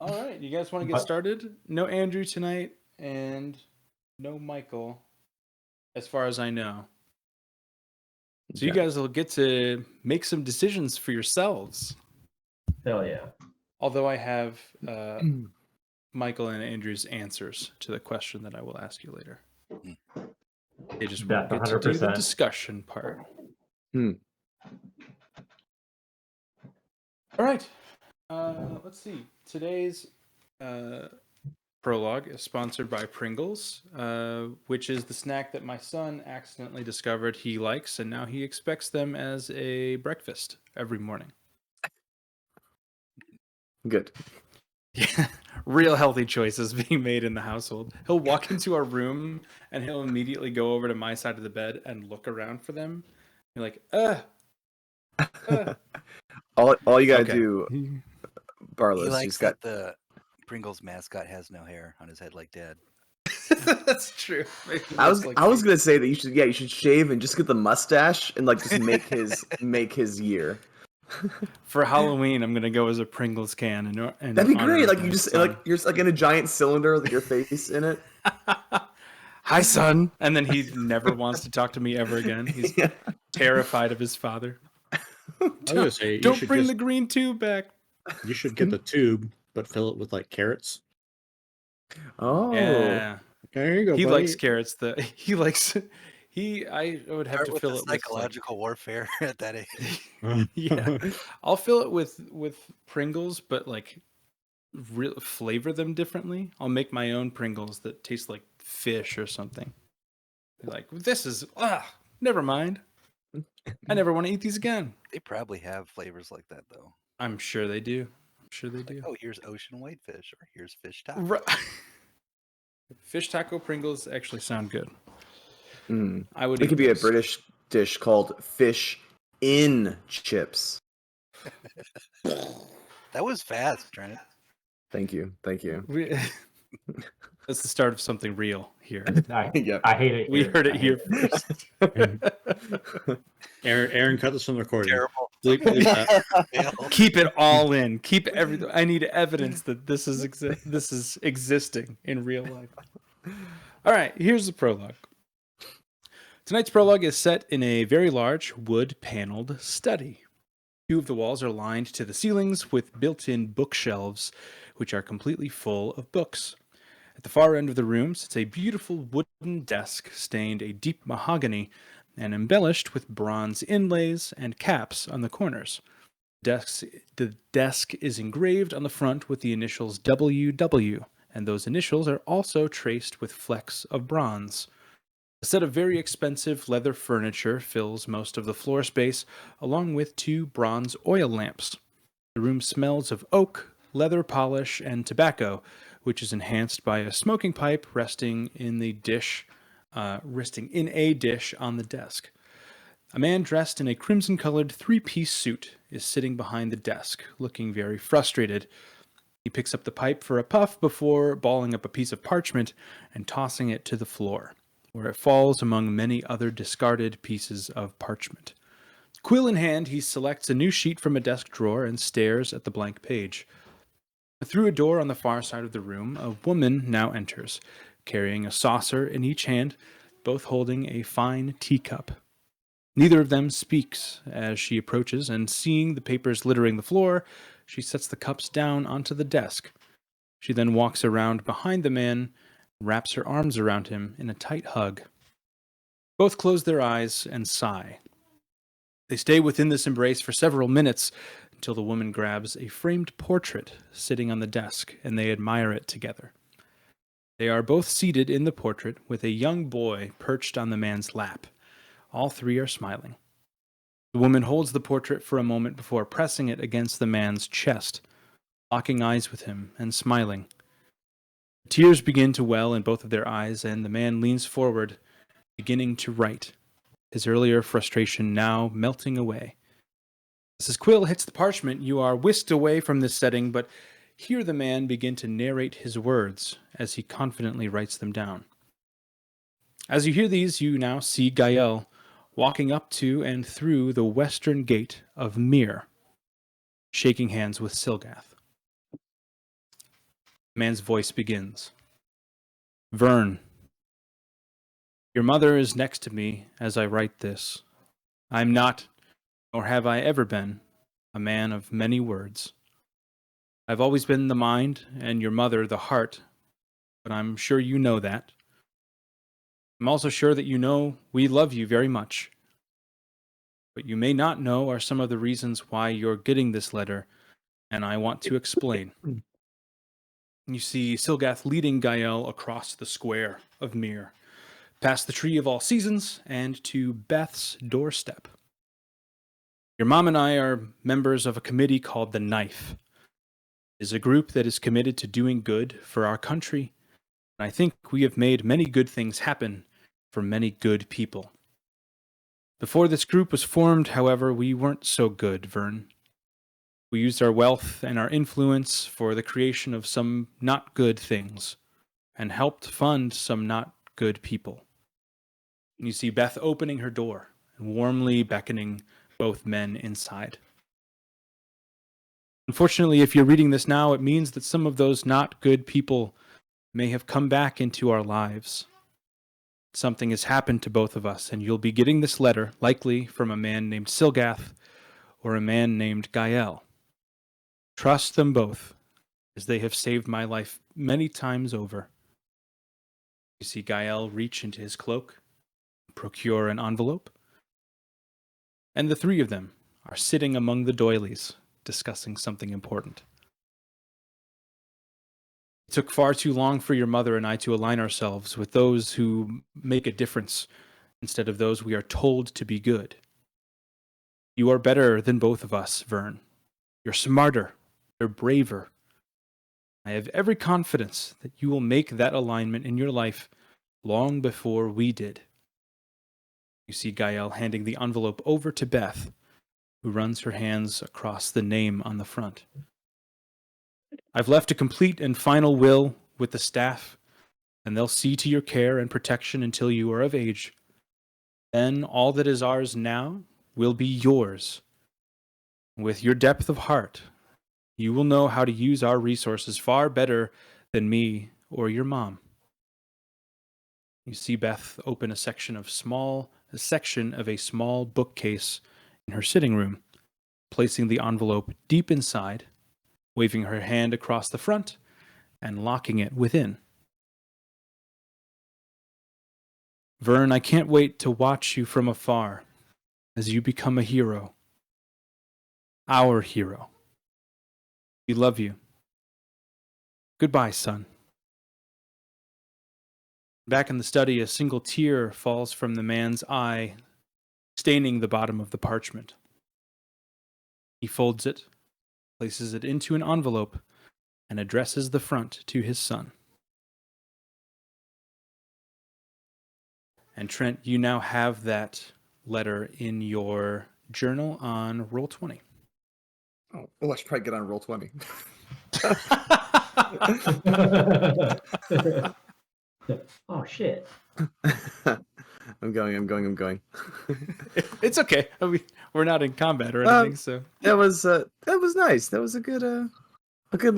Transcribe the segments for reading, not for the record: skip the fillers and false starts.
All right, you guys want to get started? No Andrew tonight, and no Michael, as far as I know. So you guys will get to make some decisions for yourselves. Hell yeah. Although I have Michael and Andrew's answers to the question that I will ask you later. They just won't get to do the discussion part. All right. Let's see. Today's prologue is sponsored by Pringles, which is the snack that my son accidentally discovered he likes, and now he expects them as a breakfast every morning. Good. Yeah, real healthy choices being made in the household. He'll walk into our room and he'll immediately go over to my side of the bed and look around for them. You're like, All you gotta do, Barlos. He likes that the Pringles mascot has no hair on his head like Dad. That's true. I was gonna say that you should shave and just get the mustache and like just make his year. For Halloween, I'm gonna go as a Pringles can, and that'd be great. Like you're just like in a giant cylinder with your face in it. Hi, son. And then he never wants to talk to me ever again. He's terrified of his father. Don't bring the green tube back. You should get the tube, but fill it with like carrots. Oh, yeah. There you go. He buddy. likes carrots. I would have to fill it with psychological warfare at that age. Yeah, I'll fill it with Pringles, but like flavor them differently. I'll make my own Pringles that taste like fish or something. Like, this is never mind. I never want to eat these again. They probably have flavors like that though. I'm sure they do. Like, oh, here's ocean whitefish, or here's fish taco. Fish taco Pringles actually sound good. I would. It could be a British dish called fish in chips. That was fast, Trent. Thank you. That's the start of something real here. I hate it. We heard it here first. Aaron, cut this from the recording. Terrible. Keep it all in. Keep everything. I need evidence that this is existing in real life. All right, here's the prologue. Tonight's prologue is set in a very large wood-paneled study. Two of the walls are lined to the ceilings with built-in bookshelves, which are completely full of books. At the far end of the room sits a beautiful wooden desk stained a deep mahogany and embellished with bronze inlays and caps on the corners. The desk is engraved on the front with the initials WW, and those initials are also traced with flecks of bronze. A set of very expensive leather furniture fills most of the floor space, along with two bronze oil lamps. The room smells of oak, leather polish, and tobacco, which is enhanced by a smoking pipe resting in a dish on the desk. A man dressed in a crimson-colored three-piece suit is sitting behind the desk, looking very frustrated. He picks up the pipe for a puff before balling up a piece of parchment and tossing it to the floor, where it falls among many other discarded pieces of parchment. Quill in hand, he selects a new sheet from a desk drawer and stares at the blank page. Through a door on the far side of the room, a woman now enters, carrying a saucer in each hand, both holding a fine teacup. Neither of them speaks as she approaches, and seeing the papers littering the floor, she sets the cups down onto the desk. She then walks around behind the man, wraps her arms around him in a tight hug. Both close their eyes and sigh. They stay within this embrace for several minutes until the woman grabs a framed portrait sitting on the desk and they admire it together. They are both seated in the portrait with a young boy perched on the man's lap. All three are smiling. The woman holds the portrait for a moment before pressing it against the man's chest, locking eyes with him and smiling. Tears begin to well in both of their eyes, and the man leans forward, beginning to write, his earlier frustration now melting away. As Quill hits the parchment, you are whisked away from this setting, but hear the man begin to narrate his words as he confidently writes them down. As you hear these, you now see Gael walking up to and through the western gate of Mir, shaking hands with Silgath. The man's voice begins. Vern, your mother is next to me as I write this. I'm not, nor have I ever been, a man of many words. I've always been the mind, and your mother the heart, but I'm sure you know that. I'm also sure that you know we love you very much. What you may not know are some of the reasons why you're getting this letter, and I want to explain. You see Silgath leading Gael across the square of Mir, past the Tree of All Seasons, and to Beth's doorstep. Your mom and I are members of a committee called the Knife. It is a group that is committed to doing good for our country, and I think we have made many good things happen for many good people. Before this group was formed, however, we weren't so good, Vern. We used our wealth and our influence for the creation of some not good things, and helped fund some not good people. And you see Beth opening her door and warmly beckoning both men inside. Unfortunately, if you're reading this now, it means that some of those not good people may have come back into our lives. Something has happened to both of us, and you'll be getting this letter, likely from a man named Silgath or a man named Gael. Trust them both, as they have saved my life many times over. You see Gael reach into his cloak, procure an envelope, and the three of them are sitting among the doilies, discussing something important. It took far too long for your mother and I to align ourselves with those who make a difference instead of those we are told to be good. You are better than both of us, Vern. You're smarter. You're braver. I have every confidence that you will make that alignment in your life long before we did. You see Gael handing the envelope over to Beth, who runs her hands across the name on the front. I've left a complete and final will with the staff, and they'll see to your care and protection until you are of age. Then all that is ours now will be yours. With your depth of heart, you will know how to use our resources far better than me or your mom. You see Beth open a section of a small bookcase in her sitting room, placing the envelope deep inside, waving her hand across the front, and locking it within. Vern, I can't wait to watch you from afar as you become a hero. Our hero. We love you. Goodbye, son. Back in the study, a single tear falls from the man's eye, staining the bottom of the parchment. He folds it, places it into an envelope, and addresses the front to his son. And Trent, you now have that letter in your journal on Roll20. Oh, I should probably get on Roll20. Oh shit. I'm going. It's okay. I mean, we're not in combat or anything, so that was nice. That was a good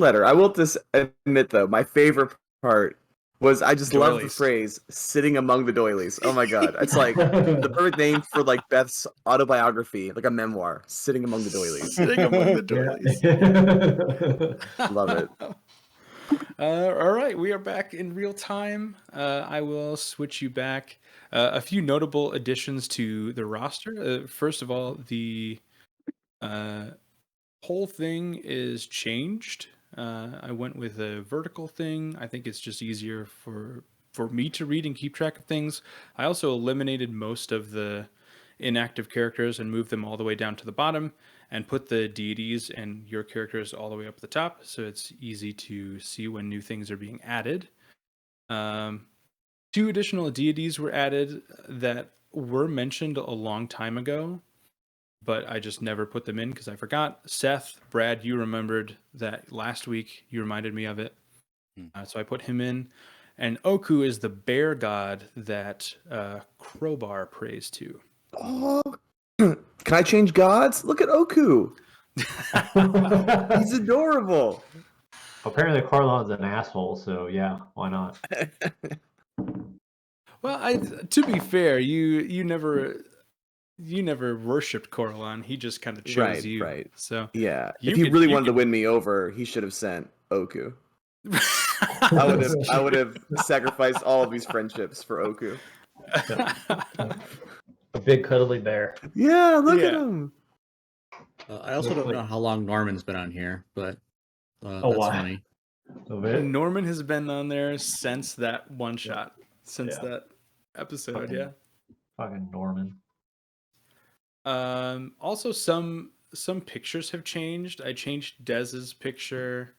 letter. I will just admit though, my favorite part was I just love the phrase "sitting among the doilies." Oh my god, it's like the perfect name for like Beth's autobiography, like a memoir. Sitting among the doilies. Sitting among the doilies. Love it. All right, we are back in real time. I will switch you back. A few notable additions to the roster. First of all, the whole thing is changed. I went with a vertical thing. I think it's just easier for me to read and keep track of things. I also eliminated most of the inactive characters and moved them all the way down to the bottom and put the deities and your characters all the way up at the top, so it's easy to see when new things are being added. 2 additional deities were added that were mentioned a long time ago, but I just never put them in because I forgot. Seth, Brad, you remembered that last week. You reminded me of it. So I put him in. And Oku is the bear god that Crowbar prays to. Oh, can I change gods? Look at Oku. He's adorable. Apparently, Corlon's an asshole, so yeah, why not? Well, to be fair, you never worshipped Coralon. He just kind of chose you. Right. So Yeah. you If he could- really you wanted to could- win me over, he should have sent Oku. I would have sacrificed all of these friendships for Oku. A big cuddly bear. Yeah, look at Yeah. him. I also don't know how long Norman's been on here, but that's wow. funny. A bit. Norman has been on there since that one shot, since Yeah. that episode. Fucking- Yeah. Fucking Norman. Also, some pictures have changed. I changed Dez's picture.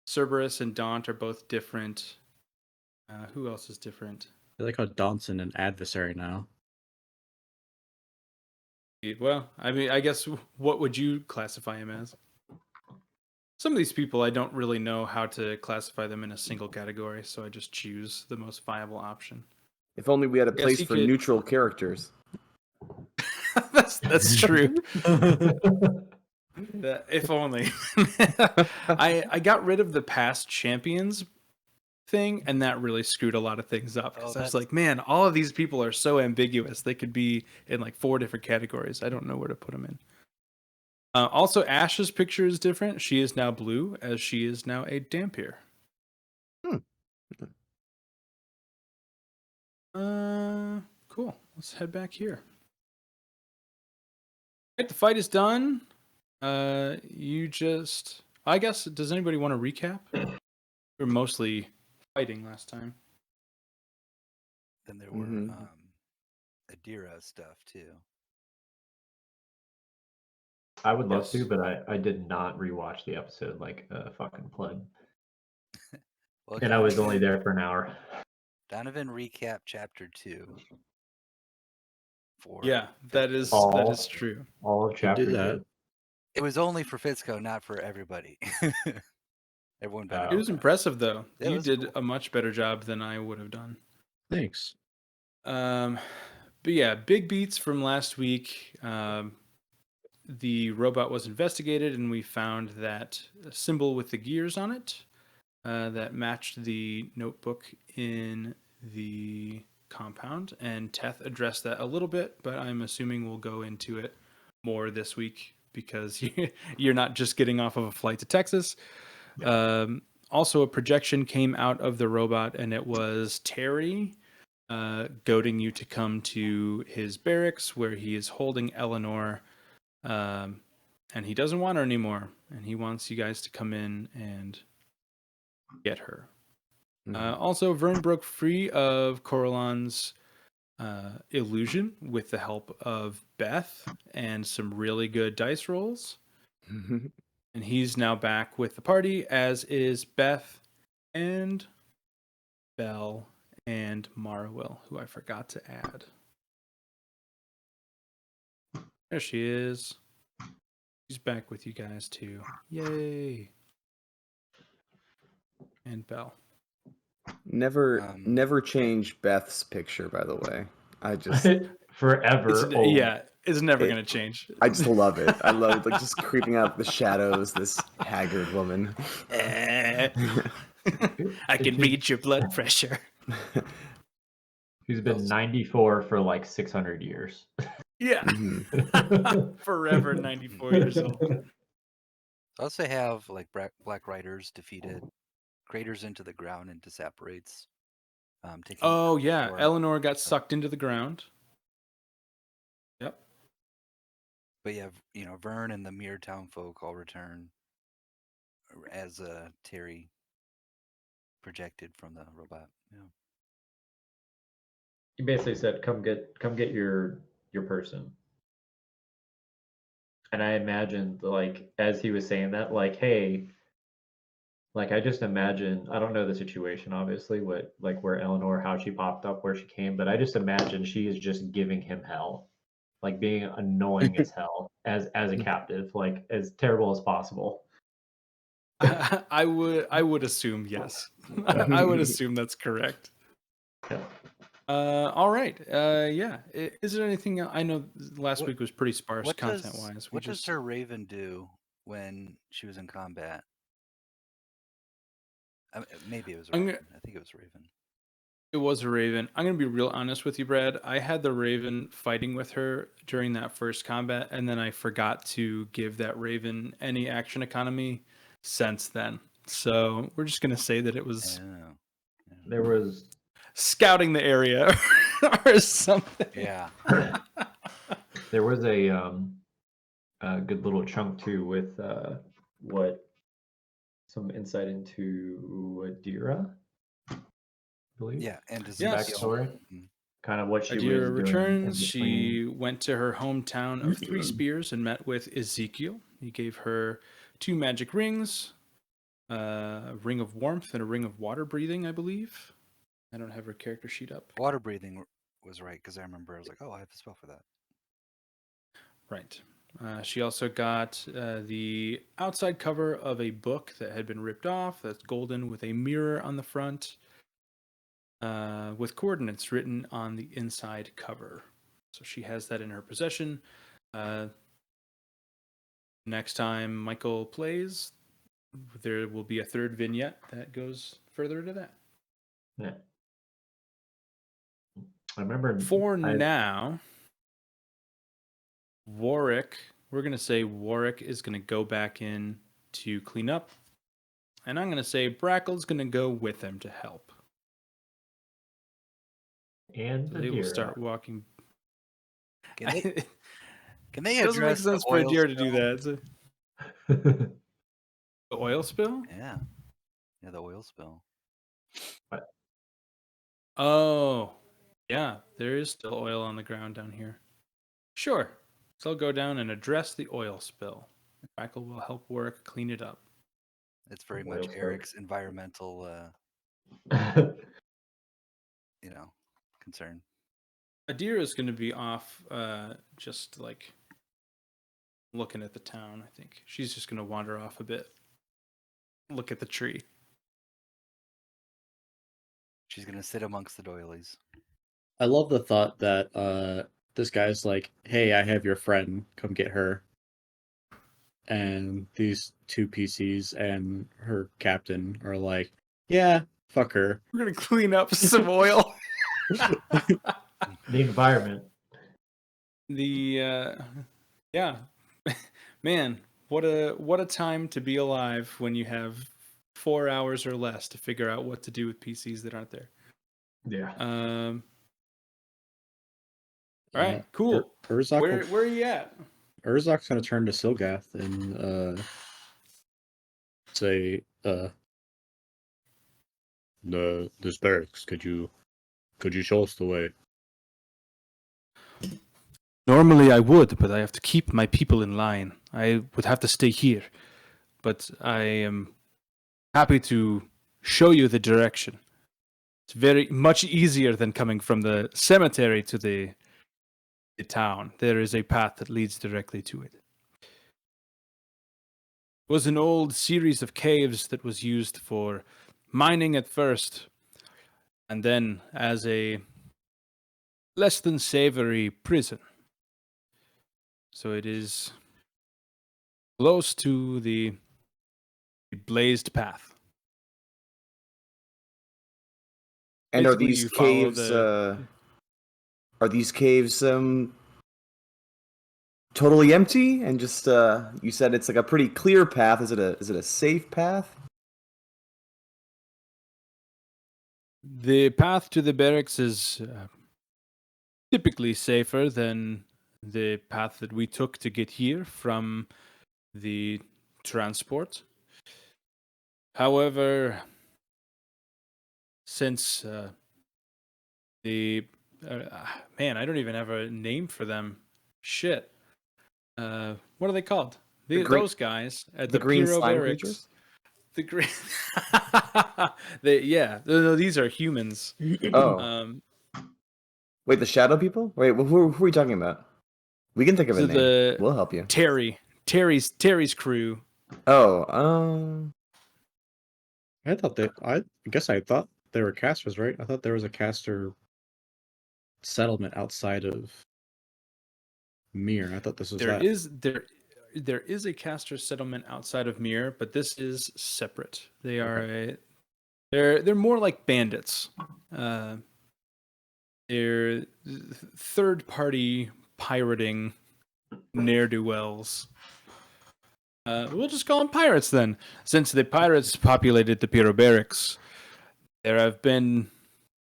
Cerberus and Daunt are both different. Who else is different? I like how Daunt's an adversary now. Well, I mean, I guess what would you classify him as? Some of these people, I don't really know how to classify them in a single category, so I just choose the most viable option. If only we had a Guess place he for could- neutral characters. that's true. If only. I got rid of the past champions thing, and that really screwed a lot of things up. Because I was like, man, all of these people are so ambiguous. They could be in like 4 different categories. I don't know where to put them in. Also, Ash's picture is different. She is now blue, as she is now a Dampier. Cool. Let's head back here. Right, the fight is done. You just... I guess, does anybody want to recap? We're mostly fighting last time. Then there were Mhm. Adira stuff too. I would love Yes. to, but I did not rewatch the episode like a fucking pleb. Well, And I was only there for an hour. Donovan recap chapter 2. Yeah, that is true. All of chapter did that. 2. It was only for Fitzco, not for everybody. Everyone It benefited. was impressive, though. Yeah, it You was did cool. a much better job than I would have done. Thanks. But yeah, big beats from last week. The robot was investigated, and we found that symbol with the gears on it that matched the notebook in the compound. And Teth addressed that a little bit, but I'm assuming we'll go into it more this week because you're not just getting off of a flight to Texas. Also, a projection came out of the robot, and it was Terry goading you to come to his barracks where he is holding Eleanor, and he doesn't want her anymore, and he wants you guys to come in and get her. Also, Vern broke free of Coralon's illusion with the help of Beth and some really good dice rolls. And he's now back with the party, as is Beth and Belle and Marwell, who I forgot to add. There she is. She's back with you guys too. Yay. And Belle. Never change Beth's picture, by the way. I just Forever. It's never going to change. I just love it. I love it, like just creeping out the shadows, this haggard woman. I can read your blood pressure. Who's been 94 for like 600 years. Yeah. Forever 94 years old. Also have like Black Riders defeated, craters into the ground and disapparates. Oh yeah, or- Eleanor got sucked into the ground. Yep. But yeah, Vern and the Mere Town folk all return as Terry projected from the robot. Yeah. He basically said, "Come get your person." And I imagined, like, as he was saying that, like, hey, like I just imagine, I don't know the situation, obviously, where Eleanor, how she popped up, where she came, but I just imagine she is just giving him hell, like being annoying as hell as a captive, like as terrible as possible. I would assume yes. I would assume that's correct. Yeah. All right. Yeah. Is there anything I know last week was pretty sparse What content wise. does her Raven do when she was in combat? Maybe it was I'm Raven. gonna- I think it was Raven. It was a Raven. I'm going to be real honest with you, Brad. I had the Raven fighting with her during that first combat, and then I forgot to give that Raven any action economy since then. So we're just going to say that it was There was scouting the area or something. Yeah. there was a good little chunk too with some insight into Adira, I believe. Yeah, and Yes. Backstory. Kind of what she was Adira doing returns. in She went to her hometown of Three Spears and met with Ezekiel. He gave her 2 magic rings, a ring of warmth and a ring of water breathing, I believe. I don't have her character sheet up. water breathing was right because I remember I was like, oh, I have a spell for that. Right. She also got the outside cover of a book that had been ripped off. That's golden with a mirror on the front, with coordinates written on the inside cover. So she has that in her possession. Next time Michael plays, there will be a 3rd vignette that goes further into that. Yeah. I remember Now, Warwick, we're going to say Warwick is going to go back in to clean up. And I'm going to say Brackle's going to go with him to help. and So they will start walking. Can they It address doesn't make sense the for a oil deer to do spill? that. So- The oil spill? Yeah. Yeah, the oil spill. Oh, yeah. There is still oil on the ground down here. Sure. So I'll go down and address the oil spill. Brackle will help work clean it up. It's very Oil much spill. Eric's environmental, concern. Adira is going to be off, just like looking at the town. I think she's just going to wander off a bit, look at the tree. She's gonna sit amongst the doilies. I love the thought that this guy's like, "Hey, I have your friend. Come get her." And these 2 PCs and her captain are like, "Yeah, fuck her." We're going to clean up some oil. the environment. Yeah, man, what a time to be alive when you have 4 hours or less to figure out what to do with PCs that aren't there. Yeah. All right, cool. Urzok Where are you at? Urzok's gonna turn to Silgath and say, this barracks, could you show us the way?" Normally I would, but I have to keep my people in line. I would have to stay here, but I am happy to show you the direction. It's very much easier than coming from the cemetery to the town. There is a path that leads directly to it. It was an old series of caves that was used for mining at first, and then as a less than savory prison. So it is close to the blazed path. And are Basically, these you follow caves totally empty and just you said it's like a pretty clear path. Is it a safe path? The path to the barracks is typically safer than the path that we took to get here from the transport. However, since man, I don't even have a name for them. Shit. What are they called? Those guys at the green Piro slime barracks. creatures? The green. No, these are humans. Oh. Wait, the shadow people? Wait, who are we talking about? We can think of a name. We'll help you. Terry's crew. Oh, I thought I guess I thought they were casters, right? I thought there was a caster settlement outside of Mir. I thought this was there is a caster settlement outside of Mir, but this is separate. They are They're more like bandits. They're third-party pirating ne'er-do-wells. We'll just call them pirates then. Since the pirates populated the Piro barracks, there have been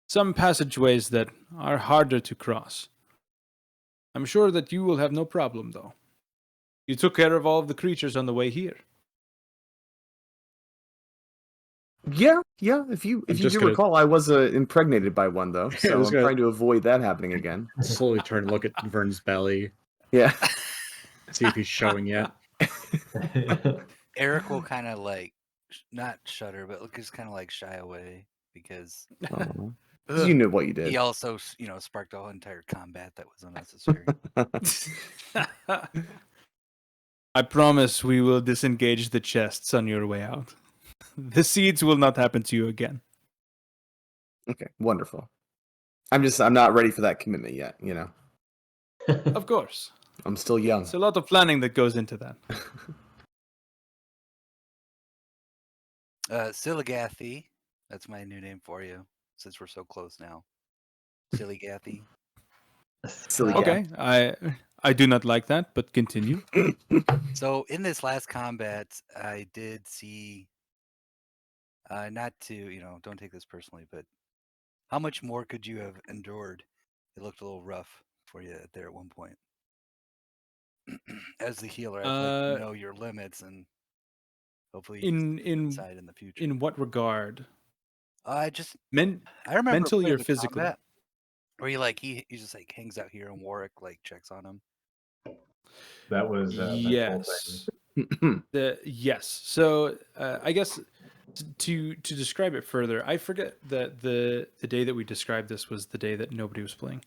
some passageways that are harder to cross. I'm sure that you will have no problem, though. You took care of all of the creatures on the way here. Yeah. If you just do gonna- recall, I was impregnated by one though, I so was I'm gonna- trying to avoid that happening again. Slowly turn and look at Vern's belly, Yeah. see if he's showing yet. Eric will kind of like not shudder, but just kind of like shy away because Oh. 'Cause you knew what you did. he also, sparked a whole entire combat that was unnecessary. I promise we will disengage the chests on your way out. The seeds will not happen to you again. Okay, wonderful. I'm not ready for that commitment yet, you know. Of course. I'm still young. It's a lot of planning that goes into that. Siligathy, that's my new name for you, since we're so close now. Siligathy. Silly guy. Okay, I do not like that, but continue. So in this last combat, I did see, not to, don't take this personally, but how much more could you have endured? It looked a little rough for you there at one point. As the healer, I'd like to know your limits and hopefully you decide in the future. In what regard? I remember mentally or playing the physically? combat where he just like hangs out here and Warwick like checks on him. That was yes. Yes. So I guess to describe it further, I forget that the day that we described this was the day that nobody was playing.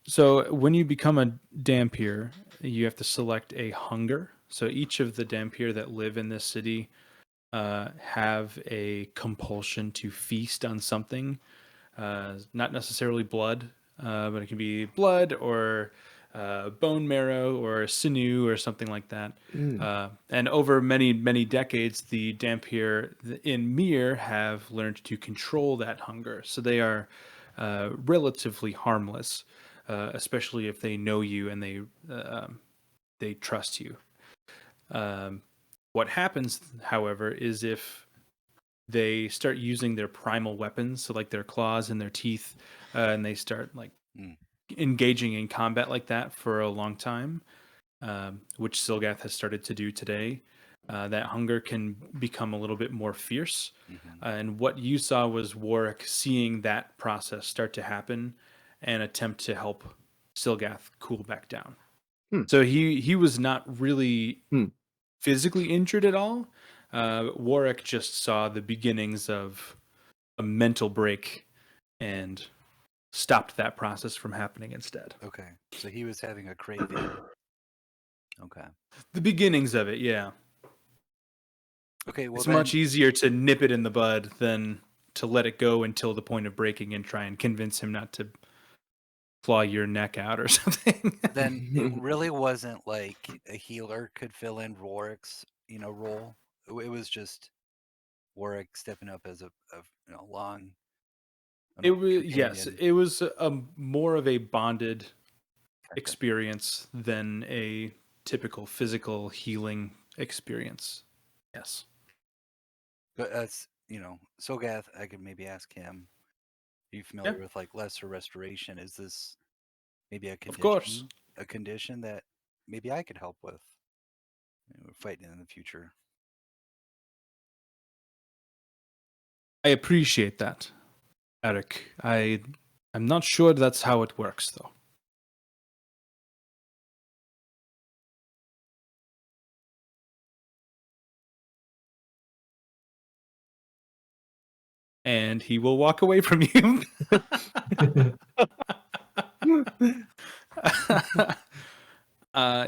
So when you become a Dhampir, you have to select a hunger. So each of the Dhampir that live in this city have a compulsion to feast on something. Not necessarily blood, but it can be blood or bone marrow or sinew or something like that. And over many, many decades, the Dhampir in Mir have learned to control that hunger. So they are relatively harmless, especially if they know you and they trust you. What happens, however, is if they start using their primal weapons, so like their claws and their teeth, and they start like engaging in combat like that for a long time, which Silgath has started to do today, that hunger can become a little bit more fierce. And what you saw was Warwick seeing that process start to happen and attempt to help Silgath cool back down. So he was not really physically injured at all. Warwick just saw the beginnings of a mental break and stopped that process from happening instead. Okay, so he was having a craving. Okay. The beginnings of it, yeah. Okay, well it's much easier to nip it in the bud than to let it go until the point of breaking and try and convince him not to claw your neck out or something. Then it really wasn't like a healer could fill in Warwick's, role. It was just Warwick stepping up as a long. It was yes, it was more of a bonded experience than a typical physical healing experience. Yes. But as Sogath, I could maybe ask him. Are you familiar with like lesser restoration? Is this maybe a condition? Of course. A condition that maybe I could help with fighting in the future. I appreciate that, Eric. I'm not sure that's how it works, though. And he will walk away from you.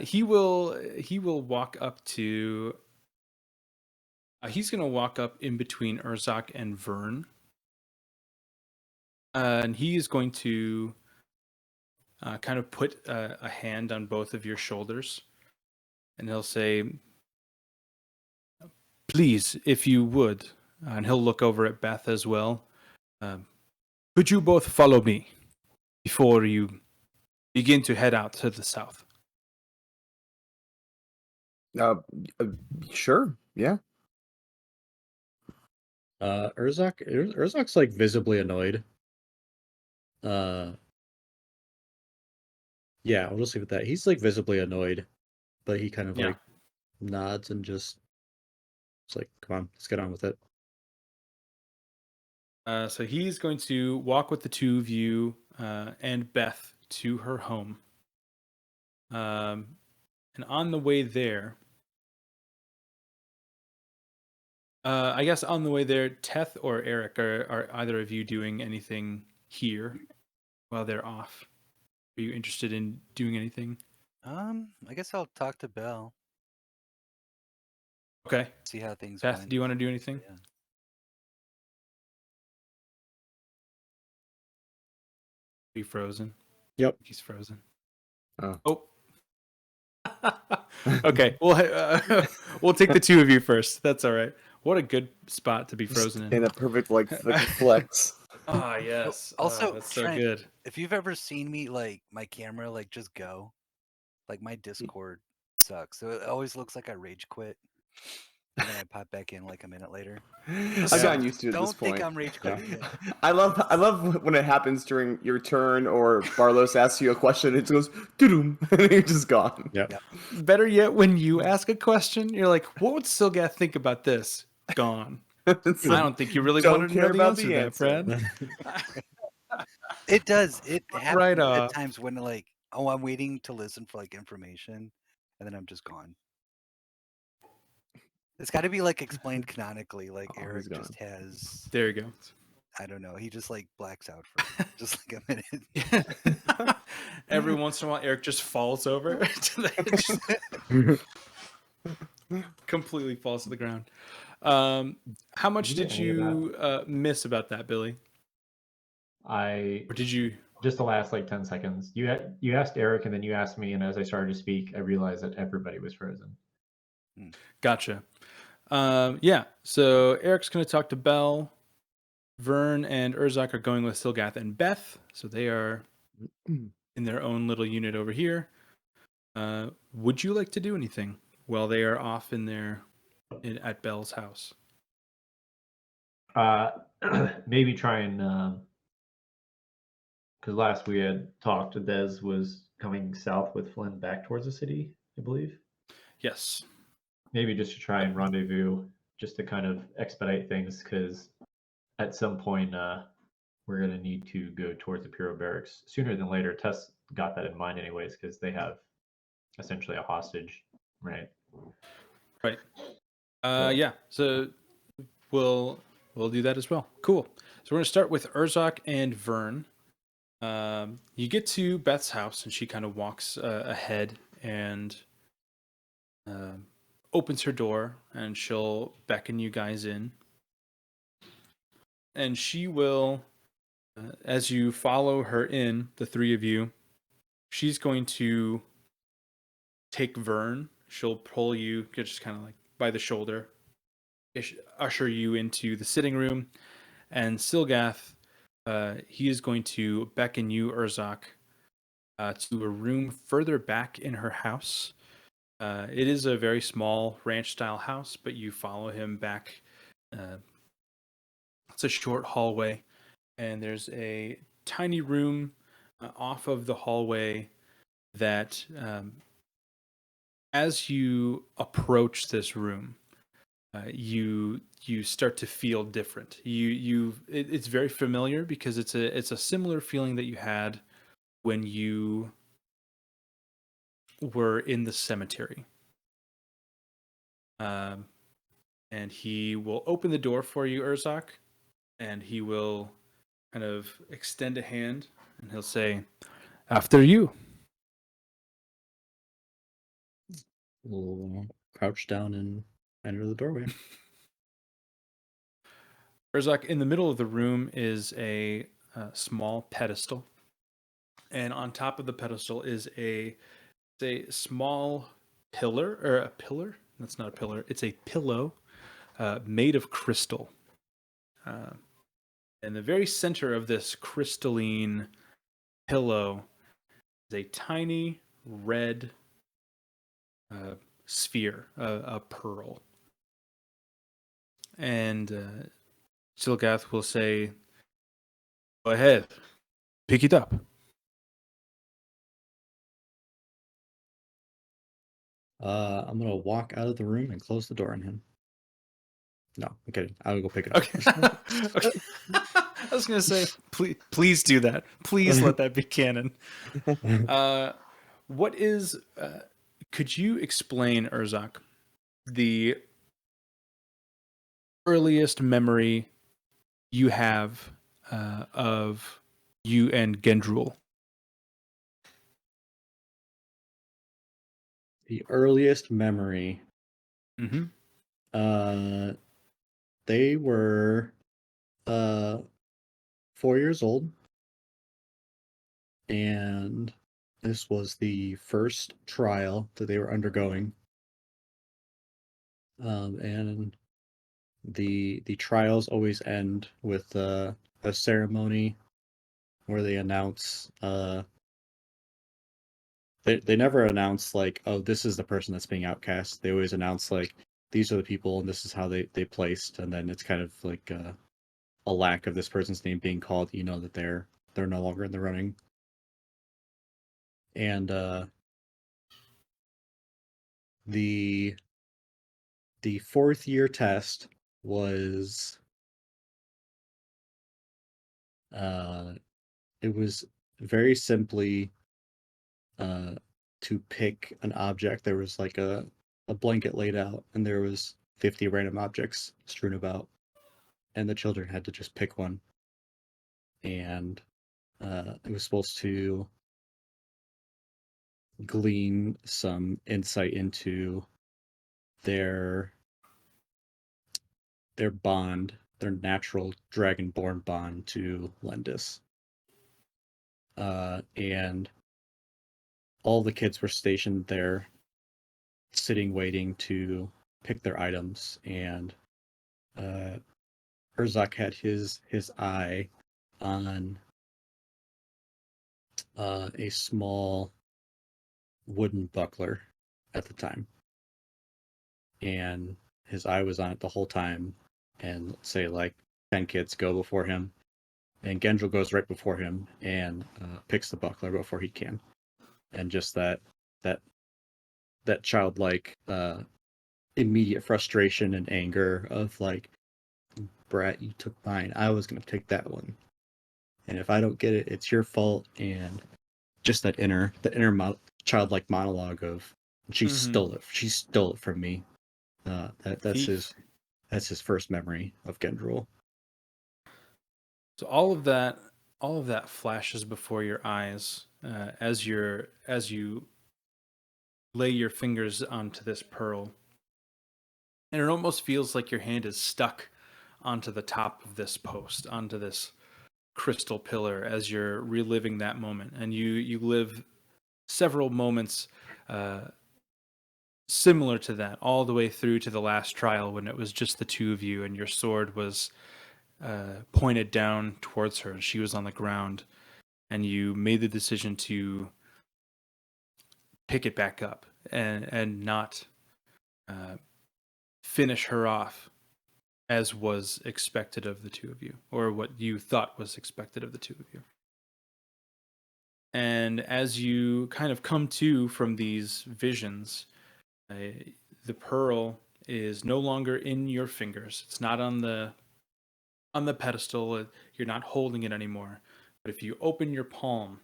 He will walk up to. He's going to walk up in between Urzak and Vern. And he is going to kind of put a hand on both of your shoulders. And he'll say, please, if you would, and he'll look over at Beth as well. Could you both follow me before you begin to head out to the south? Uh, sure. Yeah. Urzak's like visibly annoyed. Yeah, I'll just leave it at that. He's like visibly annoyed, but he kind of like nods and just it's like, come on, let's get on with it. So he's going to walk with the two of you and Beth to her home. And on the way there, I guess on the way there, Teth or Eric, are either of you doing anything here while they're off? Are you interested in doing anything? I guess I'll talk to Belle. Okay. See how things Teth, went. do you want to do anything? Yeah. Be frozen. Yep. He's frozen. Oh. Okay. We'll take the two of you first. That's all right. What a good spot to be frozen in. In a perfect like flex. Ah, yes. Also, that's so Trent, good. If you've ever seen me like my camera like just go, like my Discord sucks. So it always looks like I rage quit. And then I pop back in like a minute later. I've gotten used to it at this Don't think point. I'm rage quitting yet. I love when it happens during your turn or Barlos asks you a question, it goes doo-doom, and you're just gone. Yeah. Better yet, when you ask a question, you're like, what would Silgath think about this? Gone. I don't think you really Don't wanted to care know the about answer the to answer. that, Fred. It does. It happens Right at off. times when like, oh, I'm waiting to listen for like information, and then I'm just gone. It's got to be like explained canonically. Like Oh, Eric he's gone. just has, There you go. I don't know. He just like blacks out for just like a minute. Every once in a while, Eric just falls over. Just completely falls to the ground. How much Did you did get any of you miss about that, Billy? Or did you? Just the last like 10 seconds. You asked Eric and then you asked me, and as I started to speak, I realized that everybody was frozen. Gotcha. Yeah. So Eric's going to talk to Belle. Vern and Urzak are going with Silgath and Beth. So they are in their own little unit over here. Would you like to do anything while they are off at Belle's house? Maybe try and because last we had talked, Dez was coming south with Flynn back towards the city, I believe. Yes. Maybe just to try and rendezvous, just to kind of expedite things, because at some point we're going to need to go towards the Puro barracks sooner than later. Tess got that in mind anyways, because they have essentially a hostage, right? Right. Yeah. So we'll do that as well. Cool. So we're going to start with Urzak and Vern. You get to Beth's house, and she kind of walks ahead and opens her door, and she'll beckon you guys in. And she will, as you follow her in, the three of you, she's going to take Vern. She'll pull you just kind of like by the shoulder, usher you into the sitting room, and Silgath, he is going to beckon you, Urzak, to a room further back in her house. It is a very small ranch-style house, but you follow him back. It's a short hallway, and there's a tiny room off of the hallway that, as you approach this room, you start to feel different. It's very familiar because it's a similar feeling that you had when you were in the cemetery. And he will open the door for you, Urzak, and he will kind of extend a hand, and he'll say, "After you." We'll crouch down and enter the doorway. Urzak, in the middle of the room is a small pedestal, and on top of the pedestal is a small pillar, or a pillar? That's not a pillar. It's a pillow made of crystal. In the very center of this crystalline pillow is a tiny red sphere, a pearl. And Silgath will say, "Go ahead, pick it up." I'm gonna walk out of the room and close the door on him. No, I'm kidding. I will go pick it up. Okay. Okay. I was gonna say, please do that. Please let that be canon. What is? Could you explain, Urzak, the earliest memory you have of you and Gendrul? The earliest memory. Mm-hmm. They were 4 years old, and this was the first trial that they were undergoing. And the trials always end with a ceremony where they announce they never announce like, oh, this is the person that's being outcast. They always announce like, these are the people and this is how they placed, and then it's kind of like a lack of this person's name being called, you know, that they're no longer in the running. And the fourth year test was it was very simply to pick an object. There was like a blanket laid out, and there was 50 random objects strewn about, and the children had to just pick one. And it was supposed to glean some insight into their bond, their natural dragonborn bond to Lendis. And all the kids were stationed there, sitting, waiting to pick their items. And Urzak had his eye on a small wooden buckler at the time. And his eye was on it the whole time. And let's say like 10 kids go before him. And Gendril goes right before him and picks the buckler before he can. And just that childlike immediate frustration and anger of like, Brat, you took mine. I was gonna take that one. And if I don't get it, it's your fault. And just that inner childlike monologue of, she stole it. She stole it from me. That's his first memory of Gendril. So all of that flashes before your eyes as you lay your fingers onto this pearl, and it almost feels like your hand is stuck onto the top of this post, onto this crystal pillar, as you're reliving that moment, and you live several moments similar to that, all the way through to the last trial when it was just the two of you and your sword was pointed down towards her and she was on the ground, and you made the decision to pick it back up and not finish her off as was expected of the two of you, or what you thought was expected of the two of you. And as you kind of come to from these visions, the pearl is no longer in your fingers. It's not on the pedestal. You're not holding it anymore. But if you open your palm,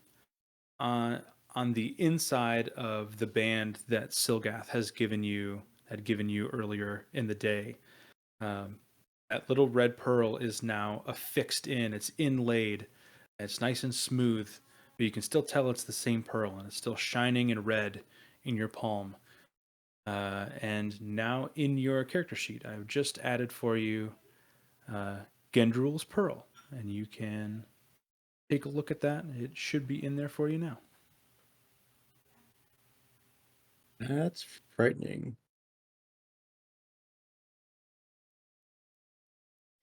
on the inside of the band that Silgath had given you earlier in the day, that little red pearl is now affixed in. It's inlaid. It's nice and smooth, but you can still tell it's the same pearl, and it's still shining and red in your palm. And now in your character sheet, I've just added for you Gendrul's Pearl, and you can take a look at that. It should be in there for you now. That's frightening.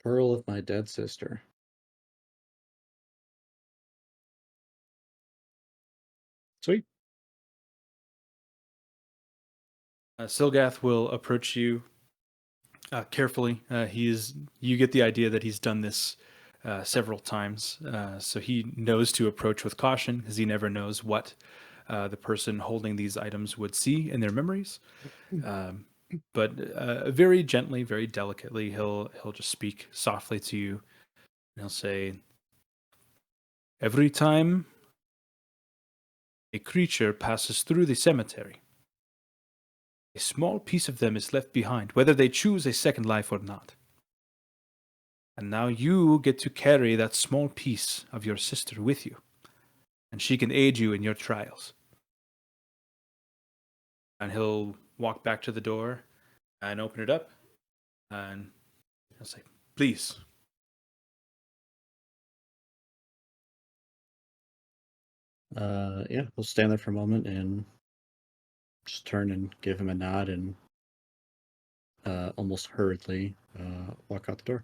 Pearl of my dead sister. Sweet. Silgath will approach you carefully. You get the idea that he's done this several times, so he knows to approach with caution because he never knows what the person holding these items would see in their memories. But very gently, very delicately, he'll just speak softly to you, and he'll say, "Every time a creature passes through the cemetery, a small piece of them is left behind, whether they choose a second life or not. And now you get to carry that small piece of your sister with you, and she can aid you in your trials." And he'll walk back to the door and open it up, and he'll say, "Please." Yeah, we'll stand there for a moment and just turn and give him a nod and almost hurriedly walk out the door.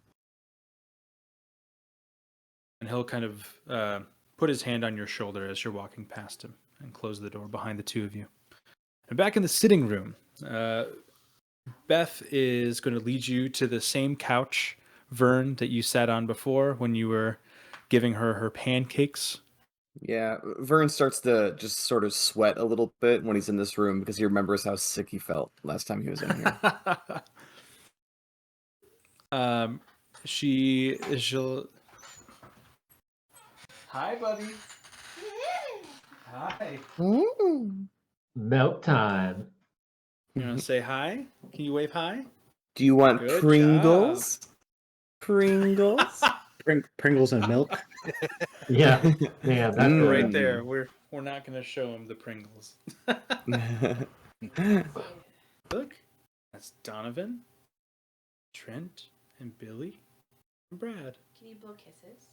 And he'll kind of put his hand on your shoulder as you're walking past him and close the door behind the two of you. And back in the sitting room, Beth is going to lead you to the same couch, Vern, that you sat on before when you were giving her pancakes. Yeah, Vern starts to just sort of sweat a little bit when he's in this room because he remembers how sick he felt last time he was in here. She'll. Hi, buddy. Hi. Milk time. You want to say hi? Can you wave hi? Do you want Good Pringles? Pringles? Pringles and milk. Yeah, yeah, that's Right there. We're not going to show him the Pringles. Look, that's Donovan, Trent, and Billy, and Brad. Can you blow kisses?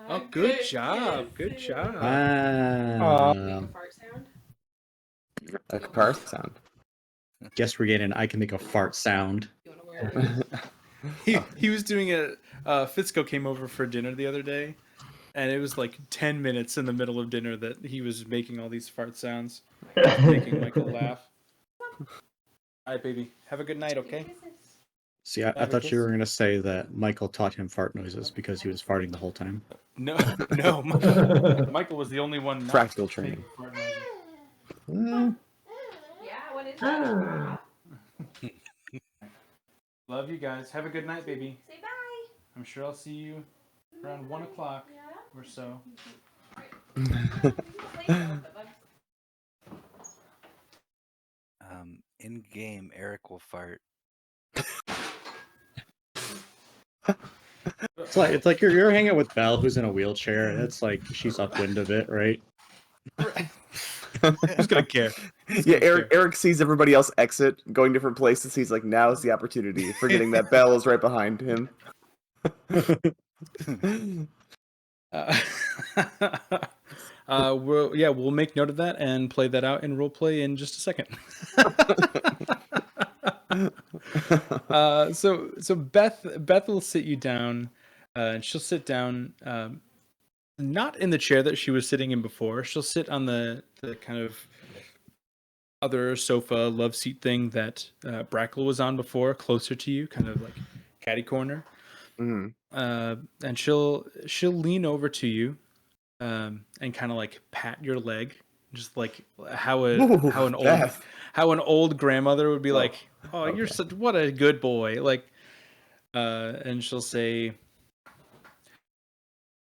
Oh, good job. Good job. Make a fart sound? A car sound. Guess we're getting. I can make a fart sound. You want to wear it? He was doing it. Fitzko came over for dinner the other day, and it was like 10 minutes in the middle of dinner that he was making all these fart sounds, making Michael laugh. All right, baby. Have a good night, okay? See, I thought you were going to say that Michael taught him fart noises because he was farting the whole time. No. Michael was the only one. Not Practical training. making fart noises. Yeah, what is that? Love you guys. Have a good night, baby. Say bye. I'm sure I'll see you around 1 o'clock Yeah. or so. In game, Eric will fart. It's like you're hanging out with Belle, who's in a wheelchair, and it's like she's upwind of it, right? Who's gonna care? Yeah, Eric sees everybody else exit, going different places. He's like, now is the opportunity, forgetting that Belle is right behind him. We'll make note of that and play that out in roleplay in just a second. So Beth will sit you down, and she'll sit down, not in the chair that she was sitting in before. She'll sit on the kind of other sofa love seat thing that Brackle was on before, closer to you, kind of like catty corner. Mhm. And she'll lean over to you, and kind of like pat your leg, just like how an old grandmother would be like, "Oh, okay. you're such what a good boy!" Like, and she'll say,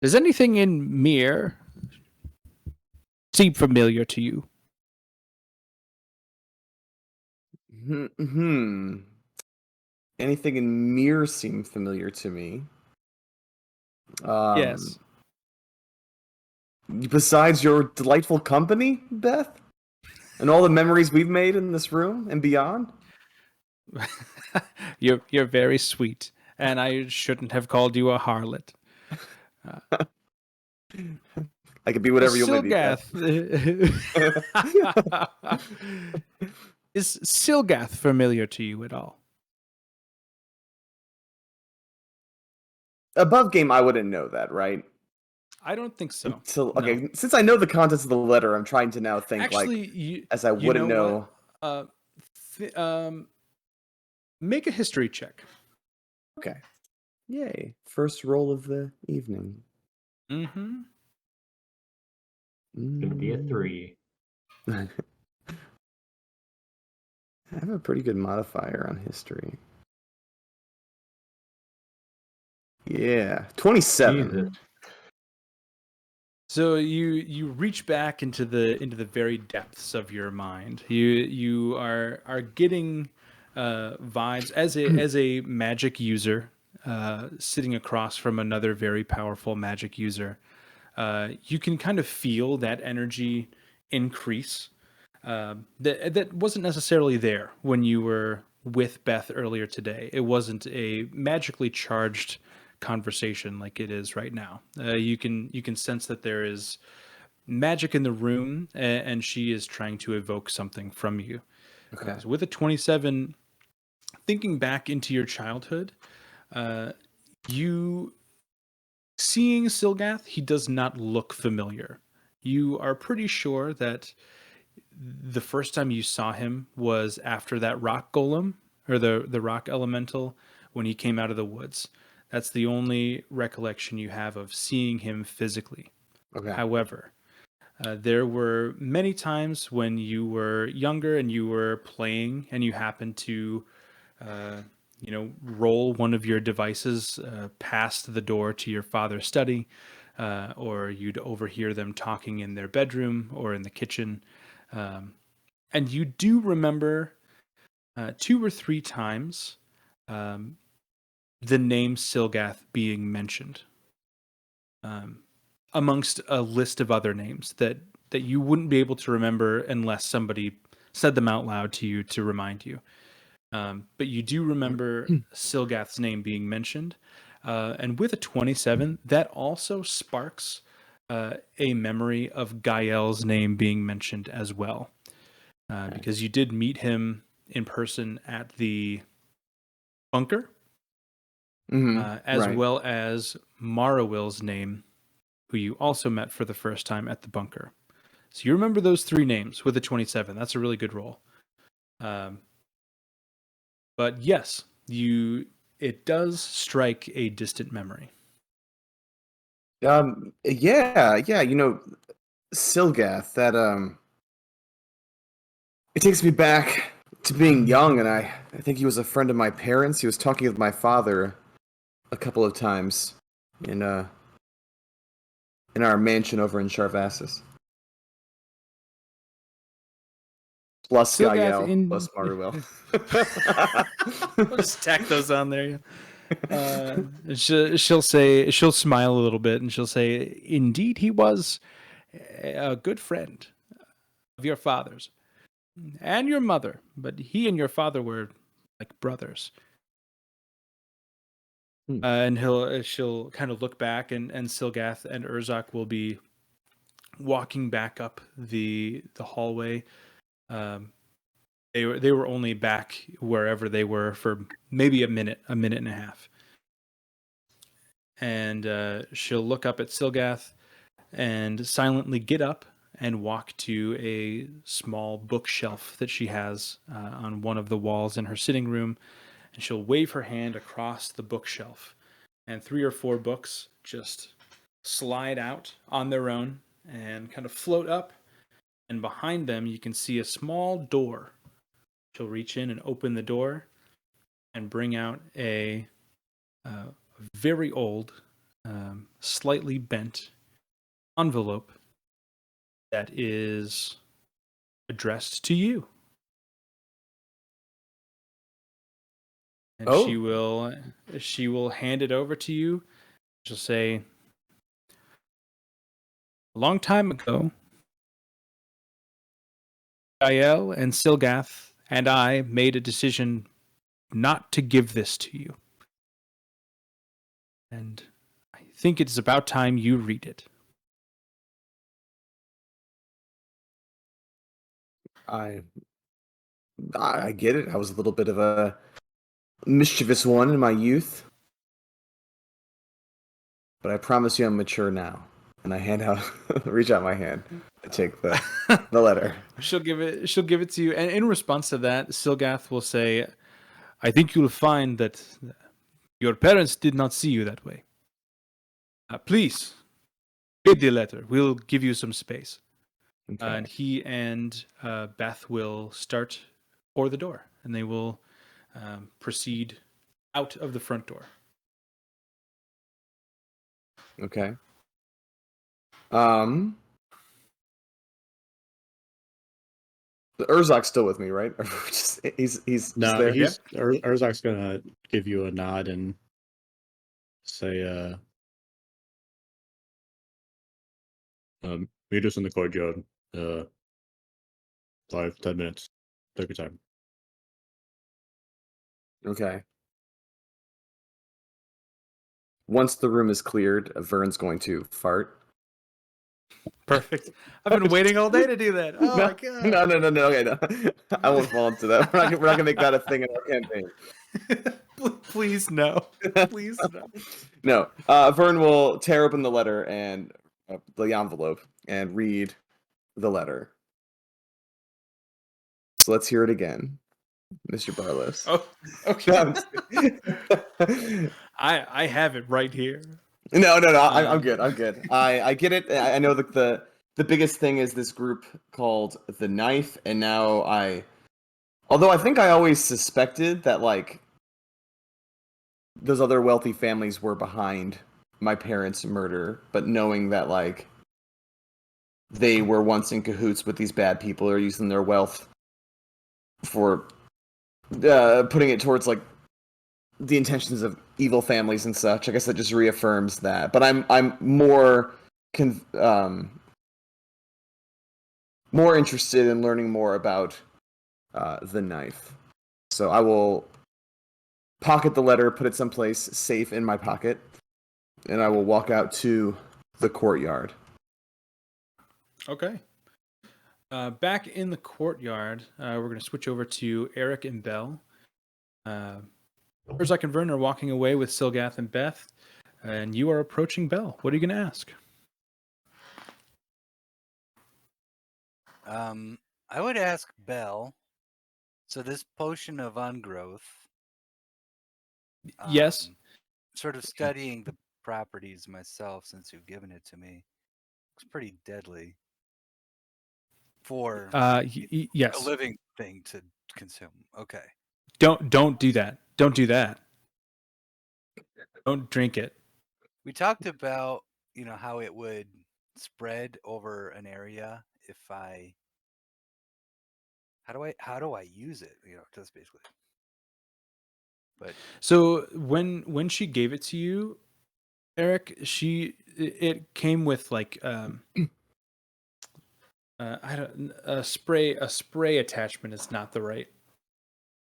"Does anything in Mir seem familiar to you?" Anything in Mir seem familiar to me? Yes. Besides your delightful company, Beth? And all the memories we've made in this room and beyond? You're very sweet, and I shouldn't have called you a harlot. I could be whatever you want me to be. Is Silgath familiar to you at all? above game, I wouldn't know that, right? I don't think so. So No. okay, since I know the contents of the letter, I'm trying to now think Actually, as I wouldn't know. What? Make a history check. Okay. Yay! First roll of the evening. Mm-hmm. Gonna be a 3. I have a pretty good modifier on history. Yeah, 27. Jesus. So you reach back into the very depths of your mind. You are getting vibes as a magic user, sitting across from another very powerful magic user. You can kind of feel that energy increase. That wasn't necessarily there when you were with Beth earlier today. It wasn't a magically charged conversation like it is right now. You can sense that there is magic in the room, and she is trying to evoke something from you. Okay. So with a 27, thinking back into your childhood, you seeing Silgath, he does not look familiar. You are pretty sure that the first time you saw him was after that rock golem or the rock elemental when he came out of the woods. That's the only recollection you have of seeing him physically. Okay. However, there were many times when you were younger and you were playing and you happened to roll one of your devices past the door to your father's study, or you'd overhear them talking in their bedroom or in the kitchen. And you do remember 2 or 3 times the name Silgath being mentioned, amongst a list of other names that you wouldn't be able to remember unless somebody said them out loud to you to remind you. But you do remember Silgath's name being mentioned. And with a 27, that also sparks a memory of Gael's name being mentioned as well. Because you did meet him in person at the bunker, as right. well as Marawil's name, who you also met for the first time at the bunker. So you remember those 3 names with a 27. That's a really good roll. But yes, it does strike a distant memory. Yeah, Silgath, that it takes me back to being young, and I think he was a friend of my parents. He was talking with my father a couple of times in our mansion over in Charvassus. Plus Silgath Gael, plus Maruel. We'll just tack those on there. She'll smile a little bit, and she'll say, "Indeed, he was a good friend of your father's and your mother, but he and your father were like brothers." And she'll kind of look back, and Silgath and Urzak will be walking back up the hallway. They were only back wherever they were for maybe a minute and a half. And she'll look up at Silgath and silently get up and walk to a small bookshelf that she has on one of the walls in her sitting room. And she'll wave her hand across the bookshelf. And 3 or 4 books just slide out on their own and kind of float up. And behind them, you can see a small door. She'll reach in and open the door and bring out a very old, slightly bent envelope that is addressed to you. And she will hand it over to you. She'll say, "A long time ago, Gael and Silgath and I made a decision not to give this to you. And I think it's about time you read it." I get it. I was a little bit of a mischievous one in my youth. but I promise you I'm mature now. And I reach out my hand to take the letter. She'll give it to you, and in response to that, Silgath will say, "I think you'll find that your parents did not see you that way. Please, read the letter. We'll give you some space." Okay. And he and Beth will start for the door, and they will proceed out of the front door. Okay. The Urzak's still with me, right? he's No, there. Urzak's gonna give you a nod and say, meet us in the courtyard. 5-10 minutes. Take your time. Okay. Once the room is cleared, Vern's going to fart. Perfect. I've been waiting all day to do that. Oh my god. No. Okay, no. I won't fall into that. We're not gonna make that a thing in our campaign. Please no. Please no. No. Vern will tear open the letter and the envelope and read the letter. So let's hear it again, Mr. Barlos. Oh, okay. I have it right here. No. I'm good. I get it. I know that the biggest thing is this group called the Knife, and now although I think I always suspected that like those other wealthy families were behind my parents' murder, but knowing that like they were once in cahoots with these bad people or using their wealth for putting it towards like the intentions of evil families and such. I guess that just reaffirms that. But I'm more more interested in learning more about the Knife. So I will pocket the letter, put it someplace safe in my pocket, and I will walk out to the courtyard. Okay. Back in the courtyard, we're going to switch over to Eric and Belle. Urzak and Vern are walking away with Silgath and Beth, and you are approaching Belle. What are you going to ask? I would ask Belle. So this potion of ungrowth. Yes. Sort of studying the properties myself since you've given it to me. It's pretty deadly for yes. a living thing to consume. Okay. Don't do that. Don't do that. Don't drink it. We talked about, how it would spread over an area if I how do I use it? Just basically. But so when she gave it to you, Eric, it came with like a spray attachment is not the right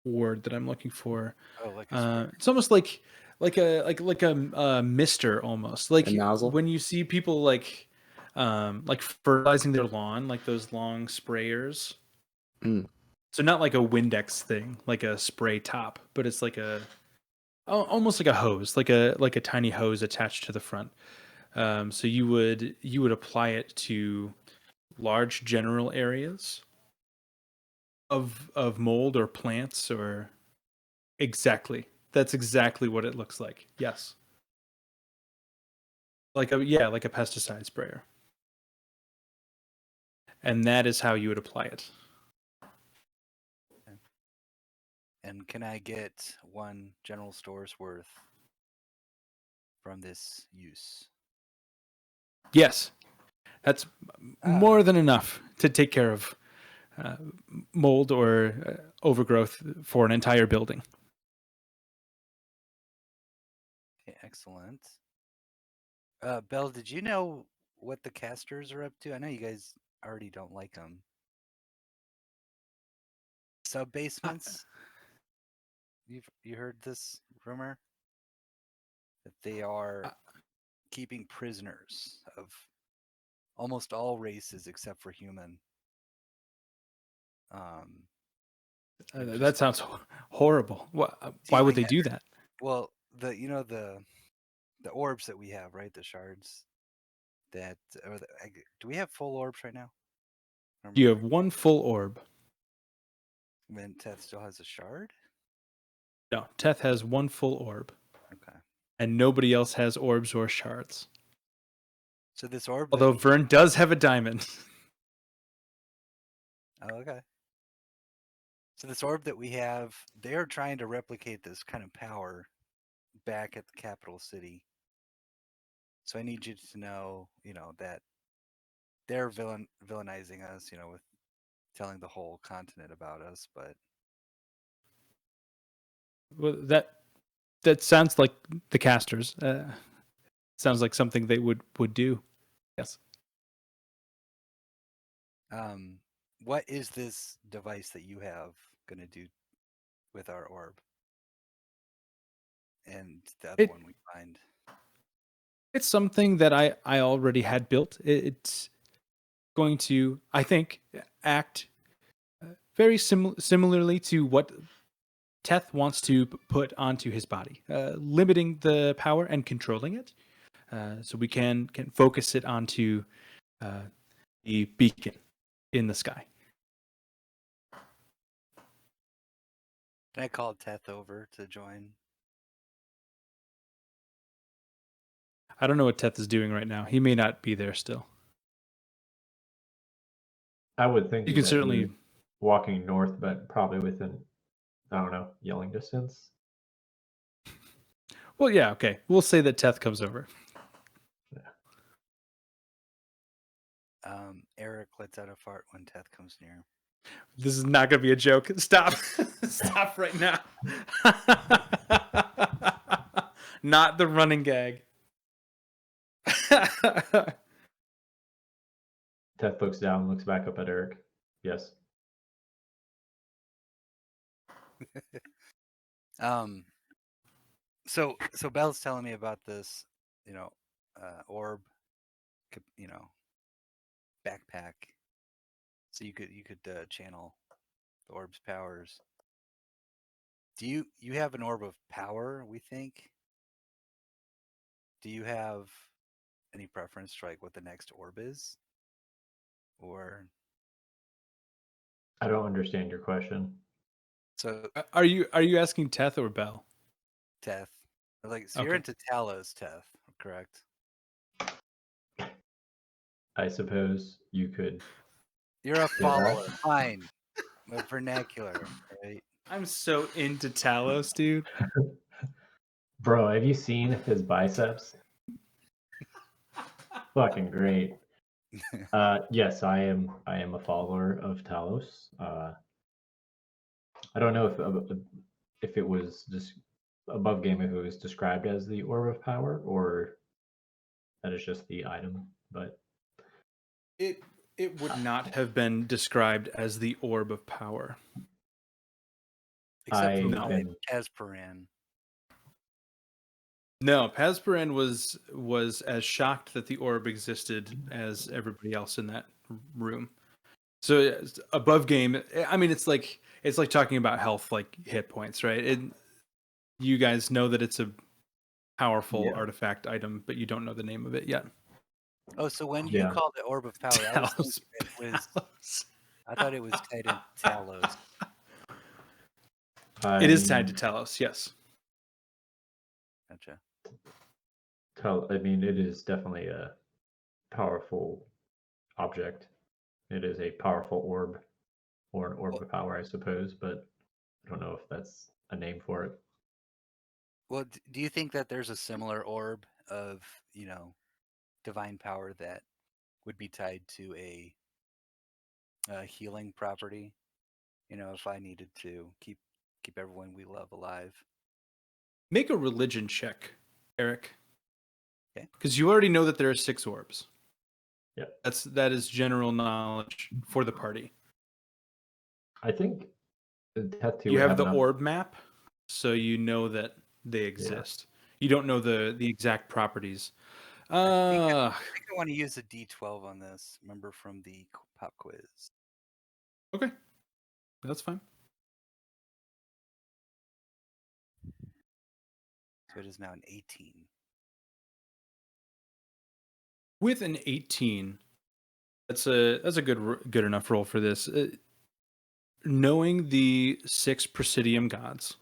word that I'm looking for. Oh, like a spray. It's almost like a mister almost. Like a nozzle? When you see people like fertilizing their lawn, like those long sprayers. Mm. So not like a Windex thing, like a spray top, but it's like almost like a hose, like a tiny hose attached to the front. So you would apply it to large general areas of mold or plants or exactly. That's exactly what it looks like. Yes. Like a pesticide sprayer. And that is how you would apply it. And can I get one general store's worth from this use? Yes. That's more than enough to take care of mold or overgrowth for an entire building. Okay, excellent. Belle, did you know what the casters are up to? I know you guys already don't like them. Sub-basements? You heard this rumor? That they are keeping prisoners of almost all races except for human. That sounds horrible. Why would they do that? Well, the orbs that we have, right? The shards. That do we have full orbs right now? You have one full orb. When Teth still has a shard. No, Teth has one full orb. Okay. And nobody else has orbs or shards. So this orb. Although Vern does have a diamond. Oh, okay. So this orb that we have, they're trying to replicate this kind of power back at the capital city. So I need you to know, that they're villainizing us, with telling the whole continent about us. But Well, that sounds like the casters. Sounds like something they would do. Yes. What is this device that you have going to do with our orb? And the other one we find. It's something that I already had built. It's going to, I think, act very similarly to what Teth wants to put onto his body, limiting the power and controlling it, so we can focus it onto the beacon in the sky. Can I call Teth over to join? I don't know what Teth is doing right now. He may not be there still. I would think You can that certainly he was walking north, but probably within, I don't know, yelling distance. Well, yeah, okay. We'll say that Teth comes over. Eric lets out a fart when Teth comes near. This is not going to be a joke. Stop. Stop right now. Not the running gag. Teth looks down, looks back up at Eric. Yes. So Belle's telling me about this, orb, backpack. So you could channel the orb's powers. Do you have an orb of power? We think. Do you have any preference for like what the next orb is, or? I don't understand your question. So are you asking Teth or Belle? Teth. Like, so you're into Talos, Teth, correct? I suppose you could. You're a follower. Fine. The vernacular, right? I'm so into Talos, dude. Bro, have you seen his biceps? Fucking great. Yes, I am a follower of Talos. I don't know if it was just above game, if it was described as the orb of power, or that is just the item, but it would not have been described as the orb of power. Except for Casperan. No, Pasparan was as shocked that the orb existed as everybody else in that room. So above game, I mean, it's like talking about health, like hit points, right? You guys know that it's a powerful artifact item, but you don't know the name of it yet. Oh, so when you called it orb of power, I thought it was tied to Talos. It is tied to Talos, yes. Gotcha. I mean, it is definitely a powerful object. It is a powerful orb, or an orb of power, I suppose, but I don't know if that's a name for it. Well, do you think that there's a similar orb of, divine power that would be tied to a healing property? If I needed to keep everyone we love alive. Make a religion check, Eric. Okay. Because you already know that there are 6 orbs. Yeah. That is general knowledge for the party. I think you have the orb map, so you know that they exist. Yeah. You don't know the exact properties. I think I want to use a D12 on this. Remember from the pop quiz. Okay, that's fine. So it is now an 18. With an 18, that's a good enough roll for this. Knowing the 6 Presidium gods,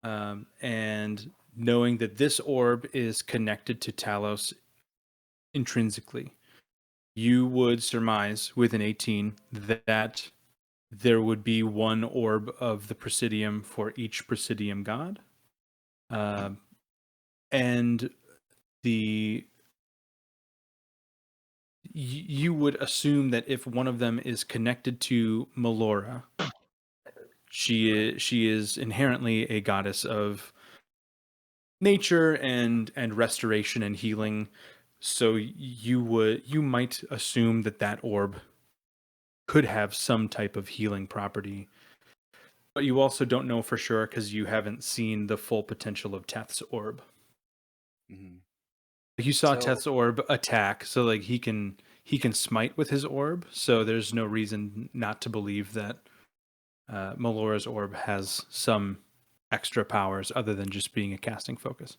and knowing that this orb is connected to Talos intrinsically, you would surmise with an 18 that there would be one orb of the Presidium for each Presidium god. And you would assume that if one of them is connected to Melora, she is inherently a goddess of nature and restoration and healing. So you might assume that orb could have some type of healing property, but you also don't know for sure because you haven't seen the full potential of Teth's orb. Mm-hmm. You saw Teth's orb attack, so like he can smite with his orb. So there's no reason not to believe that Melora's orb has some extra powers other than just being a casting focus.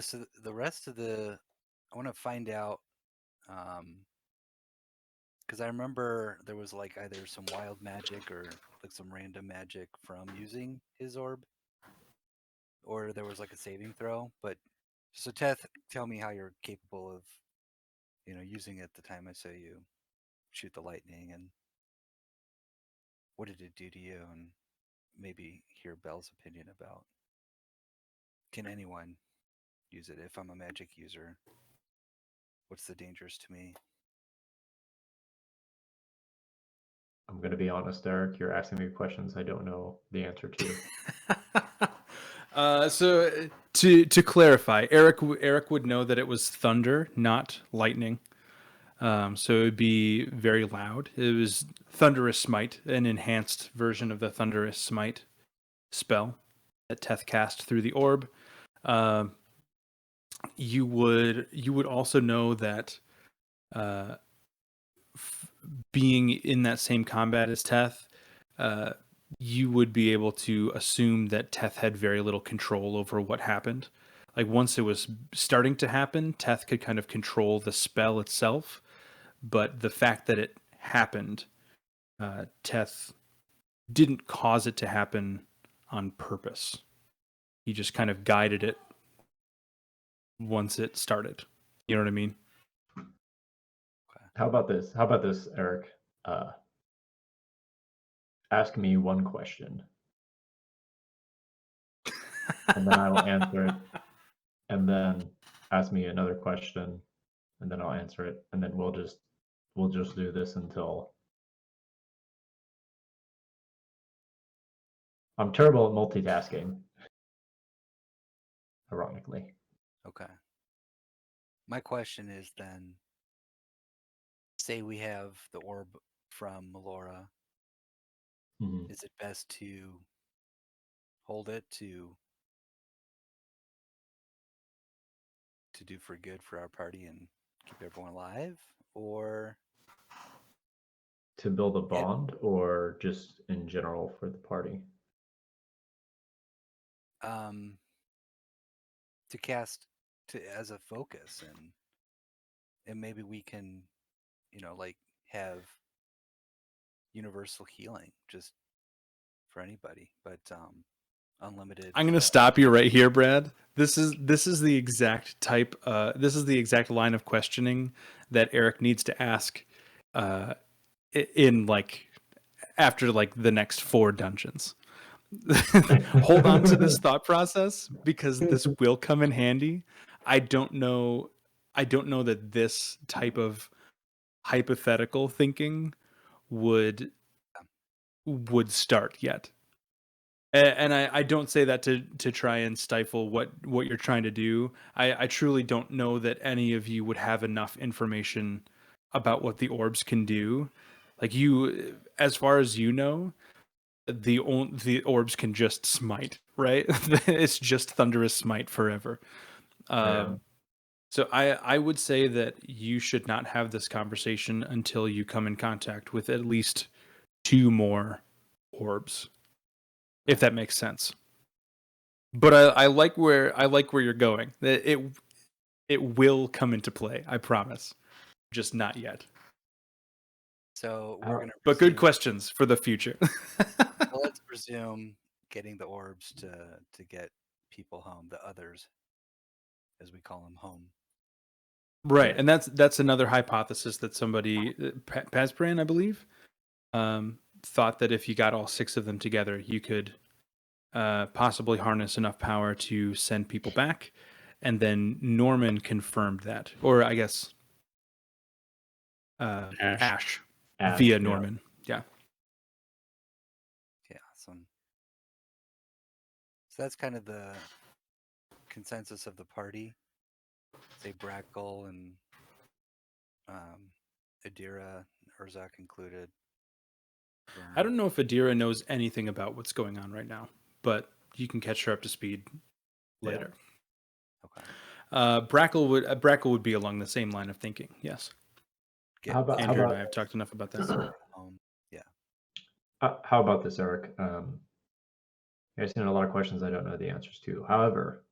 So the rest of I want to find out, because I remember there was like either some wild magic or like some random magic from using his orb, or there was like a saving throw. But so Teth, tell me how you're capable of, using it the time I say you shoot the lightning, and what did it do to you, and maybe hear Belle's opinion about, can anyone use it? If I'm a magic user, what's the dangers to me? I'm going to be honest, Eric. You're asking me questions I don't know the answer to. So to clarify, Eric would know that it was thunder, not lightning. So it would be very loud. It was Thunderous Smite, an enhanced version of the Thunderous Smite spell that Teth cast through the orb. You would also know that being in that same combat as Teth, you would be able to assume that Teth had very little control over what happened. Like once it was starting to happen, Teth could kind of control the spell itself, but the fact that it happened, Teth didn't cause it to happen on purpose. He just kind of guided it once it started. You know what I mean? How about this, Eric? Ask me one question, and then I will answer it. And then ask me another question, and then I'll answer it. And then we'll just do this until I'm terrible at multitasking. Ironically. Okay. My question is then, say we have the orb from Melora. Mm-hmm. Is it best to hold it to do for good for our party and keep everyone alive, or To build a bond, or just in general for the party? To cast as a focus, and maybe we can, like have universal healing just for anybody, but unlimited. I'm gonna stop you right here, Brad. This is the exact type. This is the exact line of questioning that Eric needs to ask, in like after like the next 4 dungeons. Hold on to this thought process because this will come in handy. I don't know that this type of hypothetical thinking would start yet. And I don't say that to try and stifle what you're trying to do. I truly don't know that any of you would have enough information about what the orbs can do. Like you, as far as you know, the orbs can just smite, right? It's just thunderous smite forever. So I would say that you should not have this conversation until you come in contact with at least 2 more orbs, if that makes sense. But I like where you're going. It will come into play, I promise. Just not yet. So we're gonna. But good questions for the future. So let's presume getting the orbs to get people home, the others, as we call them, home. Right, and that's another hypothesis that somebody, Paspran, I believe, thought that if you got all 6 of them together, you could possibly harness enough power to send people back, and then Norman confirmed that, or I guess Ash via Norman. Yeah. Yeah. So that's kind of the consensus of the party. Say Brackle and Adira, Urzak included. I don't know if Adira knows anything about what's going on right now, but you can catch her up to speed later. Okay. Brackle would be along the same line of thinking. Yes. Andrew and I have talked enough about that. Yeah. How about this, Eric? I've seen a lot of questions I don't know the answers to. However,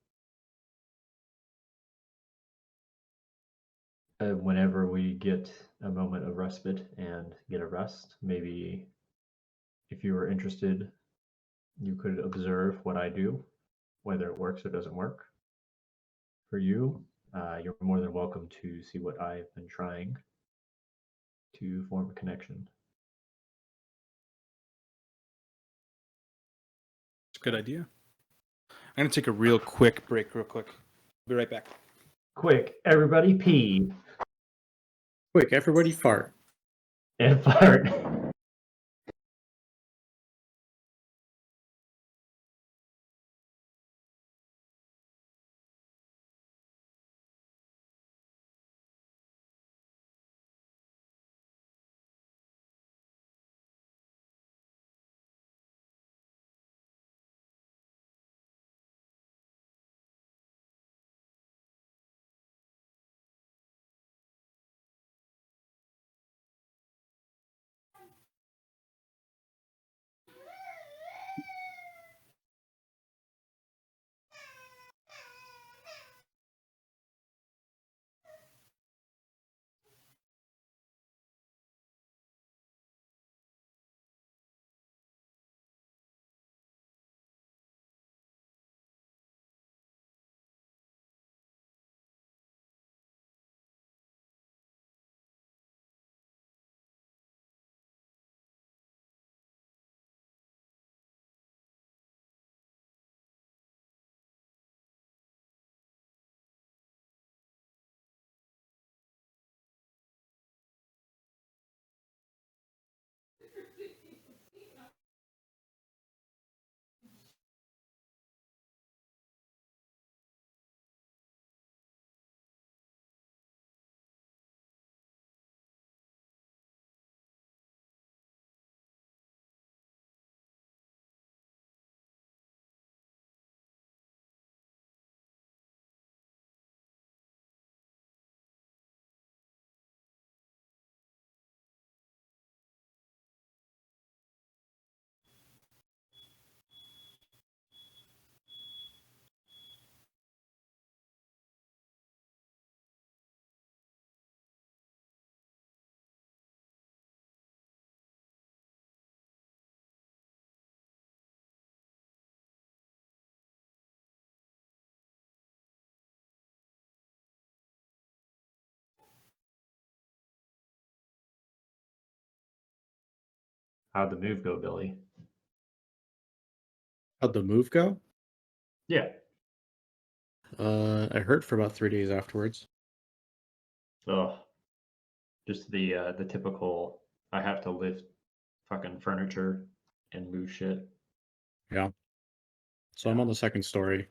whenever we get a moment of respite and get a rest, maybe if you were interested, you could observe what I do, whether it works or doesn't work. For you, you're more than welcome to see what I've been trying to form a connection. It's a good idea. I'm going to take a real quick break, real quick. Be right back. Quick, everybody pee. Quick, everybody fart. And fart. How'd the move go, Billy? How'd the move go? Yeah. I hurt for about 3 days afterwards. Oh, just the typical. I have to lift fucking furniture and move shit. Yeah. So I'm on the second story.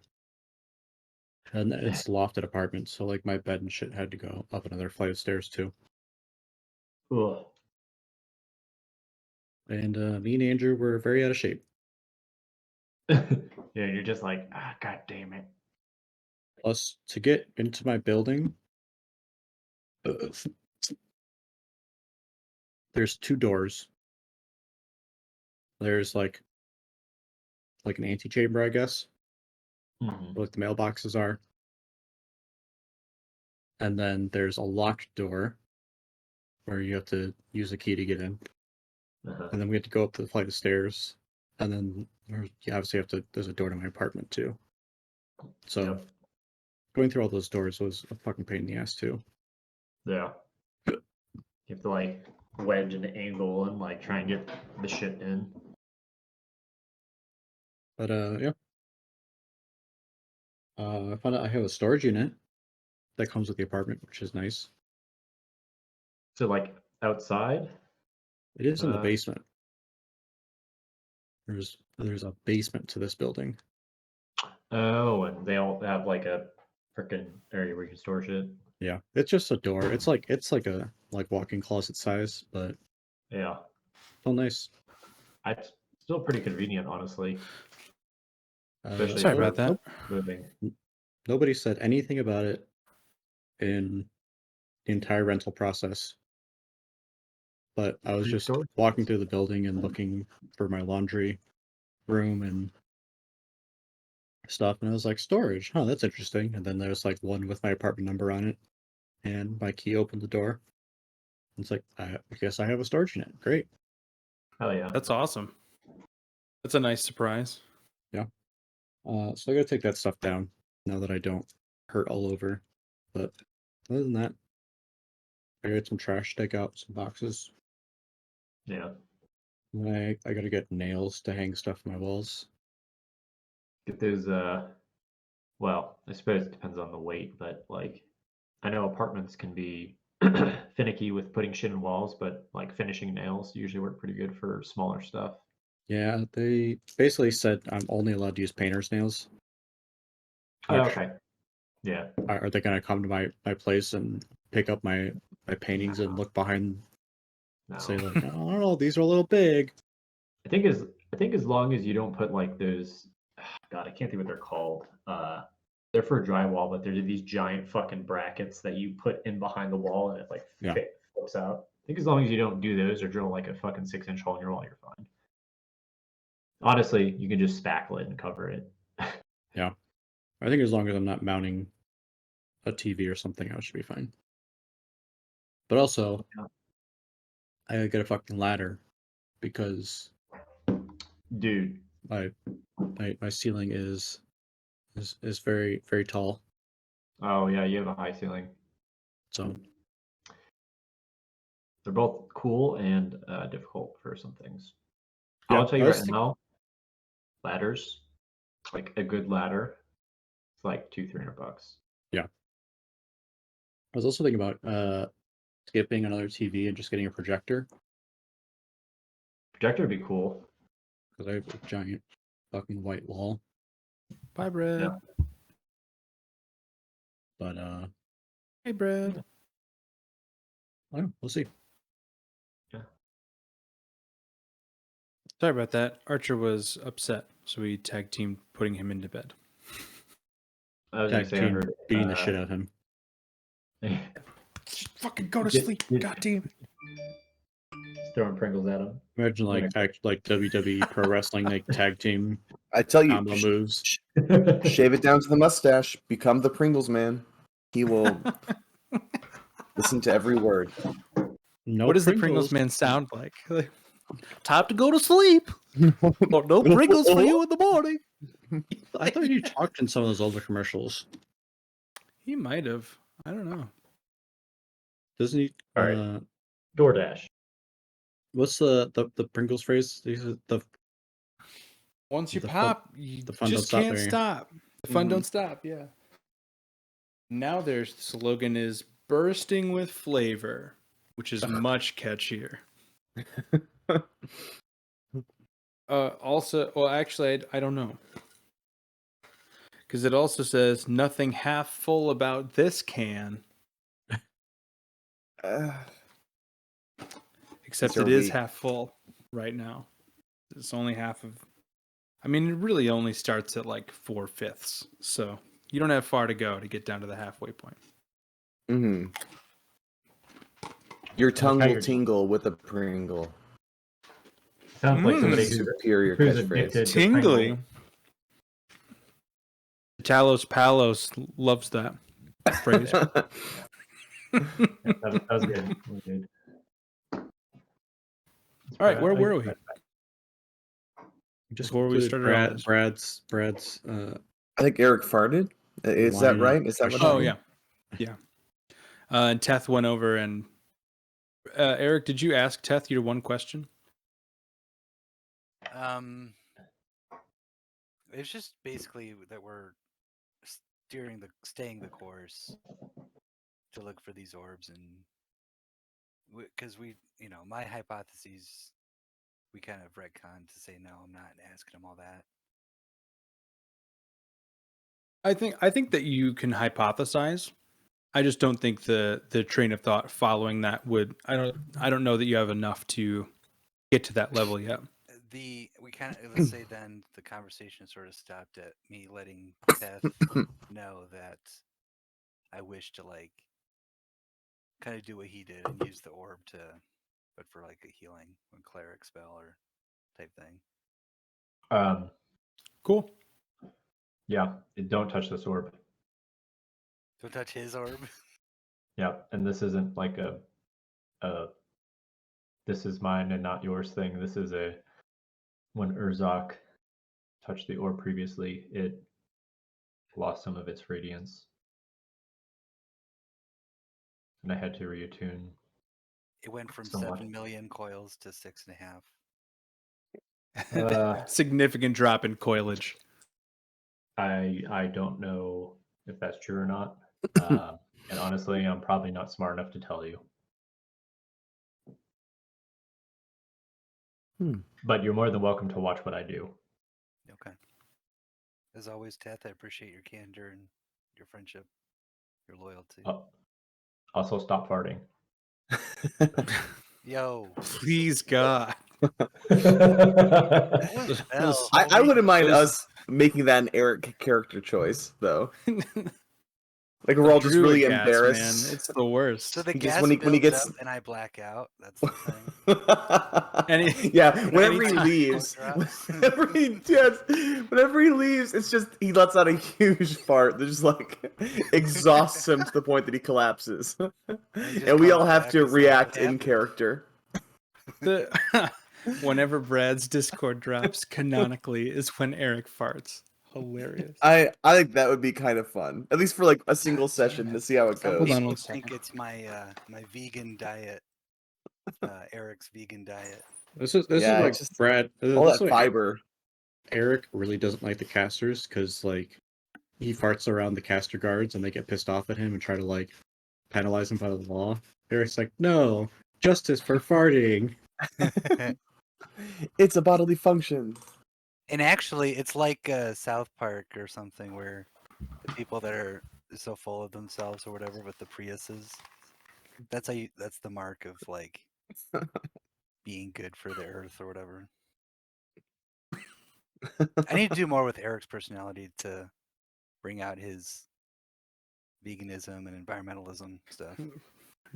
And it's lofted apartment, so like my bed and shit had to go up another flight of stairs too. Ugh. And me and Andrew were very out of shape. Yeah, you're just like, god damn it. Plus, to get into my building, there's 2 doors. There's like an antechamber, I guess, Mhm. where like the mailboxes are. and then there's a locked door where you have to use a key to get in, Uh-huh. and then we have to go up the flight of stairs, and then you obviously have to. There's a door to my apartment too. So Yep. going through all those doors was a fucking pain in the ass too. Yeah. You have to like wedge an angle and like try and get the shit in. But yeah. I found out I have a storage unit that comes with the apartment, which is nice. So like outside. It is in the Uh, basement. There's a basement to this building. Oh, and they all have like a freaking area where you can store shit. Yeah, it's just a door. It's like a walk-in closet size, but Yeah, still nice. it's still pretty convenient, honestly. Especially Sorry for about that. moving. Nobody said anything about it in the entire rental process. But I was just walking through the building and looking for my laundry room and stuff, and I was like, storage, huh, that's interesting. And then there's like one with my apartment number on it, and my key opened the door. It's like, I guess I have a storage unit. Great. Hell yeah. That's awesome. That's a nice surprise. Yeah. So I gotta take that stuff down now that I don't hurt all over. But other than that, I got some trash to take out, some boxes. Yeah. And I gotta get nails to hang stuff on my walls. Get those well, I suppose it depends on the weight, but like I know apartments can be finicky with putting shit in walls, but like finishing nails usually work pretty good for smaller stuff. Yeah, they basically said I'm only allowed to use painter's nails. Oh, Which, okay. Yeah. are they gonna come to my place and pick up my paintings and look behind No. say like, I don't know, these are a little big. I think as long as you don't put like those God, I can't think what they're called. They're for drywall, but they're these giant fucking brackets that you put in behind the wall and it like flips out. I think as long as you don't do those or drill like a fucking 6-inch hole in your wall, you're fine. Honestly, you can just spackle it and cover it. Yeah. I think as long as I'm not mounting a TV or something, I should be fine. But also, I gotta get a fucking ladder because Dude, my ceiling is very, very tall. oh yeah, you have a high ceiling. So They're both cool and difficult for some things. yeah, I'll tell you right now, ladders, like a good ladder, it's like $200-300. Yeah. I was also thinking about skipping another TV and just getting a projector. Projector would be cool. Because I have a giant fucking white wall. Bye, Brad. Yeah. But hey, Brad. I don't know, we'll see. Yeah. Sorry about that. Archer was upset, so we tag teamed putting him into bed. I was Tag gonna say I team heard beating the shit out of him. Just fucking go to sleep. God damn it. Throwing Pringles at him. Imagine like WWE Pro Wrestling like tag team I tell you, combo moves. shave it down to the mustache. Become the Pringles man. He will listen to every word. No what does the Pringles man sound like? Time to go to sleep. Or no Pringles for you in the morning. I thought you talked in some of those older commercials. He might have. I don't know. Doesn't he? All right. DoorDash. What's the Pringles phrase? The once you the pop, fun, you the fun just don't can't stop. stop. The fun don't stop. Yeah. Now their slogan is bursting with flavor, which is much catchier. Also, well, actually, I don't know. Because it also says nothing half full about this can. Except it is half full right now. It's only half of. I mean, it really only starts at like 4/5. So you don't have far to go to get down to the halfway point. Mm-hmm. Your tongue will tingle with a Pringle. Sounds like somebody who's superior catchphrase. Tingly. Talos Palos loves that. phrase. That was good. That was good. All right, where were we? Just Before we concluded started all this. Brad's I think Eric farted. Is that Line right? Is that what? Oh happened? yeah. And Teth went over and Eric, did you ask Teth your one question? It's just basically that we're staying the course to look for these orbs, and because my hypotheses, we kind of retcon to say no, I'm not asking him all that. I think that you can hypothesize. I just don't think the train of thought following that would. I don't know that you have enough to get to that level yet. Let's say then the conversation sort of stopped at me letting Teth know that I wish to kind of do what he did and use the orb but for like a healing, a cleric spell or type thing. Cool. Yeah, don't touch this orb. Don't touch his orb. Yeah, and this isn't like a this is mine and not yours thing. This is when Urzak touched the orb previously, it lost some of its radiance. And I had to reattune. It went from somewhat. 7 million coils to 6.5. Significant drop in coilage. I don't know if that's true or not. And honestly, I'm probably not smart enough to tell you. But you're more than welcome to watch what I do. Okay. As always, Teth, I appreciate your candor and your friendship, your loyalty. Also, stop farting. Yo. Please, God. I wouldn't mind us making that an Eric character choice, though. Like we're all just really Druid gas, embarrassed. man. It's the worst. So the Just gas when he builds gets- up and I black out. That's the thing. Whenever he leaves, whenever he leaves, it's just he lets out a huge fart that just like exhausts him to the point that he collapses, and we all have to react in character. Whenever Brad's Discord drops, canonically is when Eric farts. Hilarious. I think that would be kind of fun, at least for like a single session to see how it goes. Hold on I one think second. it's my vegan diet, Eric's vegan diet. This is like just Brad. all that fiber. Eric really doesn't like the casters because like he farts around the caster guards and they get pissed off at him and try to like penalize him by the law. Eric's like, no, justice for farting. It's a bodily function. And actually, it's like South Park or something where the people that are so full of themselves or whatever with the Priuses, that's the mark of like being good for the earth or whatever. I need to do more with Eric's personality to bring out his veganism and environmentalism stuff.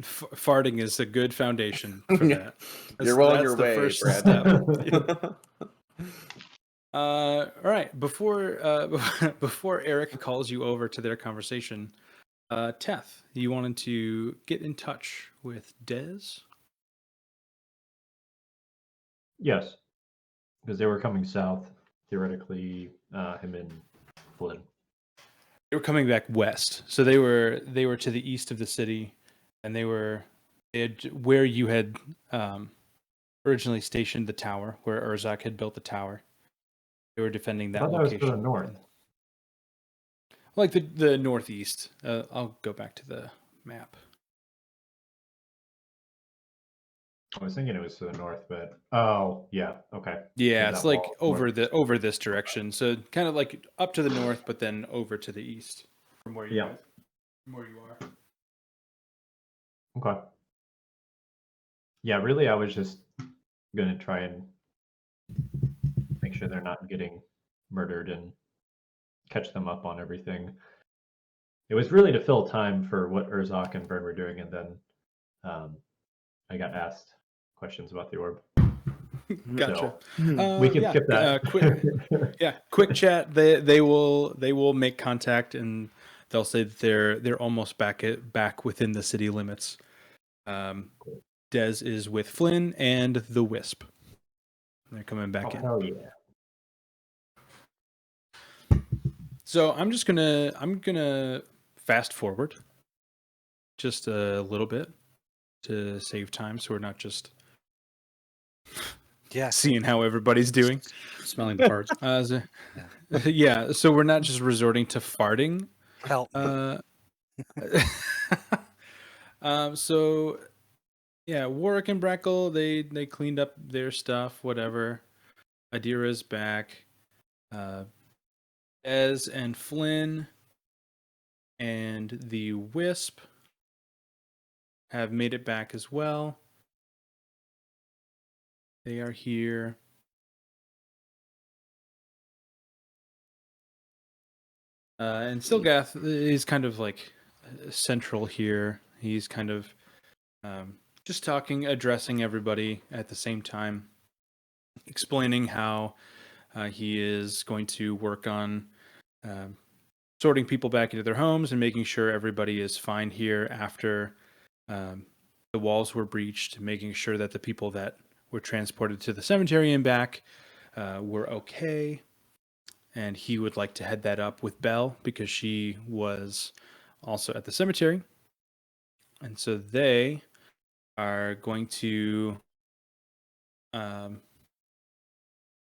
Farting is a good foundation for that. You're well on your the way, first Brad. step. All right. Before Eric calls you over to their conversation, Teth, you wanted to get in touch with Dez? Yes, because they were coming south. Theoretically, him and Flynn. They were coming back west, so they were to the east of the city, and they had where you had originally stationed the tower, where Urzak had built the tower. They were defending that location. That was to the north. Like the northeast. I'll go back to the map. I was thinking it was to the north, but yeah, okay. Yeah, Is it's that like wall- over this direction. So kind of like up to the north, but then over to the east from where you are. Okay. Yeah, really, I was just gonna try and make sure they're not getting murdered and catch them up on everything. It was really to fill time for what Urzak and Vern were doing, and then I got asked questions about the orb. Gotcha. So, we can skip that. Quick chat. They will make contact, and they'll say that they're almost back within the city limits. Dez is with Flynn and the Wisp. They're coming back in. Hell yeah. So I'm gonna fast forward just a little bit to save time, so we're not just seeing how everybody's doing, smelling the parts. Yeah, so we're not just resorting to farting. Help. So yeah, Warwick and Brackle, they cleaned up their stuff, whatever. Adira's back. Ez and Flynn and the Wisp have made it back as well. They are here. And Silgath is kind of like central here. He's kind of just talking, addressing everybody at the same time, explaining how he is going to work on sorting people back into their homes and making sure everybody is fine here after the walls were breached, making sure that the people that were transported to the cemetery and back were okay. And he would like to head that up with Belle because she was also at the cemetery. And so they are going to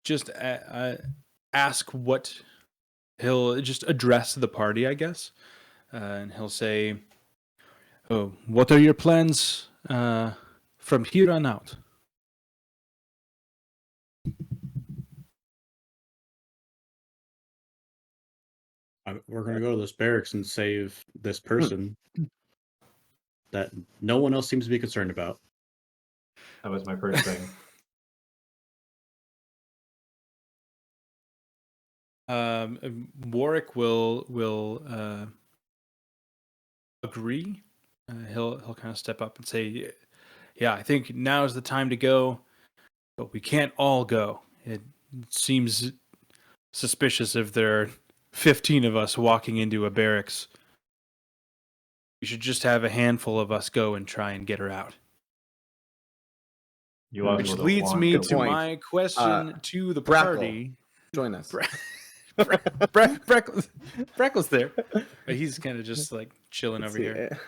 just ask what he'll just address the party, I guess. And he'll say, "Oh, what are your plans from here on out?" We're going to go to this barracks and save this person that no one else seems to be concerned about. That was my first thing. Warwick will agree. He'll kind of step up and say, "Yeah, I think now is the time to go, but we can't all go. It seems suspicious if there are 15 of us walking into a barracks. We should just have a handful of us go and try and get her out." Which leads me to my question to the party. Join us. Breckle's there. But he's kind of just like chilling over here.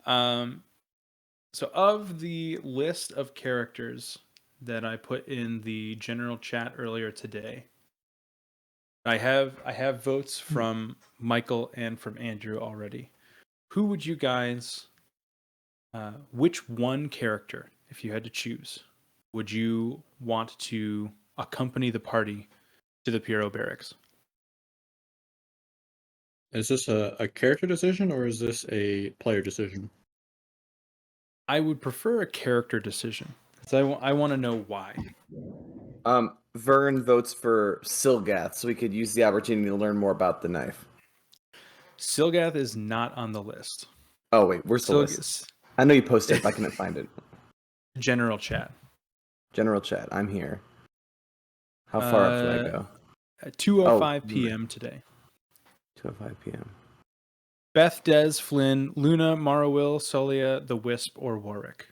So of the list of characters that I put in the general chat earlier today, I have votes from Michael and from Andrew already. Who would you guys which one character, if you had to choose, would you want to accompany the party to the Pierrot barracks? Is this a character decision or is this a player decision? I would prefer a character decision because I want to know why. Vern votes for Silgath, so we could use the opportunity to learn more about the knife. Silgath is not on the list. Oh wait, where's the list? I know you posted it, but I couldn't find it. General chat. General chat. I'm here. How far up should I go? At 2:05 p.m. today. 2:05 p.m. Beth, Dez, Flynn, Luna, Morrowill, Solia, the Wisp, or Warwick.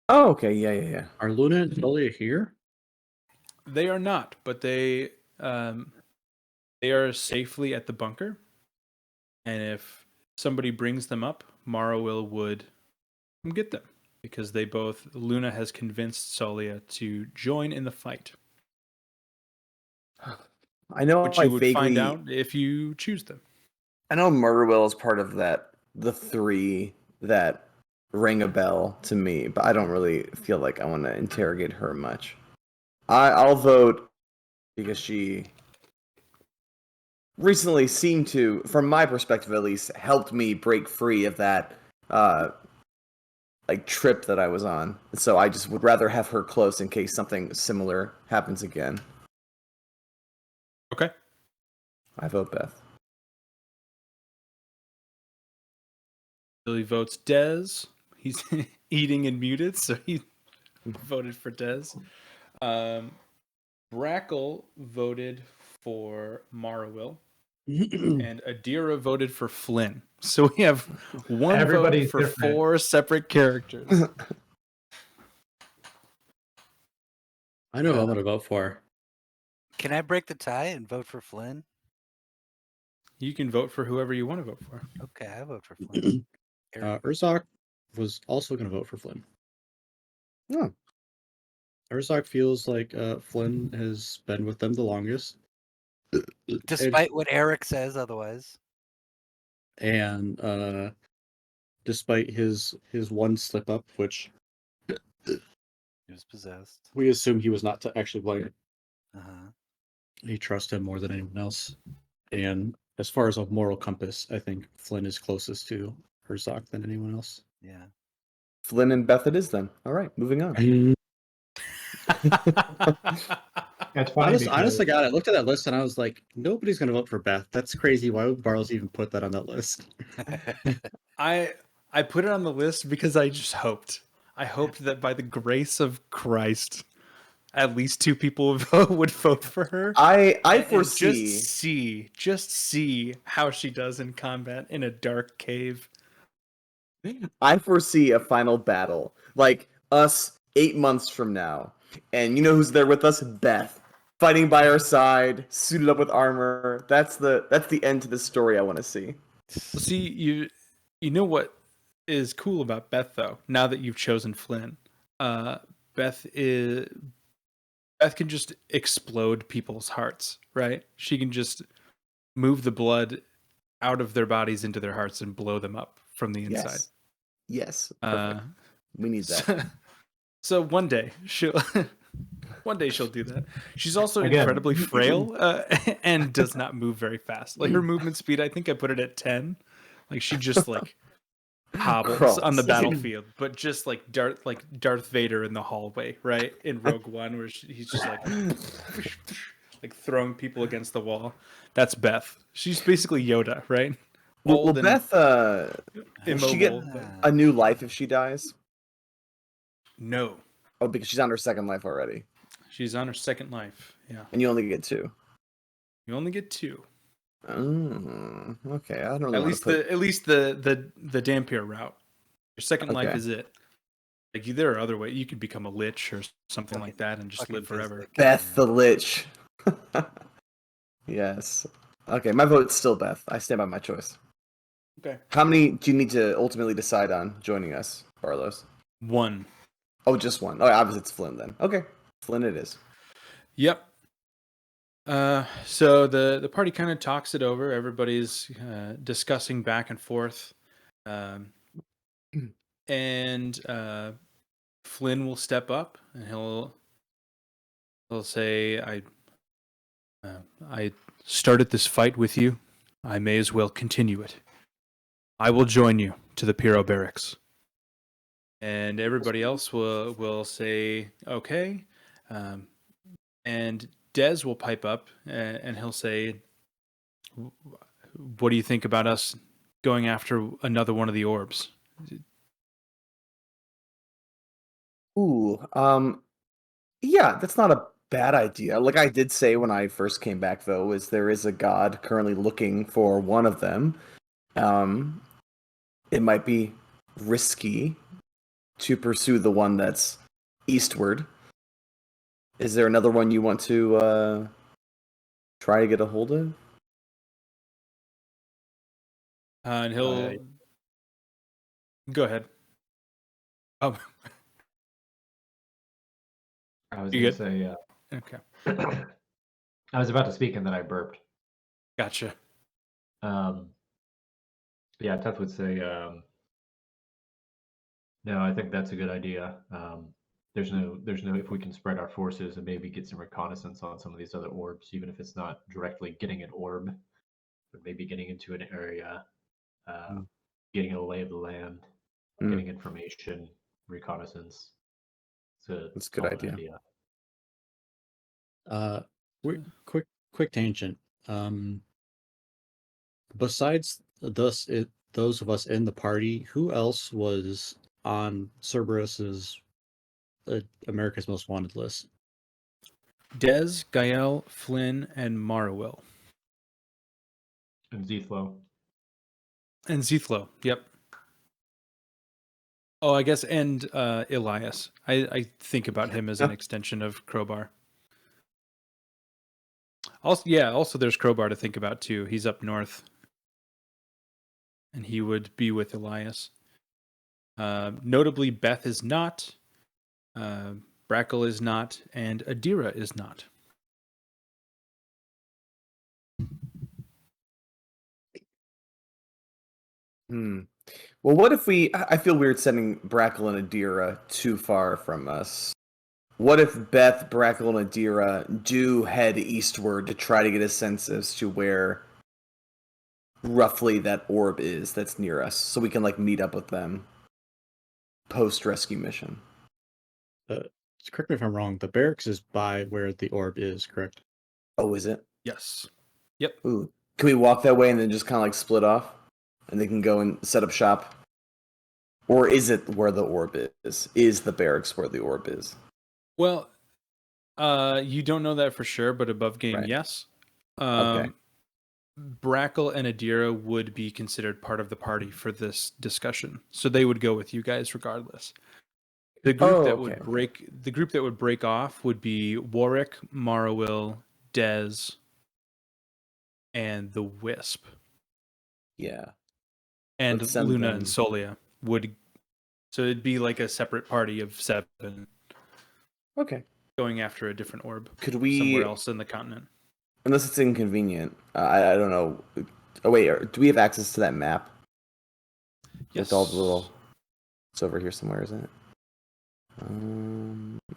Oh, okay. Yeah. Are Luna and Solia here? They are not, but they are safely at the bunker. And if somebody brings them up, Morrowill would come get them because Luna has convinced Solia to join in the fight. I know, which you would find out if you choose them. I know Murderwill is part of the three that ring a bell to me, but I don't really feel like I want to interrogate her much. I'll vote because she recently seemed to, from my perspective at least, helped me break free of that trip that I was on. So I just would rather have her close in case something similar happens again. Okay. I vote Beth. Billy votes Dez. He's eating and muted, so he voted for Dez. Brackle voted for Morrowill. and Adira voted for Flynn. So we have one Everybody's vote for different. 4 separate characters. I know who I'm gonna vote for. Can I break the tie and vote for Flynn? You can vote for whoever you want to vote for. Okay, I vote for Flynn. Eric. Urzak was also gonna vote for Flynn. Oh. Urzak feels like Flynn has been with them the longest. Despite what Eric says otherwise. And despite his one slip up, which He was possessed. we assume he was not to actually blame, Uh-huh. he trusts him more than anyone else. And as far as a moral compass, I think Flynn is closest to Urzak than anyone else. Yeah. Flynn and Beth it is then. All right, moving on. That's funny because Honestly, God, I looked at that list and I was like, nobody's gonna vote for Beth. That's crazy. Why would Barles even put that on that list? I put it on the list because I just hoped. I hoped that by the grace of Christ, at least 2 people would vote for her. I And foresee just see how she does in combat in a dark cave. I foresee a final battle, like us 8 months from now, and you know who's there with us? Beth, fighting by our side, suited up with armor. That's the end to the story I want to see. See, you know what is cool about Beth though? Now that you've chosen Flynn, Beth can just explode people's hearts, right? She can just move the blood out of their bodies into their hearts and blow them up from the inside. Yes. Perfect. We need that. So one day she'll do that. She's also Again. incredibly frail and does not move very fast. Like her movement speed, I think I put it at 10. Like she just like hobbles Crawls. on the battlefield, but just like Darth Vader in the hallway, right? In Rogue One, where he's just like throwing people against the wall. That's Beth. She's basically Yoda, right? Will Beth will she get immobile. a new life if she dies? No, Oh, because she's on her second life already, she's on her second life. Yeah, and you only get 2. you only get 2. Oh, okay. I don't really At want least to put... the Dampier route. Your second life Okay. is it. Like there are other ways you could become a lich or something like that and just Fucking live forever. physics. Beth the Lich. Yes. Okay, my vote's still Beth. I stand by my choice. Okay. How many do you need to ultimately decide on joining us, Barlos? 1. Oh, just one. Oh, obviously it's Flynn then. Okay, Flynn it is. Yep. So the party kind of talks it over. Everybody's discussing back and forth, and Flynn will step up and he'll say, "I started this fight with you. I may as well continue it. I will join you to the Piro barracks." And everybody else will say, "Okay," and Dez will pipe up and he'll say, "What do you think about us going after another one of the orbs?" Ooh, yeah, that's not a bad idea. Like I did say when I first came back, though, is there is a god currently looking for one of them. It might be risky to pursue the one that's eastward. Is there another one you want to try to get a hold of? And he'll go ahead. Oh, I was You going good? to say, okay, I was about to speak and then I burped. gotcha. Yeah, Teth would say, no, I think that's a good idea. There's no, if we can spread our forces and maybe get some reconnaissance on some of these other orbs, even if it's not directly getting an orb, but maybe getting into an area, getting a lay of the land, getting information, reconnaissance. That's a good idea. Quick tangent. Besides those of us in the party, who else was on Cerberus's America's Most Wanted list? Dez, Gael, Flynn, and Marwell. And Zethlo. And Zethlo, yep. Oh, I guess, and Elias. I think about him as an extension of Crowbar. Also there's Crowbar to think about too. He's up north. And he would be with Elias. Notably, Beth is not, Brackle is not, and Adira is not. Well, what if I feel weird sending Brackle and Adira too far from us. What if Beth, Brackle, and Adira do head eastward to try to get a sense as to where roughly that orb is that's near us, so we can like meet up with them post-rescue mission? Correct me if I'm wrong. The barracks is by where the orb is, correct? Oh, is it? Yes. Yep. Ooh. Can we walk that way and then just kind of like split off? And they can go and set up shop? Or is it where the orb is? Is the barracks where the orb is? Well, you don't know that for sure, but above game, Right. yes. Okay. Brackle and Adira would be considered part of the party for this discussion, so they would go with you guys regardless. The group the group that would break off would be Warwick, Morrowill, Dez, and the Wisp. Yeah. And Let's send Luna them. and Solia would. So it'd be like a separate party of 7. Okay. Going after a different orb. Could we somewhere else in the continent? Unless it's inconvenient. I don't know. Oh wait, do we have access to that map? Yes. With all the little. It's over here somewhere, isn't it?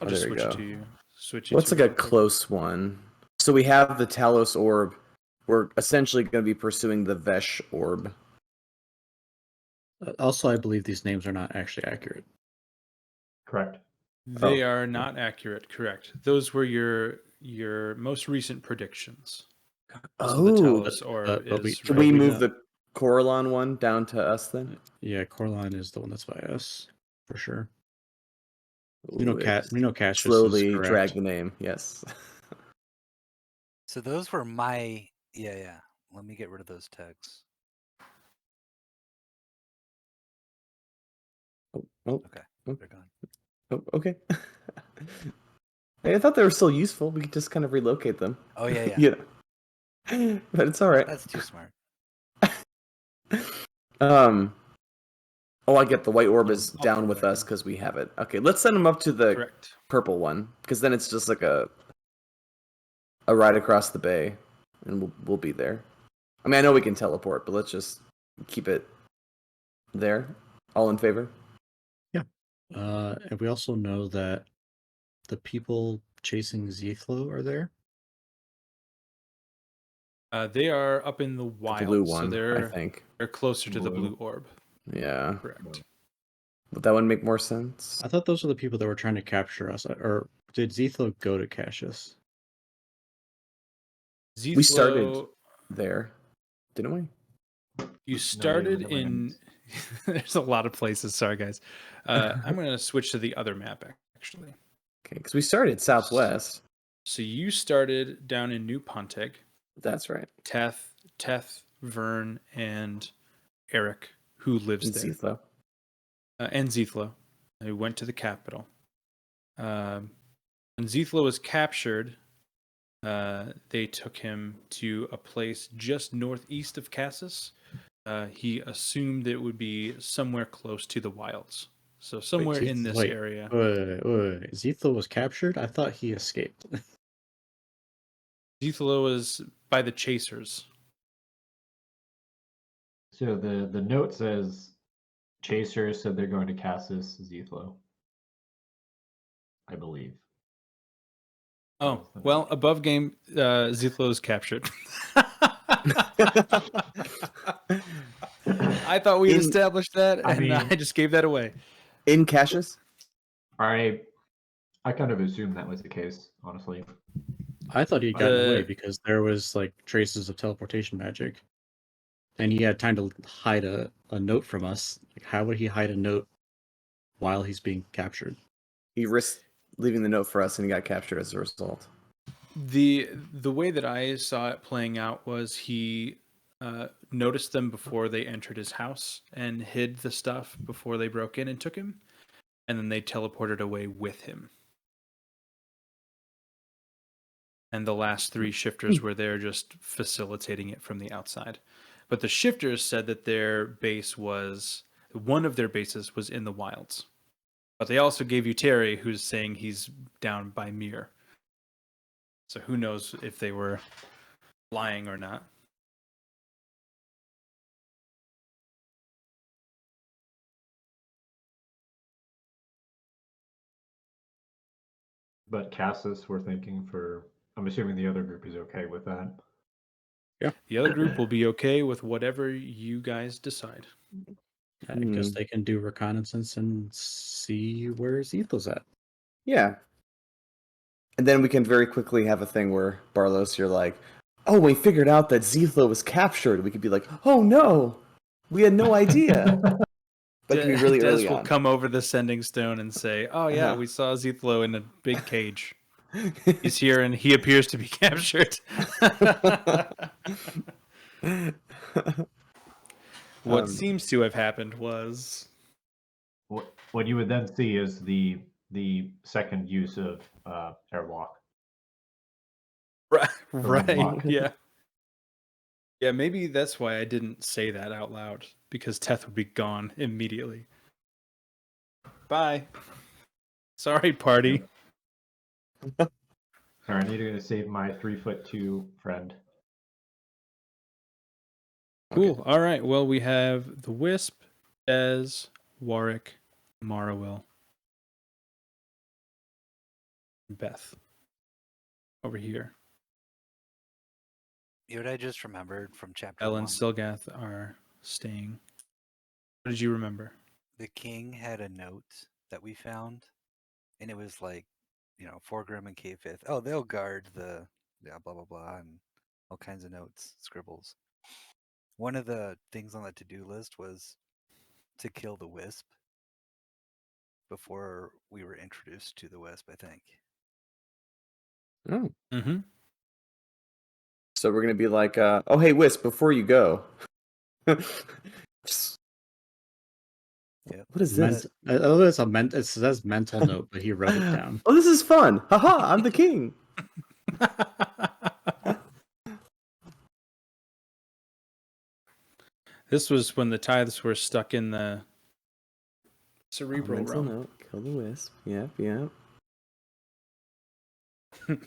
I'll just switch it to you. What's like a close one? So we have the Talos orb. We're essentially going to be pursuing the Vesh orb. Also, I believe these names are not actually accurate. Correct. They are not accurate. Correct. Those were your most recent predictions. Oh, the Talos orb is. Can we move the Coralon one down to us then? Yeah, Coralon is the one that's by us for sure. We know Cassius slowly is drag the name. Yes. So those were my yeah. Let me get rid of those tags. Okay. They're gone. Oh, okay. I thought they were still useful. We could just kind of relocate them. Oh yeah. Yeah. But it's all right. That's too smart. Oh, I get the white orb is down with us because we have it. Okay, let's send them up to the purple one because then it's just like a ride across the bay, and we'll be there. I mean, I know we can teleport, but let's just keep it there. All in favor? Yeah. And we also know that the people chasing Zethlo are there. They are up in the wild, the blue one, so they're I think they're closer to the blue orb. Yeah. Correct. Would that one make more sense? I thought those were the people that were trying to capture us, or did Zethlo go to Cassius? We started there, didn't we? You started in. There's a lot of places. Sorry, guys. I'm going to switch to the other map actually. Okay, because we started southwest. So you started down in New Pontig. That's right. Teth, Vern, and Eric, who lives there. Zethlo. And Zethlo. They went to the capital. When Zethlo was captured, they took him to a place just northeast of Cassis. He assumed it would be somewhere close to the wilds. So somewhere in this area. Wait. Zethlo was captured? I thought he escaped. Zethlo was by the chasers. So the note says chasers said they're going to Cassis Zethlo. I believe. Oh, well, above game, Zethlo is captured. I thought we established that, and I just gave that away. In Cassius? I kind of assumed that was the case, honestly. I thought he got away because there was like traces of teleportation magic. And he had time to hide a note from us. Like, how would he hide a note while he's being captured? He risked leaving the note for us, and he got captured as a result. The way that I saw it playing out was he noticed them before they entered his house and hid the stuff before they broke in and took him, and then they teleported away with him. And the last 3 shifters were there just facilitating it from the outside. But the shifters said that one of their bases was in the wilds. But they also gave you Terry, who's saying he's down by Mir. So who knows if they were lying or not. But Cassis, we're thinking for. I'm assuming the other group is okay with that. Yeah. The other group will be okay with whatever you guys decide. I guess they can do reconnaissance and see where Zethel's at. Yeah. And then we can very quickly have a thing where Barlos, you're like, oh, we figured out that Zethlo was captured. We could be like, oh no, we had no idea. That could be really Des early will on. come over the sending stone and say, oh yeah, we saw Zethlo in a big cage. He's here and he appears to be captured. What seems to have happened was... What you would then see is the second use of airlock. Right, yeah. Yeah, maybe that's why I didn't say that out loud, because Teth would be gone immediately. Bye. Sorry, party. All right, I need to save my 3'2" friend. Cool. Okay. All right. Well, we have the Wisp, Des, Warwick, Marawil, Beth over here. You know what I just remembered from chapter Ellen 1? and Stilgath are staying. What did you remember? The king had a note that we found, and it was like, Forgrim and K5th. Oh, they'll guard the blah blah blah, and all kinds of notes, scribbles. One of the things on the to-do list was to kill the Wisp before we were introduced to the Wisp, I think. Oh. Mm-hmm. So we're gonna be like, oh hey Wisp, before you go. Yep. What is this? It says mental note, but he wrote it down. Oh, this is fun! Haha, I'm the king. This was when the tithes were stuck in the cerebral Mental realm. note, kill the Wisp. Yep, yep.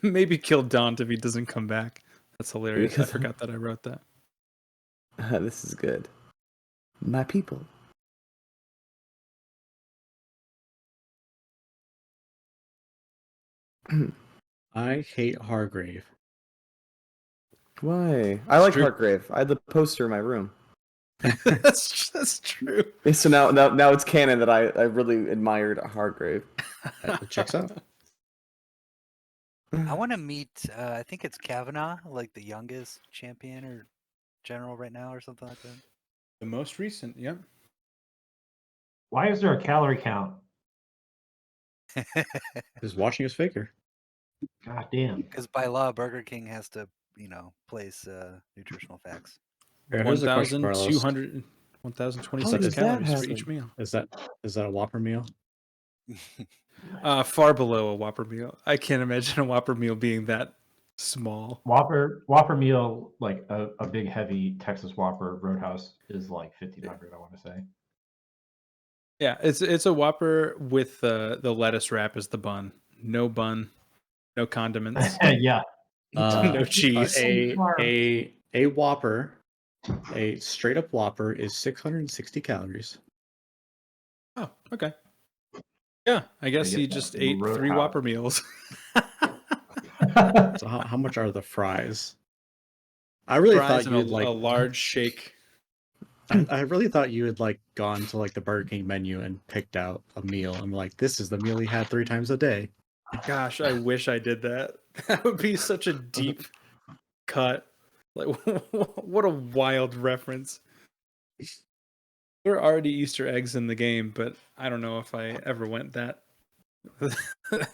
Maybe kill Daunt if he doesn't come back. That's hilarious. Because- I forgot that I wrote that. This is good. My people. I hate Hargrave. Why? I like true. Hargrave. I had the poster in my room. That's true. So now it's canon that I really admired Hargrave. It checks out. I want to meet, I think it's Kavanaugh, like the youngest champion or general right now or something like The most recent, yep. Why is there a calorie count? that. Just watching his figure. God damn. Because by law, Burger King has to, place nutritional facts. Here's a question, Carlos. 1,026 How does that calories for happen? each meal. Is that a Whopper meal? Far below a Whopper meal. I can't imagine a Whopper meal being that small. Whopper meal, like a big heavy Texas Whopper Roadhouse is like 1,500, I want to say. Yeah, it's a Whopper with the lettuce wrap as the bun. No bun, no condiments, Yeah. no cheese. A Whopper, a straight up Whopper is 660 calories. Oh, okay. Yeah, I guess get he that just from ate 3 Roadhouse. Whopper meals. So how much are the fries? I really Fries thought and you'd like a large shake. I really thought you had like gone to like the Burger King menu and picked out a meal and like, this is the meal he had 3 times a day. Gosh, I wish I did that. That would be such a deep cut. Like, what a wild reference. There are already Easter eggs in the game, but I don't know if I ever went that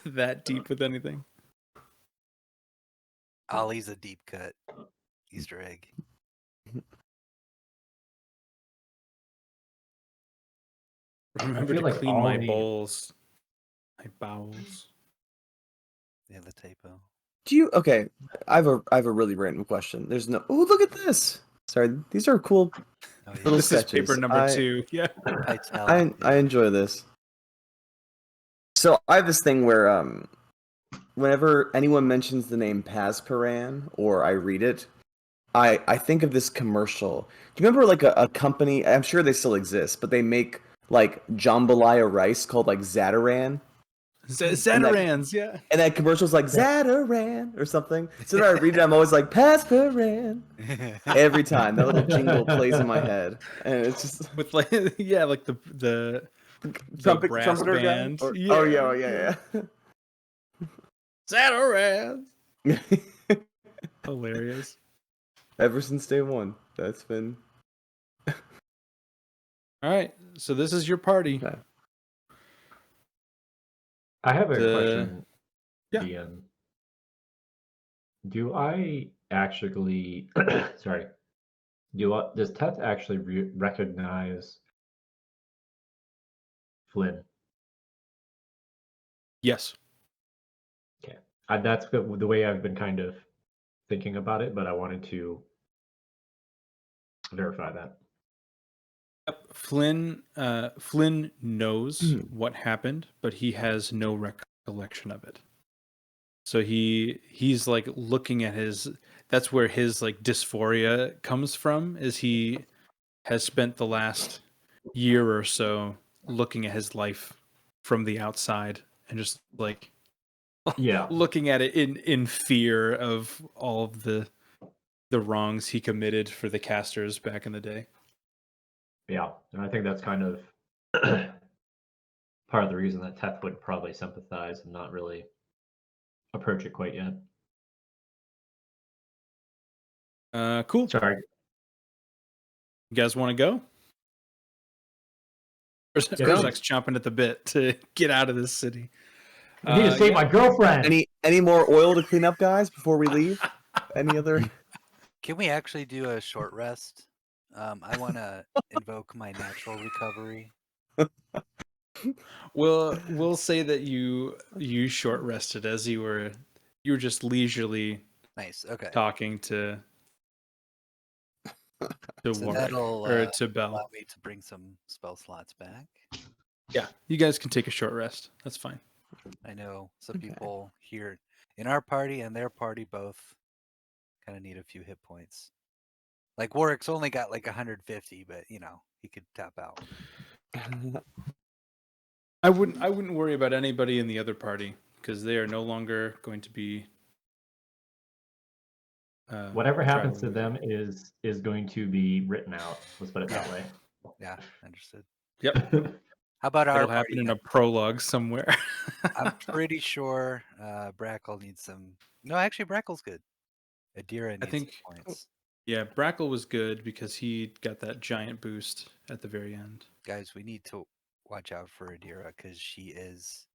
that deep with anything. Ollie's a deep cut Easter egg. Remember to like clean all my we need- bowls. My bowels. Yeah, the typo. Do you okay? I have a really random question. There's no. Oh, look at this. Sorry, these are cool Oh yeah. little This is paper sketches. number 2. Yeah. I enjoy this. So I have this thing where whenever anyone mentions the name Pazparan or I read it, I think of this commercial. Do you remember like a company? I'm sure they still exist, but they make like jambalaya rice called like Zataran. Zatarans, yeah. And that commercial's like Zataran or something. So when I read it, I'm always like Pazparan. Every time that little jingle plays in my head, and it's just With like yeah, like the brass trumpeter band. guy. Or, Yeah. Oh yeah. Zatarans. Hilarious. Ever since day one, that's been. All right, so this is your party. Okay. I have a The- question, yeah. DM. Do I actually, sorry, does Teth actually recognize Flynn? Yes. Okay, that's the way I've been kind of thinking about it, but I wanted to verify that. Yep. Flynn knows what happened, but he has no recollection of it. So he's like looking at his. That's where his like dysphoria comes from. Is he has spent the last year or so looking at his life from the outside and just like Yeah, looking at it in fear of all of the wrongs he committed for the casters back in the day. yeah, and I think that's kind of part of the reason that Teth would probably sympathize and not really approach it quite yet. Cool. Sorry. You guys want to go? Kurzak's chomping at the bit to get out of this city. I need to save my girlfriend. Any more oil to clean up, guys, before we leave? Any other? Can we actually do a short rest? I want to invoke my natural recovery. We'll say that you short rested as you were just leisurely Nice. Okay. talking to So Warwick that'll or to Bell. allow me to bring some spell slots back. Yeah, you guys can take a short rest. That's fine. I know some people here in our party and their party both kind of need a few hit points. Like Warwick's only got like 150, but you know he could tap out. I wouldn't worry about anybody in the other party because they are no longer going to be. Whatever happens to traveling. them is going to be written out. Let's put it that way. Yeah, understood. Yep, How about our it'll party? happen in then? a prologue somewhere. I'm pretty sure Brackle needs some. No, actually, Brackle's good. Adira needs think- some points. Yeah, Brackle was good because he got that giant boost at the very end. Guys, we need to watch out for Adira because she is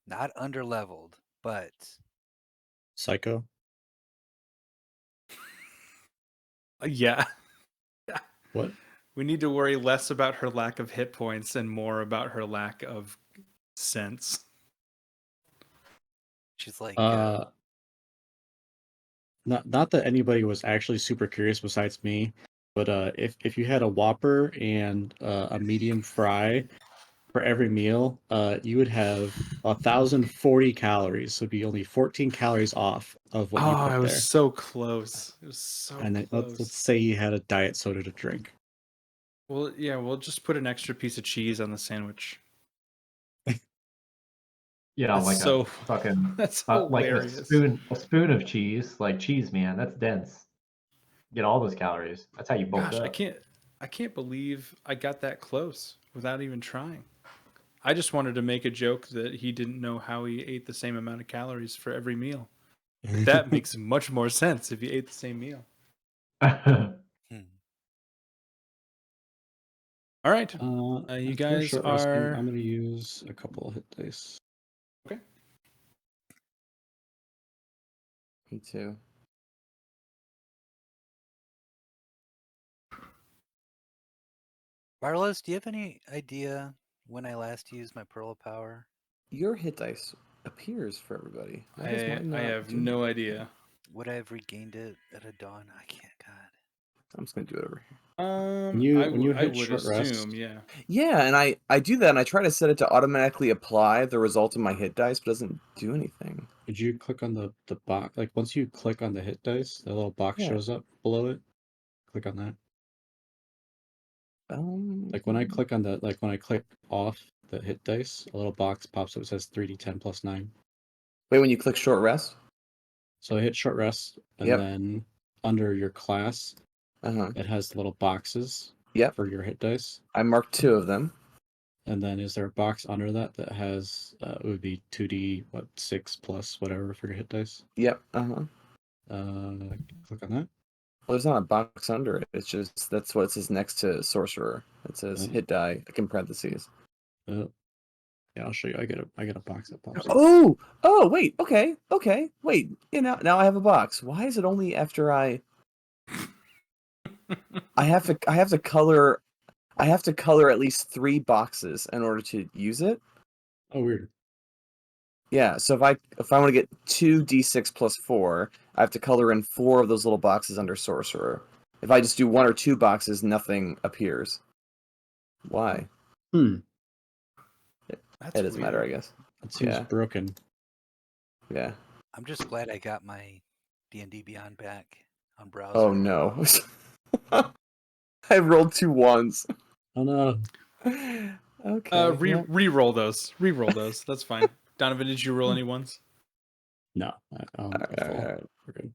not underleveled, but Psycho. Yeah. What? We need to worry less about her lack of hit points and more about her lack of sense. she's like Not that anybody was actually super curious besides me, but if you had a Whopper and a medium fry for every meal, you would have 1,040 calories. So it'd be only 14 calories off of what you put I was there. so close. It was so And then close. let's say you had a diet soda to drink. Well, yeah, we'll just put an extra piece of cheese on the sandwich. Yeah, That's like so- a fucking That's like hilarious. a spoon of cheese, like cheese, man. That's dense. Get all those calories. That's how you bulk Gosh, up. I can't believe I got that close without even trying. I just wanted to make a joke that he didn't know how he ate the same amount of calories for every meal. But that makes much more sense if you ate the same meal. All right. You and for guys short resting, are. I'm going to use a couple of hit dice. Okay. Me too. Barlos, do you have any idea when I last used my Pearl of Power? Your hit dice appears for everybody. Why does mine I not have do no that? idea. Would I have regained it at a dawn? I can't. God. I'm just gonna do it over here. When you I hit would short rest, assume, yeah. Yeah, and I do that, and I try to set it to automatically apply the result of my hit dice, but it doesn't do anything. could you click on the box? Like once you click on the hit dice, the little box Yeah. shows up below it. Click on that. Like when I click on when I click off the hit dice, a little box pops up that says 3d10 plus 9. Wait, when you click short rest? So I hit short rest, and Yep. then under your class, Uh-huh. it has the little boxes Yep. for your hit dice. I marked 2 of them. And then is there a box under that that has it would be 2d 6 plus whatever for your hit dice? Yep. Uh-huh. Click on that. Well, there's not a box under it. It's just that's what it says next to sorcerer. It says hit die, like in parentheses. Yeah, I'll show you. I get a box that pops up. Oh, wait. Okay. Wait. Now I have a box. Why is it only after I have to color at least 3 boxes in order to use it? Oh, weird. Yeah, so if I want to get 2d6 plus 4, I have to color in 4 of those little boxes under sorcerer. If I just do 1 or 2 boxes, nothing appears. Why? That's It doesn't matter, I guess. It seems Yeah. broken. Yeah. I'm just glad I got my D&D Beyond back on browser. Oh no. I rolled 2 1s. Oh no. Okay. Re-roll those. Re-roll those. That's fine. Donovan, did you roll any ones? No. Full. Alright. We're good.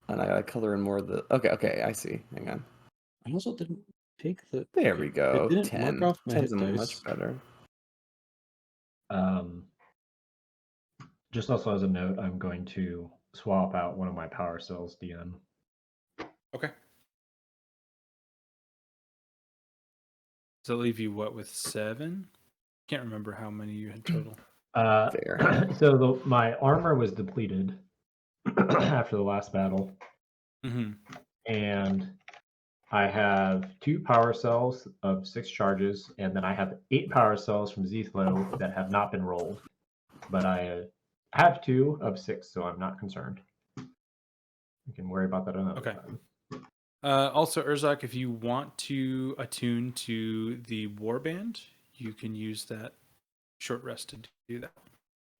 And I gotta color in more of the. Okay, I see. Hang on. I also didn't take the. There we go. It didn't 10. mark off my 10's hit dice. much better. Just also as a note, I'm going to swap out one of my power cells, DN. Okay. Does that leave you what with 7? Can't remember how many you had total. There. So my armor was depleted after the last battle, and I have 2 power cells of 6 charges, and then I have 8 power cells from Zethlo that have not been rolled. But I have 2 of 6, so I'm not concerned. We can worry about that another time. Also, Urzak, if you want to attune to the warband, you can use that short rest to do that.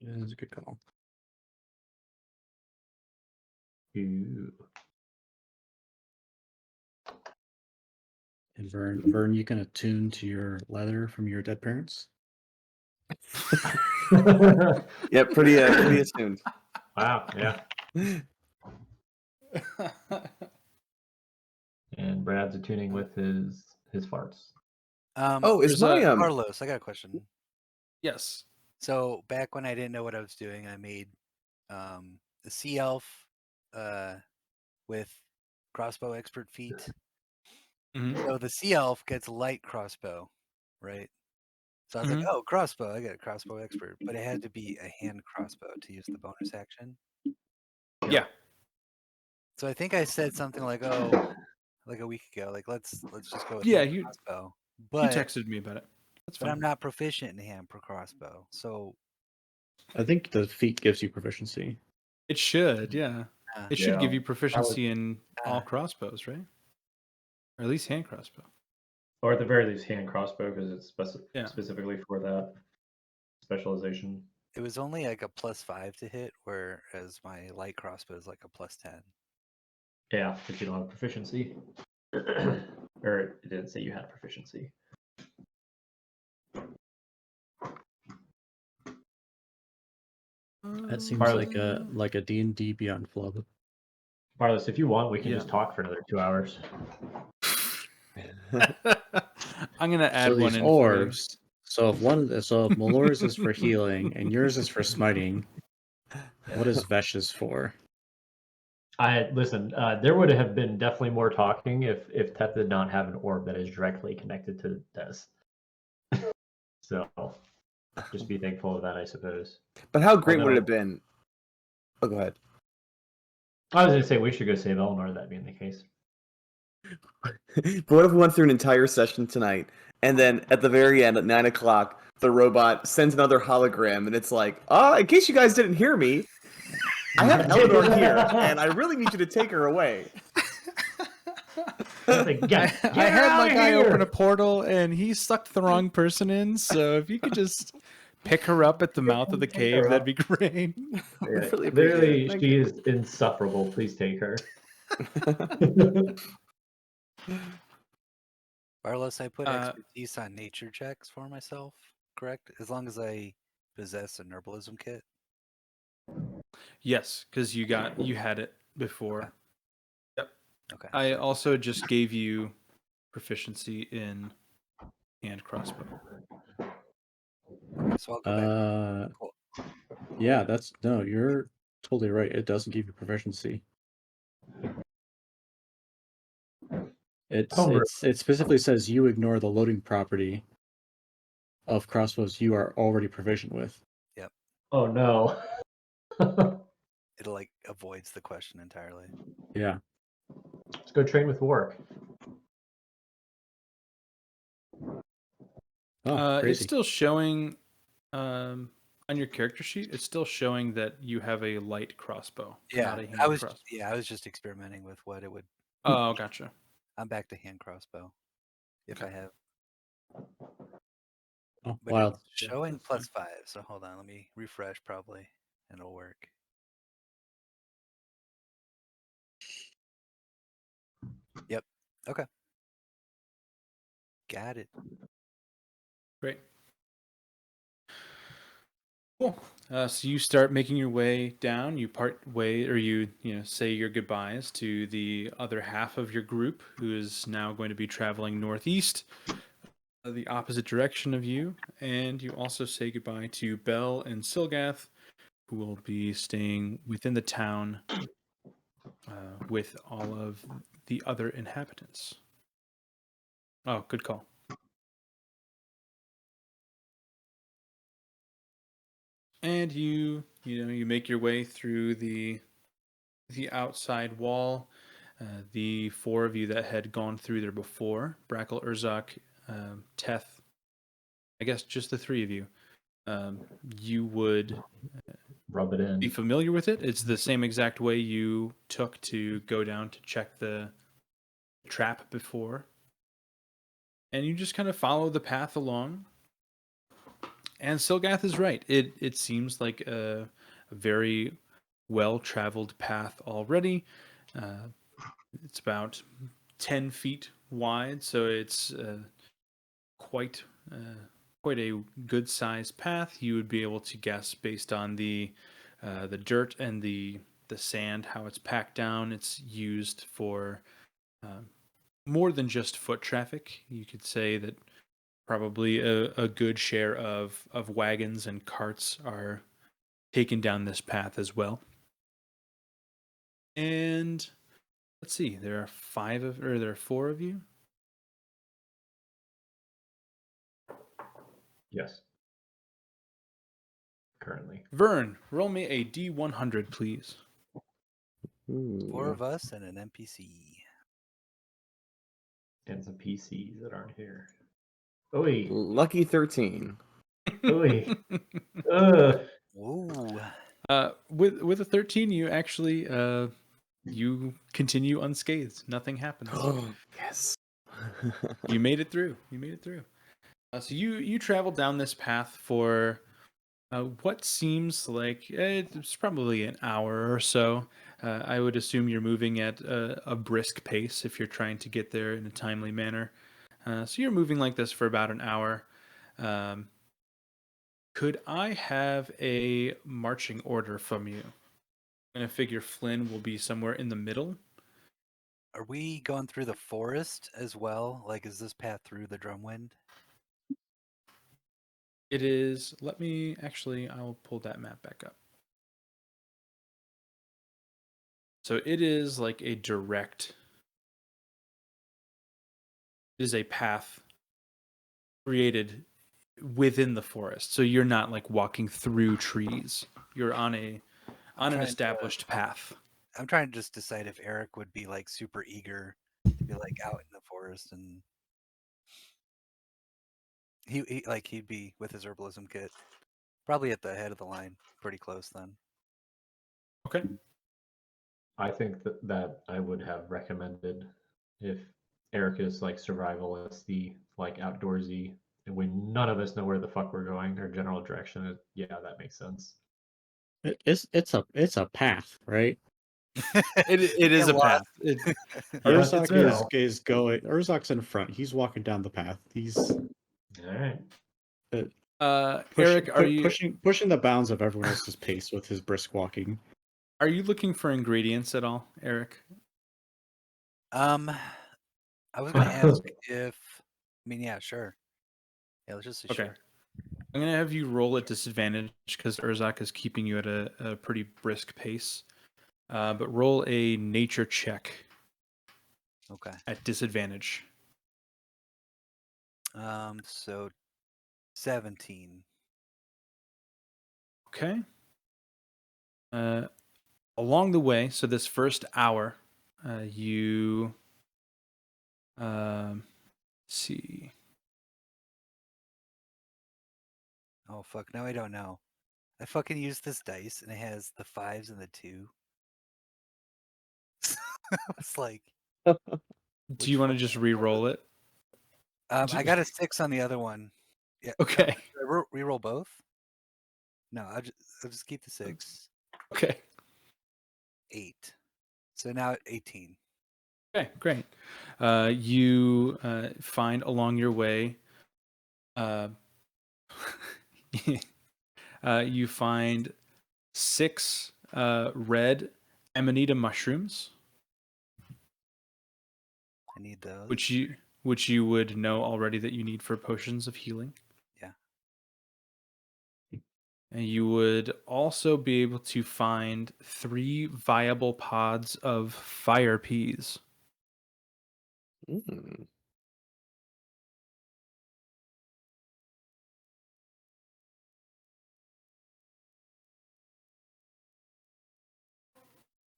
Yeah, that's a good call. Ew. And Vern, you can attune to your leather from your dead parents. Yeah, pretty attuned. Wow, yeah. And Brad's attuning with his farts. Is my Carlos, I got a question. Yes. So back when I didn't know what I was doing, I made the sea elf with crossbow expert feat. So the sea elf gets light crossbow, right? So I was like, oh, crossbow, I get a crossbow expert, but it had to be a hand crossbow to use the bonus action. Yeah. So I think I said something like, oh, like a week ago, like let's just go with hand crossbow. But you texted me about it. That's fine. But I'm not proficient in hand crossbow, so I think the feat gives you proficiency. It should, yeah. It should give you proficiency in all crossbows, right? Or at least hand crossbow. Or at the very least, hand crossbow, because it's specifically for that specialization. It was only like a +5 to hit, whereas my light crossbow is like a +10. Yeah, but you don't have proficiency. Or it didn't say you had proficiency. That seems like a D&D Beyond flub. Barless, if you want, we can just talk for another 2 hours. I'm gonna add so one in orbs. So if Malor's is for healing and yours is for smiting, what is Vesh's for? Listen. There would have been definitely more talking if Teth did not have an orb that is directly connected to Des. So just be thankful of that, I suppose. But how great would it have been? Oh, go ahead. I was going to say we should go save Eleanor, that being the case. But what if we went through an entire session tonight And then at the very end, at 9 o'clock, the robot sends another hologram, and it's like, in case you guys didn't hear me, I have Eleanor here, and I really need you to take her away. Like, I had my guy open a portal, and he sucked the wrong person in. So if you could just pick her up at the mouth of the cave, that'd be great. Yeah, Really appreciate literally, it. Thank she you. is insufferable. Please take her. Barlos, I put expertise on nature checks for myself, correct? As long as I possess an herbalism kit. Yes, because you had it before. Okay. Yep. Okay. I also just gave you proficiency in hand crossbow. Okay, so I'll go back. Cool. Yeah, you're totally right. It doesn't give you proficiency. It specifically says you ignore the loading property of crossbows you are already proficient with. Yep. Oh no. It like avoids the question entirely. Yeah. Let's go train with Warwick. Oh, crazy. It's still showing on your character sheet. It's still showing that you have a light crossbow. Yeah, not a hand crossbow. I was just experimenting with what it would. Oh, gotcha. I'm back to hand crossbow, if I have. Oh, But wild. it's showing +5. So hold on, let me refresh probably, and it'll work. Yep. Okay. Got it. Great. Cool. So you start making your way down. You part way, or you say your goodbyes to the other half of your group, who is now going to be traveling northeast, the opposite direction of you, and you also say goodbye to Bell and Silgath, who will be staying within the town with all of the other inhabitants. Oh, good call. And you make your way through the outside wall. The four of you that had gone through there before, Brackle, Urzak, Teth, I guess just the three of you, you would Rub it in. be familiar with it. It's the same exact way you took to go down to check the trap before. And you just kind of follow the path along. And Silgath is right. It seems like a very well-traveled path already. It's about 10 feet wide, so it's quite a good-sized path. You would be able to guess based on the dirt and the sand how it's packed down. It's used for more than just foot traffic. You could say that probably a good share of wagons and carts are taken down this path as well. And let's see, there are four of you. Yes. Currently. Vern, roll me a D100, please. Ooh. 4 of us and an NPC. And some PCs that aren't here. Oy. Lucky 13. Oy. Ugh. Ooh. With a 13, you actually you continue unscathed. Nothing happens. Yes. You made it through. So you travel down this path for what seems like it's probably an hour or so. I would assume you're moving at a brisk pace if you're trying to get there in a timely manner. So you're moving like this for about an hour. Could I have a marching order from you? And I figure Flynn will be somewhere in the middle. Are we going through the forest as well? Like, is this path through the Drumwind? It is. I'll pull that map back up. So it is like a direct. It is a path created within the forest. So you're not like walking through trees. You're on an established path. I'm trying to just decide if Eric would be like super eager to be like out in the forest and He'd be with his herbalism kit, probably at the head of the line, pretty close then. Okay. I think that I would have recommended if Erica's like survivalisty, like outdoorsy, and when none of us know where the fuck we're going or general direction. Yeah, that makes sense. It's a path, right? It is a path. Yeah, Urzak it's is going. Urzak's in front. He's walking down the path. He's all right. Eric, are you pushing the bounds of everyone else's pace with his brisk walking? Are you looking for ingredients at all, Eric? I was gonna ask if. I mean, yeah, sure. Yeah, let's just say Okay. sure. I'm gonna have you roll at disadvantage because Urzak is keeping you at a pretty brisk pace. But roll a nature check Okay. at disadvantage. So 17. Okay. Along the way, so this first hour, you see. Oh fuck! Now I don't know. I fucking used this dice and it has the 5s and the 2. It's like. Do you want to just re-roll it? I got a 6 on the other one. Yeah. Okay. Should I re-roll both? No, I'll just keep the 6. Okay. 8. So now at 18. Okay, great. You find along your way. You find 6 red amanita mushrooms. I need those. Which you would know already that you need for potions of healing. Yeah. And you would also be able to find 3 viable pods of fire peas. Mm.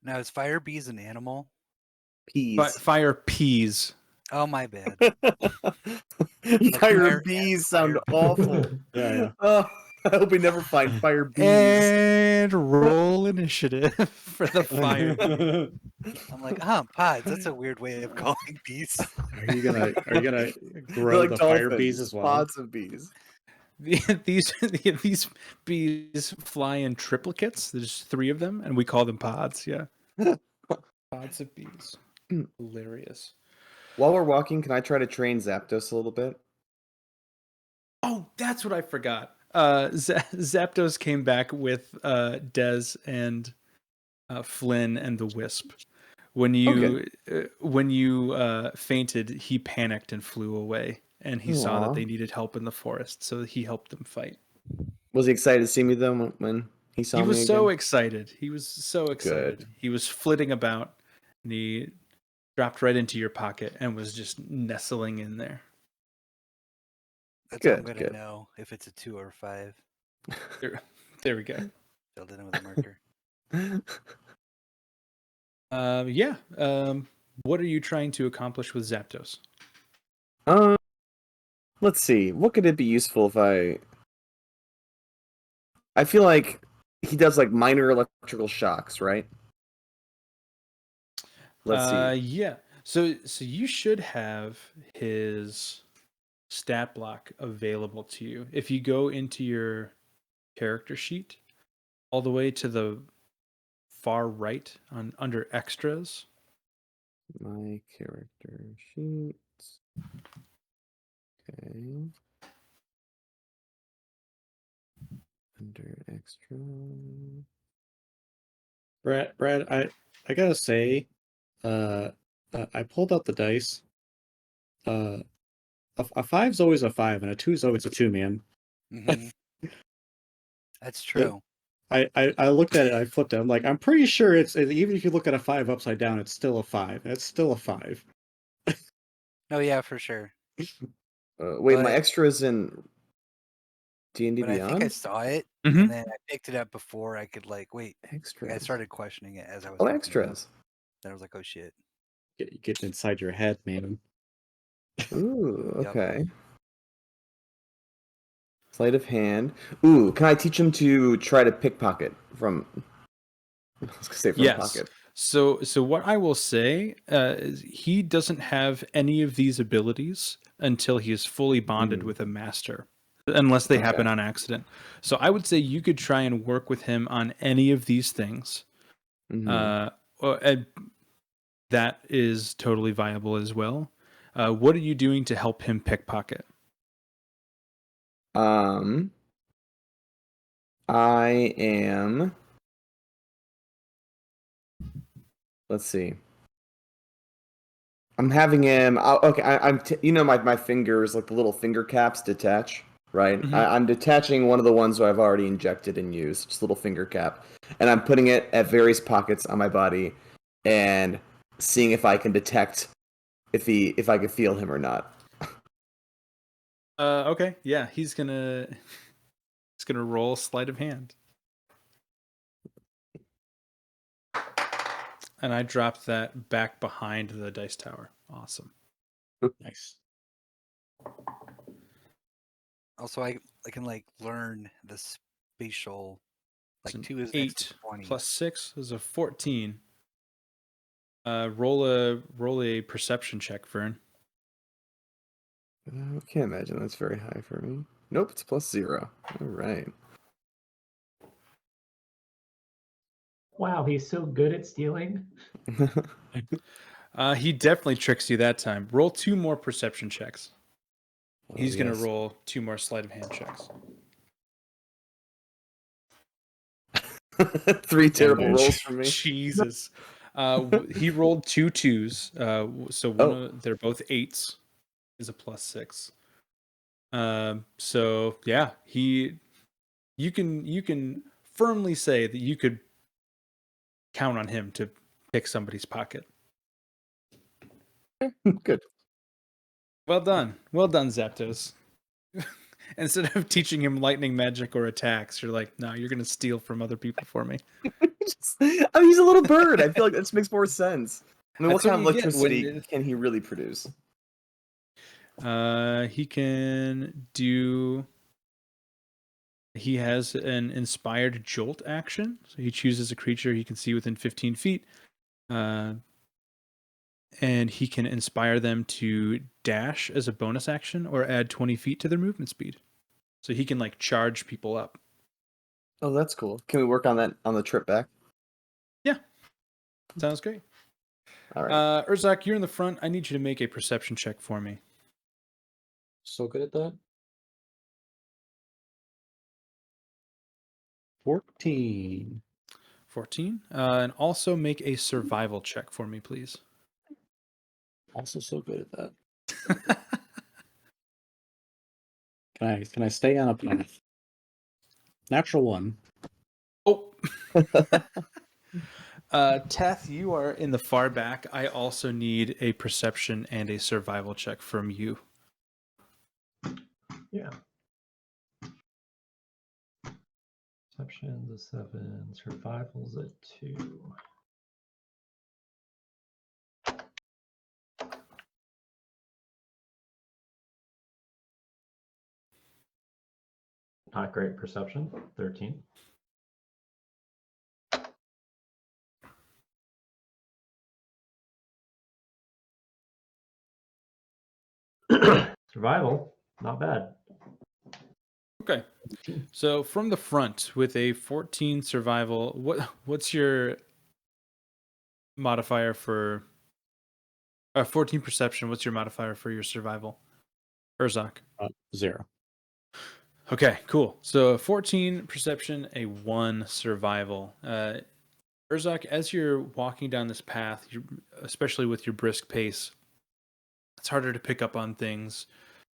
Now is fire bees an animal? Peas. Fire peas. Oh my bad. Fire bees sound awful. Yeah. Oh, I hope we never find fire bees. And roll initiative for the fire. I'm like, pods. That's a weird way of calling bees. Are you gonna grow They're like the fire dolphins, bees as well? Pods of bees. These bees fly in triplicates. There's 3 of them, and we call them pods. Yeah, pods of bees. Hilarious. While we're walking, can I try to train Zapdos a little bit? Oh, that's what I forgot. Zapdos came back with Dez and Flynn and the Wisp. When you fainted, he panicked and flew away, and he saw that they needed help in the forest, so he helped them fight. Was he excited to see me though when he saw me? He was again? so excited. He was so excited. Good. He was flitting about, and he dropped right into your pocket and was just nestling in there. That's Good, how I'm gonna good. know if it's a 2 or 5. There we go. Filled in with a marker. What are you trying to accomplish with Zapdos? Let's see. What could it be useful if I feel like he does like minor electrical shocks, right? Let's see. Yeah. So you should have his stat block available to you. If you go into your character sheet, all the way to the far right under extras. My character sheets. Okay. Under extra. Brad, I gotta say, I pulled out the dice. A 5's always a 5, and a 2's always a 2, man. Mm-hmm. That's true. I looked at it, I flipped it. I'm like, I'm pretty sure it's even if you look at a 5 upside down, it's still a 5. It's still a 5. Oh yeah, for sure. Wait, my extra is in D&D But I Beyond? think I saw it, Mhm. and then I picked it up before I could wait. Extras. I started questioning it as I was. Oh, extras. Then I was like, oh shit. Getting inside your head, man. Ooh, Yep. okay. Sleight of hand. Ooh, can I teach him to try to pickpocket from? I was gonna say from Yes. pocket. So what I will say is he doesn't have any of these abilities until he is fully bonded with a master, unless they happen Okay. on accident. So I would say you could try and work with him on any of these things. Mhm. And that is totally viable as well. What are you doing to help him pickpocket? I am. Let's see. I'm having him. Okay, I'm. My fingers, like the little finger caps, detach. Right. Mhm. I'm detaching one of the ones that I've already injected and used, just a little finger cap, and I'm putting it at various pockets on my body, and seeing if I can detect if I can feel him or not. Okay, yeah, he's gonna roll sleight of hand, and I dropped that back behind the dice tower. Awesome. Nice. Also, I can like learn the spatial. It's Like an 2 is next to 8 20. plus 6 is a 14. Roll a perception check, Vern. I can't imagine that's very high for me. Nope, it's +0. All right. Wow, he's so good at stealing. He definitely tricks you that time. Roll 2 more perception checks. He's Oh, gonna yes. roll 2 more sleight of hand checks. 3 terrible Damage. rolls for me. Jesus. He rolled 2 2s. So they're both 8s. Is a +6. So yeah, you can firmly say that you could count on him to pick somebody's pocket. Good. Well done, Zapdos. Instead of teaching him lightning magic or attacks, you're like, no, you're gonna steal from other people for me. He's a little bird. I feel like this makes more sense. I mean, That's what kind what of you get electricity can he really produce? He can do. He has an inspired jolt action, so he chooses a creature he can see within 15 feet, and he can inspire them to dash as a bonus action or add 20 feet to their movement speed. So he can like charge people up. Oh, that's cool. Can we work on that on the trip back? Yeah, sounds great. All right. Urzak, you're in the front. I need you to make a perception check for me. So good at that. 14. 14. And also make a survival check for me, please. Also so good at that. Can I stay on a path? Natural 1. Oh. Teth, you are in the far back. I also need a perception and a survival check from you. Yeah. Perception's a 7, survival's a 2. Not great perception, 13. Survival, not bad. Okay. So from the front with a 14 survival, what's your modifier for 14 perception? What's your modifier for your survival? Urzak. 0. Okay, cool. So 14 perception, a 1 survival. Urzak, as you're walking down this path, especially with your brisk pace, it's harder to pick up on things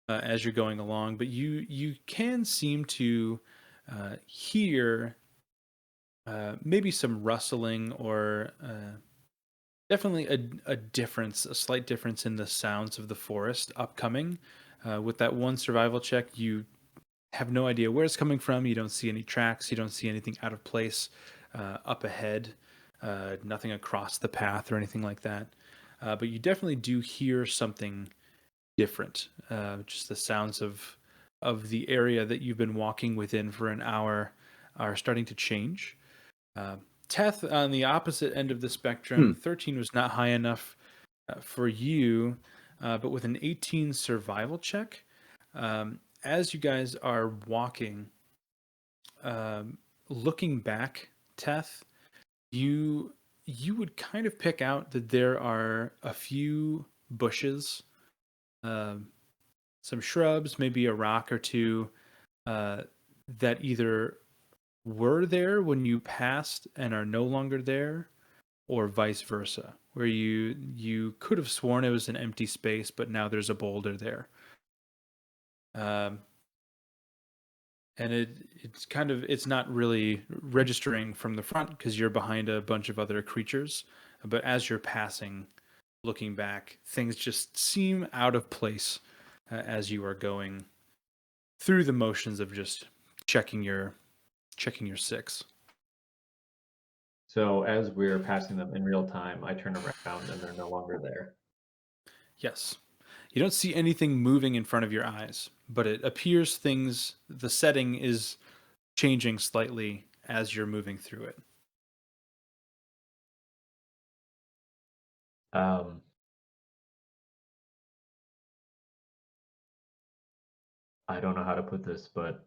as you're going along, but you can seem to hear maybe some rustling or definitely a slight difference in the sounds of the forest upcoming. With that 1 survival check, you have no idea where it's coming from. You don't see any tracks. You don't see anything out of place up ahead. Nothing across the path or anything like that. But you definitely do hear something different. Just the sounds of the area that you've been walking within for an hour are starting to change. Teth, on the opposite end of the spectrum, 13 was not high enough for you, but with an 18 survival check, as you guys are walking, looking back, Teth, you would kind of pick out that there are a few bushes, some shrubs, maybe a rock or two, that either were there when you passed and are no longer there, or vice versa, where you could have sworn it was an empty space, but now there's a boulder there. And it's not really registering from the front because you're behind a bunch of other creatures, but as you're passing, looking back, things just seem out of place as you are going through the motions of just checking your 6. So as we're passing them in real time, I turn around and they're no longer there. Yes. You don't see anything moving in front of your eyes, but it appears the setting is changing slightly as you're moving through it. I don't know how to put this, but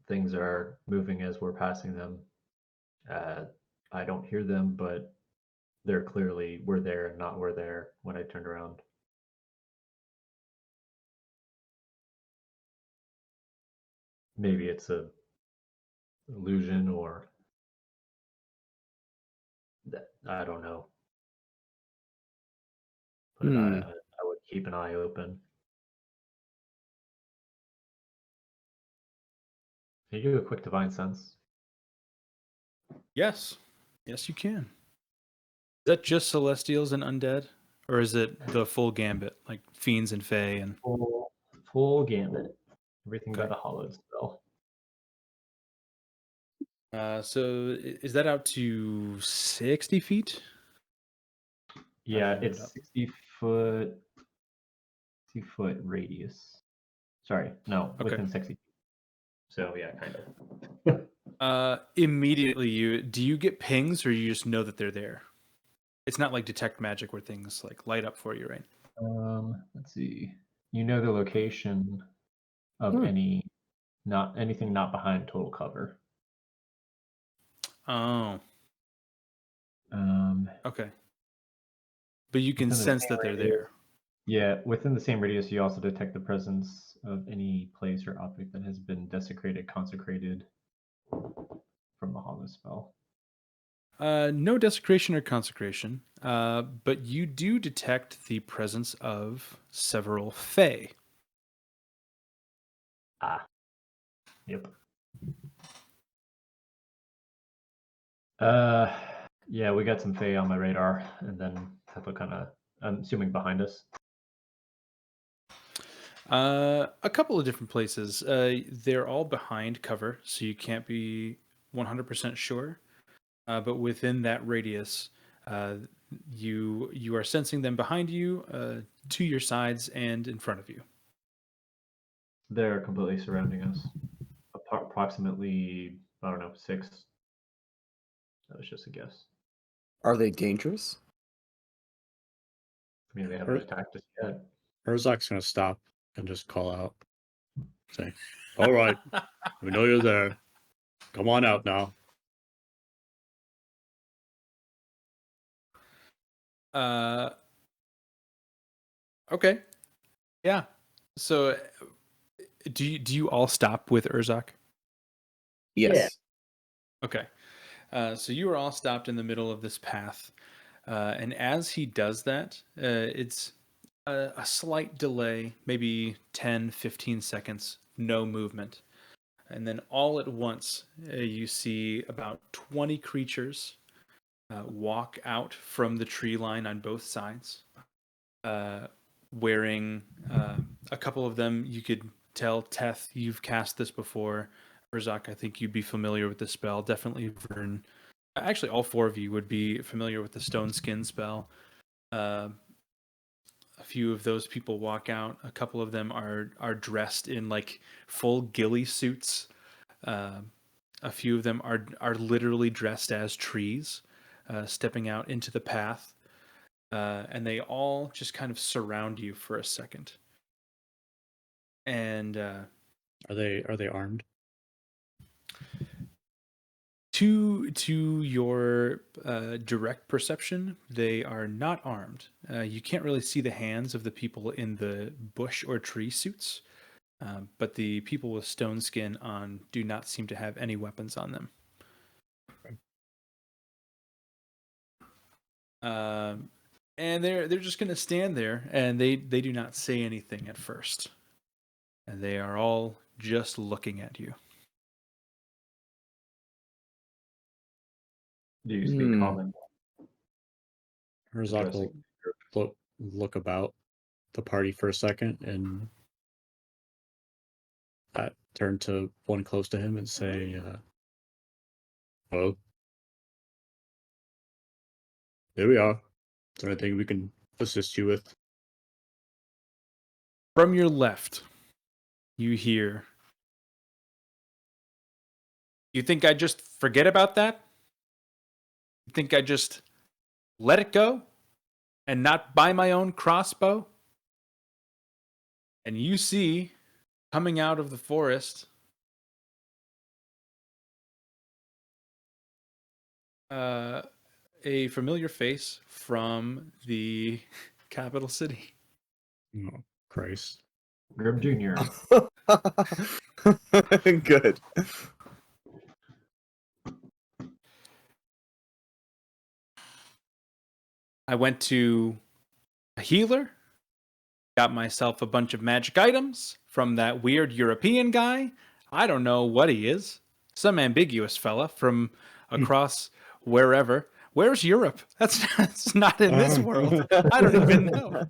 things are moving as we're passing them. I don't hear them, but they're clearly we're there and not we're there when I turned around. Maybe it's a illusion or I don't know. But I would keep an eye open. Can you do a quick divine sense? Yes. Yes, you can. Is that just celestials and undead? Or is it the full gambit, like fiends and fae and Full gambit. Everything Okay. but the hollowed spell. So is that out to 60 feet? Yeah, it's 60-foot radius. Sorry, no, Okay. within 60 feet. So yeah, kind of. Immediately do you get pings or you just know that they're there? It's not like detect magic where things like light up for you, right? Let's see. You know the location of anything not behind total cover. Oh. Okay. But you can Within the sense same that they're radius- there. Yeah, within the same radius, you also detect the presence of any place or object that has been desecrated, consecrated from the hollow spell. No desecration or consecration, but you do detect the presence of several fae. Yep. Yeah, we got some fae on my radar, and then Tefla kind of, I'm assuming behind us. A couple of different places. They're all behind cover, so you can't be 100% sure. But within that radius, you are sensing them behind you, to your sides, and in front of you. They're completely surrounding us. Approximately, I don't know, 6. That was just a guess. Are they dangerous? I mean, they haven't attacked us yet. Herzog's gonna stop and just call out. Say, all right, we know you're there. Come on out now. Okay. Yeah. So do you all stop with Urzak? Yes. Yeah. Okay. So you are all stopped in the middle of this path. And as he does that, it's a slight delay, maybe 10, 15 seconds, no movement. And then all at once, you see about 20 creatures walk out from the tree line on both sides, wearing a couple of them. You could tell, Teth, you've cast this before. Urzak, I think you'd be familiar with the spell. Definitely Vern. Actually, all 4 of you would be familiar with the Stone Skin spell. few of those people walk out. A couple of them are dressed in like full ghillie suits. A few of them are literally dressed as trees, stepping out into the path, and they all just kind of surround you for a second. And Are they armed? To your direct perception, they are not armed. You can't really see the hands of the people in the bush or tree suits, but the people with stone skin on do not seem to have any weapons on them. And they're just going to stand there, and they do not say anything at first, and they are all just looking at you. Do you speak common? Herzog will look about the party for a second and turn to one close to him and say, "Well, here we are. Is there anything we can assist you with?" From your left, you hear, "You think I just forget about that? You think I just let it go and not buy my own crossbow?" And you see, coming out of the forest, a familiar face from the capital city. Oh, Christ. Grim Jr. Good. I went to a healer, got myself a bunch of magic items from that weird European guy. I don't know what he is. Some ambiguous fella from across wherever. Where's Europe? That's not in this world. I don't even know.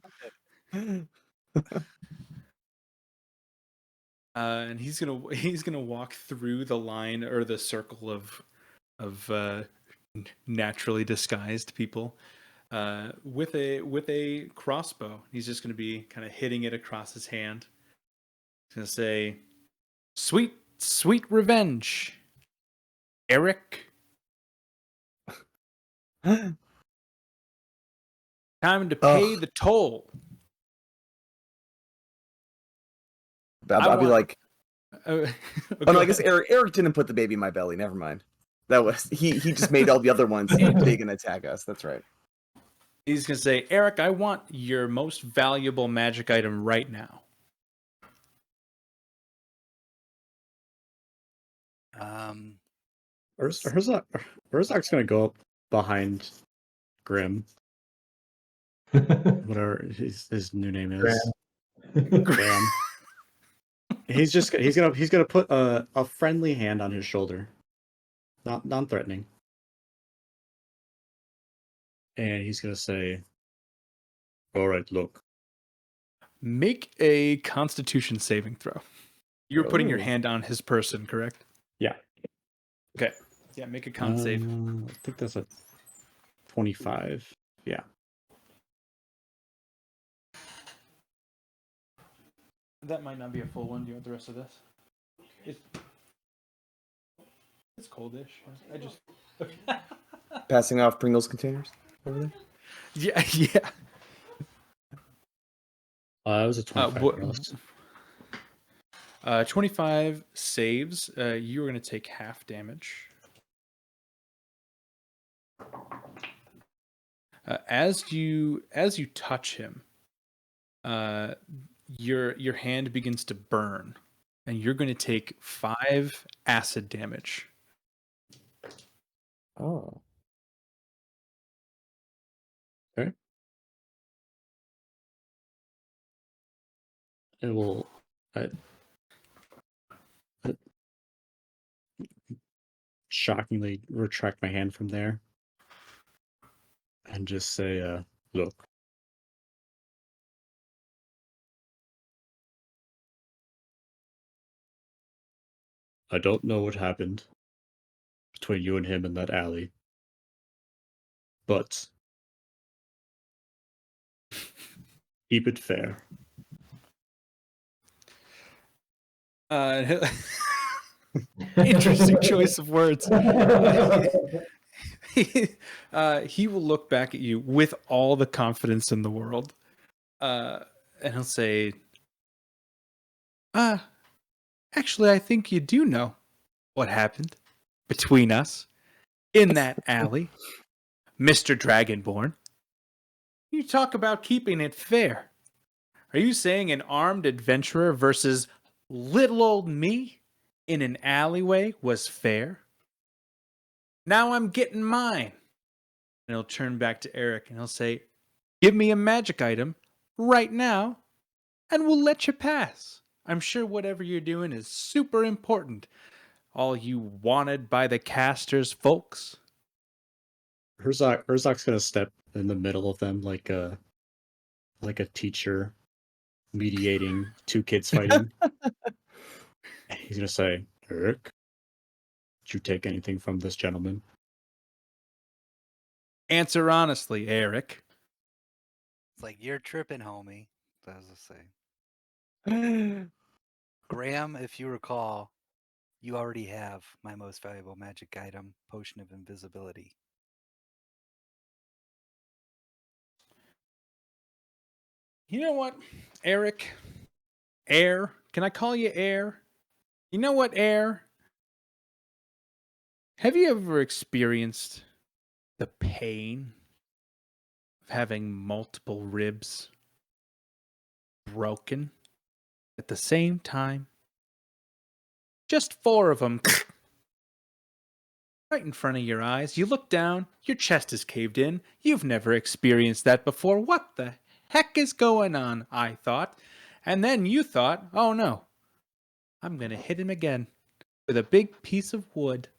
And he's gonna walk through the line or the circle of naturally disguised people with a crossbow. He's just gonna be kind of hitting it across his hand. He's gonna say, "Sweet, sweet revenge, Eric. Time to pay the toll." I'll be like, okay. oh no, I guess Eric didn't put the baby in my belly. Never mind. That was he just made all the other ones big and attack us. That's right. He's gonna say, "Eric, I want your most valuable magic item right now." Herzog's gonna go up behind Grim, whatever his new name is. Graham. He's gonna put a friendly hand on his shoulder, not non-threatening, and he's gonna say, "All right, look." Make a Constitution saving throw. You were putting your Oh. hand on his person, correct? Yeah. Okay. Yeah, make a con save. I think that's a 25. Yeah. That might not be a full one. Do you want the rest of this? It's coldish. I just Passing off Pringles containers over there. yeah, yeah. It was a 25. 25 saves. You are going to take half damage. As you touch him, your hand begins to burn, and you're going to take 5 acid damage. Oh. Okay. It will. Shockingly retract my hand from there and just say, "Look, I don't know what happened between you and him in that alley, but Keep it fair. Interesting choice of words. He will look back at you with all the confidence in the world, and he'll say, actually, I think you do know what happened between us in that alley, Mr. Dragonborn. You talk about keeping it fair. Are you saying an armed adventurer versus little old me in an alleyway was fair? Now I'm getting mine. And he'll turn back to Eric and he'll say, give me a magic item right now and we'll let you pass. I'm sure whatever you're doing is super important. All you wanted by the casters, folks. Herzog's gonna step in the middle of them like a teacher mediating two kids fighting. He's gonna say, Eric, did you take anything from this gentleman? Answer honestly, Eric. It's like, you're tripping, homie. That was to say. Graham, if you recall, you already have my most valuable magic item, Potion of Invisibility. You know what, Eric? Air? Can I call you Air? You know what, Air? Have you ever experienced the pain of having multiple ribs broken at the same time? Just 4 of them. Right in front of your eyes. You look down, your chest is caved in. You've never experienced that before. What the heck is going on? I thought. And then you thought, oh no, I'm going to hit him again with a big piece of wood.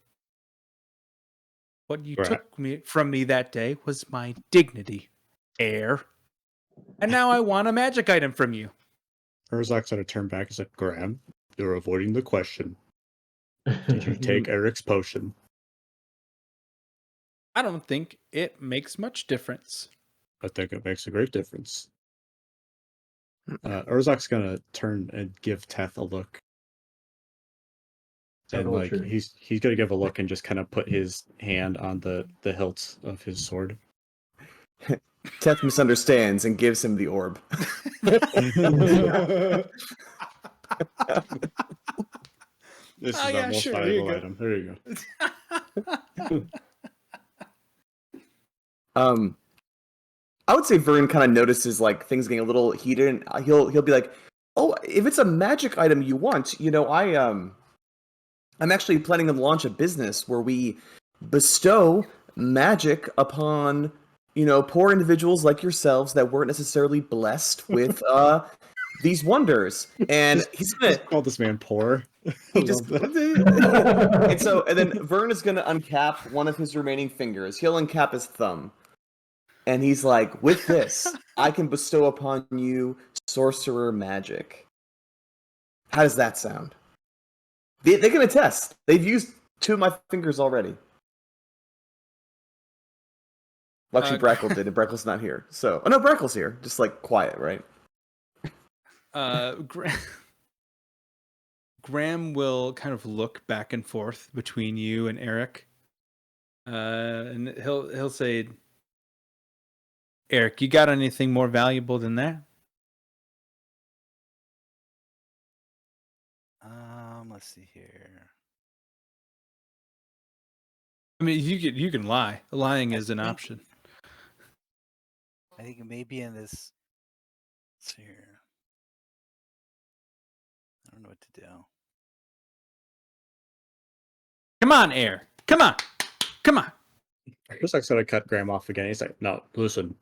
What you took from me that day was my dignity, Air. And now I want a magic item from you. Herzog's gonna turn back and say, Graham, you're avoiding the question. Did you take Eric's potion? I don't think it makes much difference. I think it makes a great difference. Herzog's gonna turn and give Teth a look. And like he's gonna give a look and just kind of put his hand on the hilt of his sword. Teth misunderstands and gives him the orb. This is our most valuable item. There you go. I would say Vern kind of notices like things getting a little heated, and he'll be like, "Oh, if it's a magic item you want, you know, I'm actually planning to launch a business where we bestow magic upon, you know, poor individuals like yourselves that weren't necessarily blessed with these wonders." And he's gonna call this man poor. He just and then Vern is gonna uncap one of his remaining fingers. He'll uncap his thumb. And he's like, with this, I can bestow upon you sorcerer magic. How does that sound? They can attest. They've used 2 of my fingers already. Well, actually, Brackle did, and Brackle's not here. So, oh no, Brackle's here. Just like quiet, right? Graham will kind of look back and forth between you and Eric, and he'll say, Eric, you got anything more valuable than that? Let's see here. I mean, you can lie. Lying is an option. I think maybe in this. Let's see here. I don't know what to do. Come on, Air. Come on. Come on. Herzog's gonna cut Graham off again. He's like, no, listen.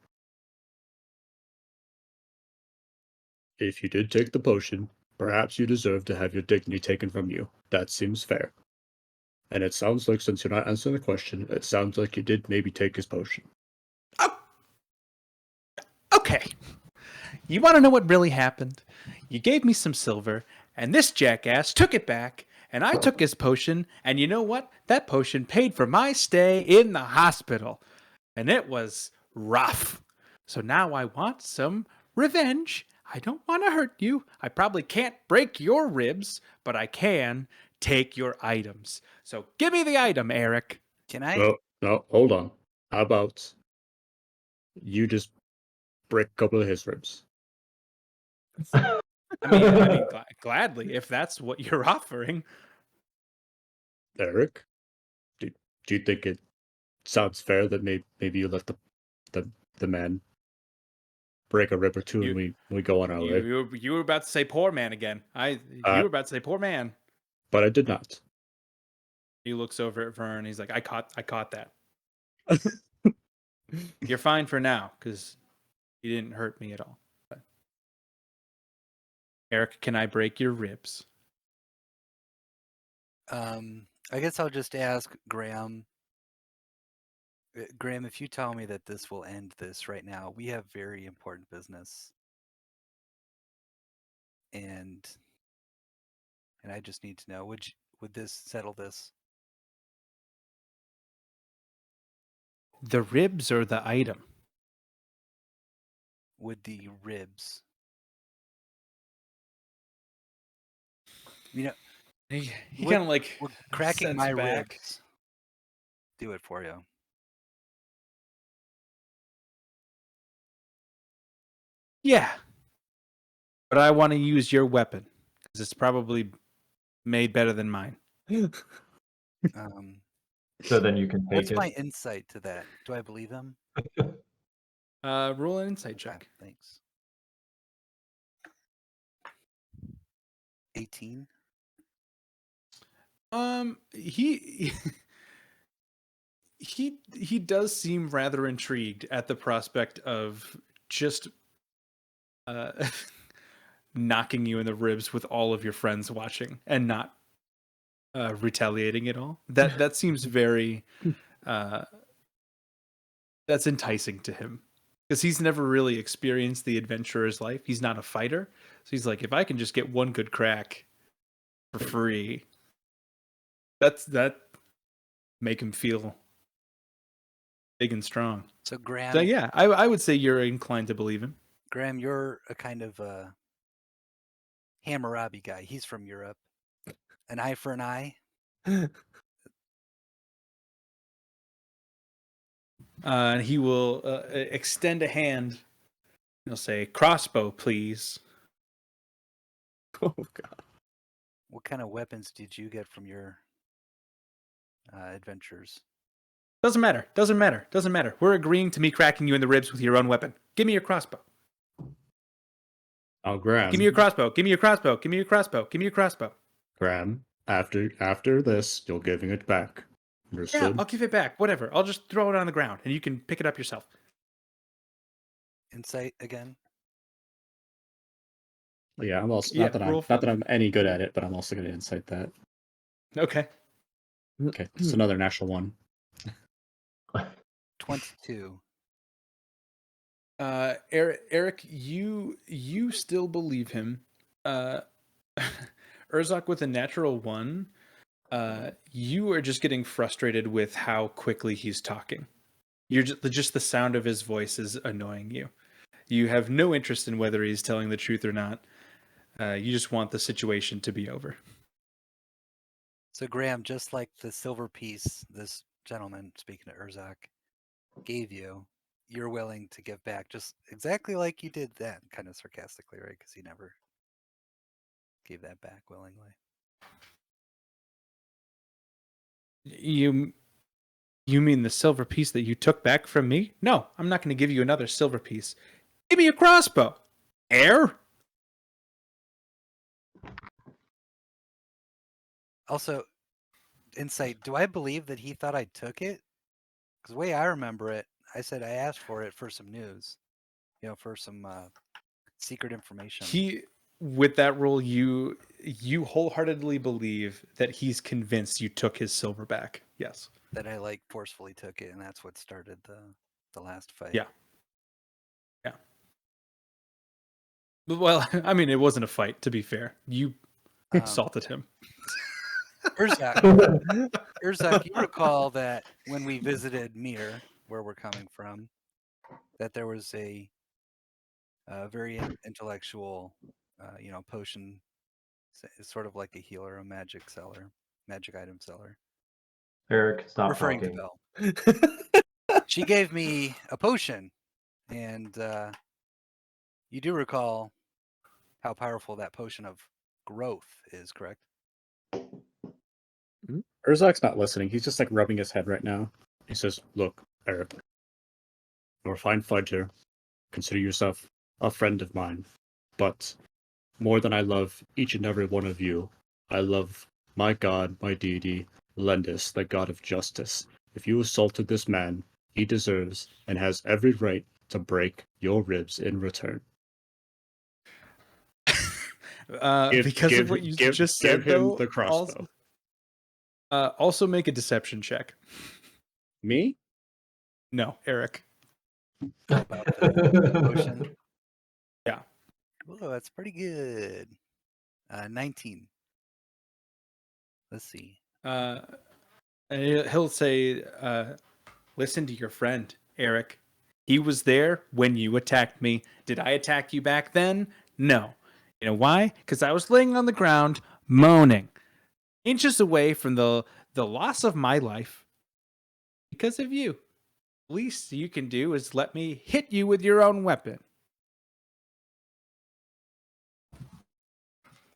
If you did take the potion, perhaps you deserve to have your dignity taken from you. That seems fair. And it sounds like, since you're not answering the question, it sounds like you did maybe take his potion. Oh. Okay. You want to know what really happened? You gave me some silver, and this jackass took it back, and I took his potion, and you know what? That potion paid for my stay in the hospital, and it was rough. So now I want some revenge. I don't want to hurt you. I probably can't break your ribs, but I can take your items. So give me the item, Eric. Can I? Well, no, hold on. How about you just break a couple of his ribs? I mean, gladly, if that's what you're offering. Eric, do you think it sounds fair that maybe you let the man break a rib or two and we go on our way? You were about to say poor man again. You were about to say poor man. But I did not. He looks over at Vern. He's like, I caught that. You're fine for now because you didn't hurt me at all. But Eric, can I break your ribs? I guess I'll just ask Graham. Graham, if you tell me that this will end this right now, we have very important business. And I just need to know, would this settle this? The ribs or the item? Would the ribs? You know, he kind of like would cracking my back. ribs do it for you? Yeah, but I want to use your weapon because it's probably made better than mine. So then you can take What's it. my insight to that? Do I believe him? Roll an insight check. Thanks. 18. He does seem rather intrigued at the prospect of just knocking you in the ribs with all of your friends watching and not retaliating at all. That seems very that's enticing to him because he's never really experienced the adventurer's life. He's not a fighter, so he's like, if I can just get one good crack for free, that make him feel big and strong. So Graham, so yeah, I would say you're inclined to believe him. Graham, you're a kind of Hammurabi guy. He's from Europe. An eye for an eye. And he will extend a hand. He'll say, "Crossbow, please." Oh God! What kind of weapons did you get from your adventures? Doesn't matter. Doesn't matter. Doesn't matter. We're agreeing to me cracking you in the ribs with your own weapon. Give me your crossbow. Oh, Graham. Give me your crossbow. Give me your crossbow. Give me your crossbow. Give me your crossbow. Graham, after this, you're giving it back. Understood? Yeah, I'll give it back. Whatever. I'll just throw it on the ground and you can pick it up yourself. Insight again. Yeah, I'm also Yeah, not that I'm any good at it, but I'm also going to insight that. Okay. Okay, it's another natural one. 22. Eric, you still believe him. Urzak with a natural 1. You are just getting frustrated with how quickly he's talking. You're just the sound of his voice is annoying you. You have no interest in whether he's telling the truth or not. You just want the situation to be over. So Graham, just like the silver piece this gentleman, speaking to Urzak, gave you, you're willing to give back just exactly like you did that, kind of sarcastically, right? Because he never gave that back willingly. You mean the silver piece that you took back from me? No, I'm not going to give you another silver piece. Give me a crossbow. Air? Also, insight, do I believe that he thought I took it? Because the way I remember it, I said I asked for it for some news, for some secret information. With that rule, you wholeheartedly believe that he's convinced you took his silver back. Yes. That I forcefully took it, and that's what started the last fight. Yeah. Yeah. Well, I mean, it wasn't a fight, to be fair. You assaulted him. Urzak, you recall that when we visited Mir, where we're coming from, that there was a very intellectual, potion. It's sort of like a healer, a magic seller, magic item seller. Eric, stop Referring talking. to Belle. She gave me a potion, and you do recall how powerful that potion of growth is, correct? Urzak's not listening. He's just like rubbing his head right now. He says, "Look, Eric, you're a fine fighter. Consider yourself a friend of mine. But more than I love each and every one of you, I love my god, my deity, Lendis, the god of justice. If you assaulted this man, he deserves and has every right to break your ribs in return." Because of what you just said, give him though, the crossbow. also make a deception check. Me? No, Eric. About the potion. Yeah. Oh, that's pretty good. 19. Let's see. He'll say, listen to your friend, Eric. He was there when you attacked me. Did I attack you back then? No. You know why? Because I was laying on the ground, moaning, inches away from the loss of my life because of you. Least you can do is let me hit you with your own weapon.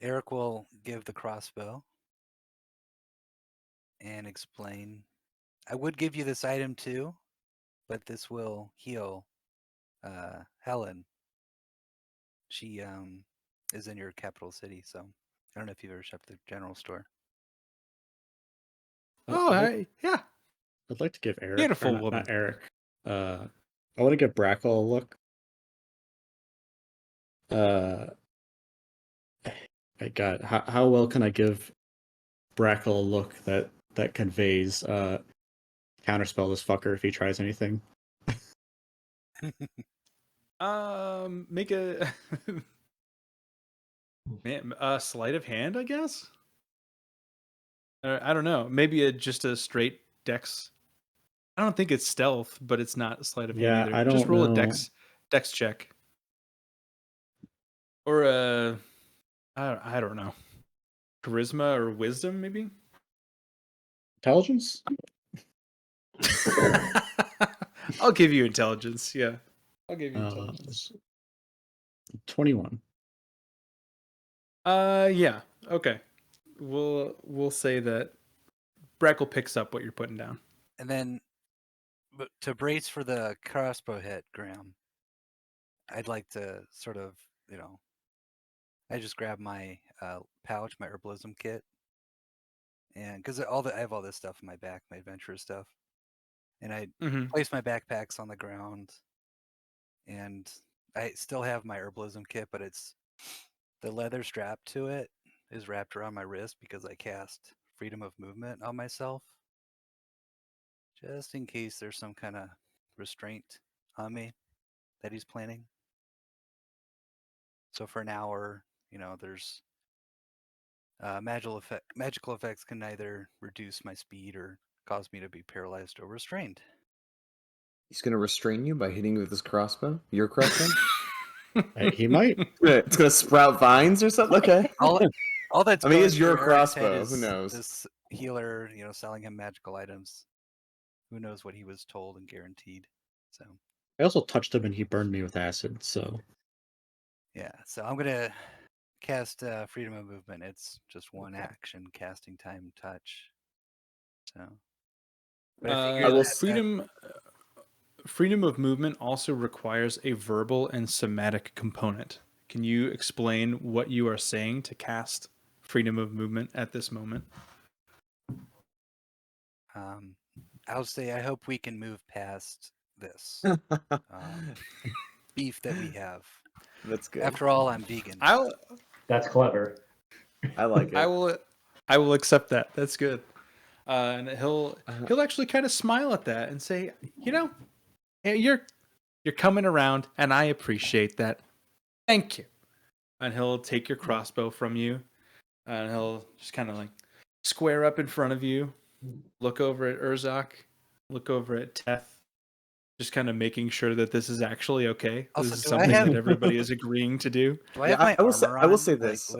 Eric will give the crossbow and explain. I would give you this item too, but this will heal Helen. She is in your capital city, so I don't know if you've ever shopped at the general store. Yeah. I'd like to give Eric, Beautiful not woman. Eric. I want to give Brackle a look. My God, how well can I give Brackle a look that conveys counterspell this fucker if he tries anything? Make a sleight of hand, I guess. I don't know. Maybe just a straight dex. I don't think it's stealth, but it's not sleight of hand either. I don't just roll know. a dex check, or I don't know, charisma or wisdom, maybe. Intelligence? I'll give you intelligence. Yeah, I'll give you intelligence. 21. Yeah. Okay. We'll say that Brackle picks up what you're putting down. And then, but to brace for the crossbow hit, Graham, I'd like to sort of, I just grab my pouch, my herbalism kit, and because I have all this stuff in my back, my adventurer stuff, and I place my backpacks on the ground, and I still have my herbalism kit, but it's the leather strap to it is wrapped around my wrist because I cast freedom of movement on myself, just in case there's some kind of restraint on me that he's planning. So for an hour, there's magical effects can either reduce my speed or cause me to be paralyzed or restrained. He's gonna restrain you by hitting you with his crossbow. Your crossbow. He might. It's gonna sprout vines or something. Okay. All that's. I mean, it's your through Eric's head crossbow. is Who knows? This healer, selling him magical items. Who knows what he was told and guaranteed? So. I also touched him and he burned me with acid. So. Yeah. So I'm gonna cast freedom of movement. It's just one action, casting time, touch. So. But I figure freedom of movement also requires a verbal and somatic component. Can you explain what you are saying to cast freedom of movement at this moment? I'll say I hope we can move past this beef that we have. That's good. After all, I'm vegan. That's clever. I like it. I will accept that. That's good. And he'll actually kind of smile at that and say, you're coming around, and I appreciate that. Thank you. And he'll take your crossbow from you, and he'll just kind of like square up in front of you, look over at Urzak, look over at Teth, just kind of making sure that this is actually okay. Also, This is do I something have- that everybody is agreeing to do. Do I Yeah, have my I will say- armor I will on? say Like, this.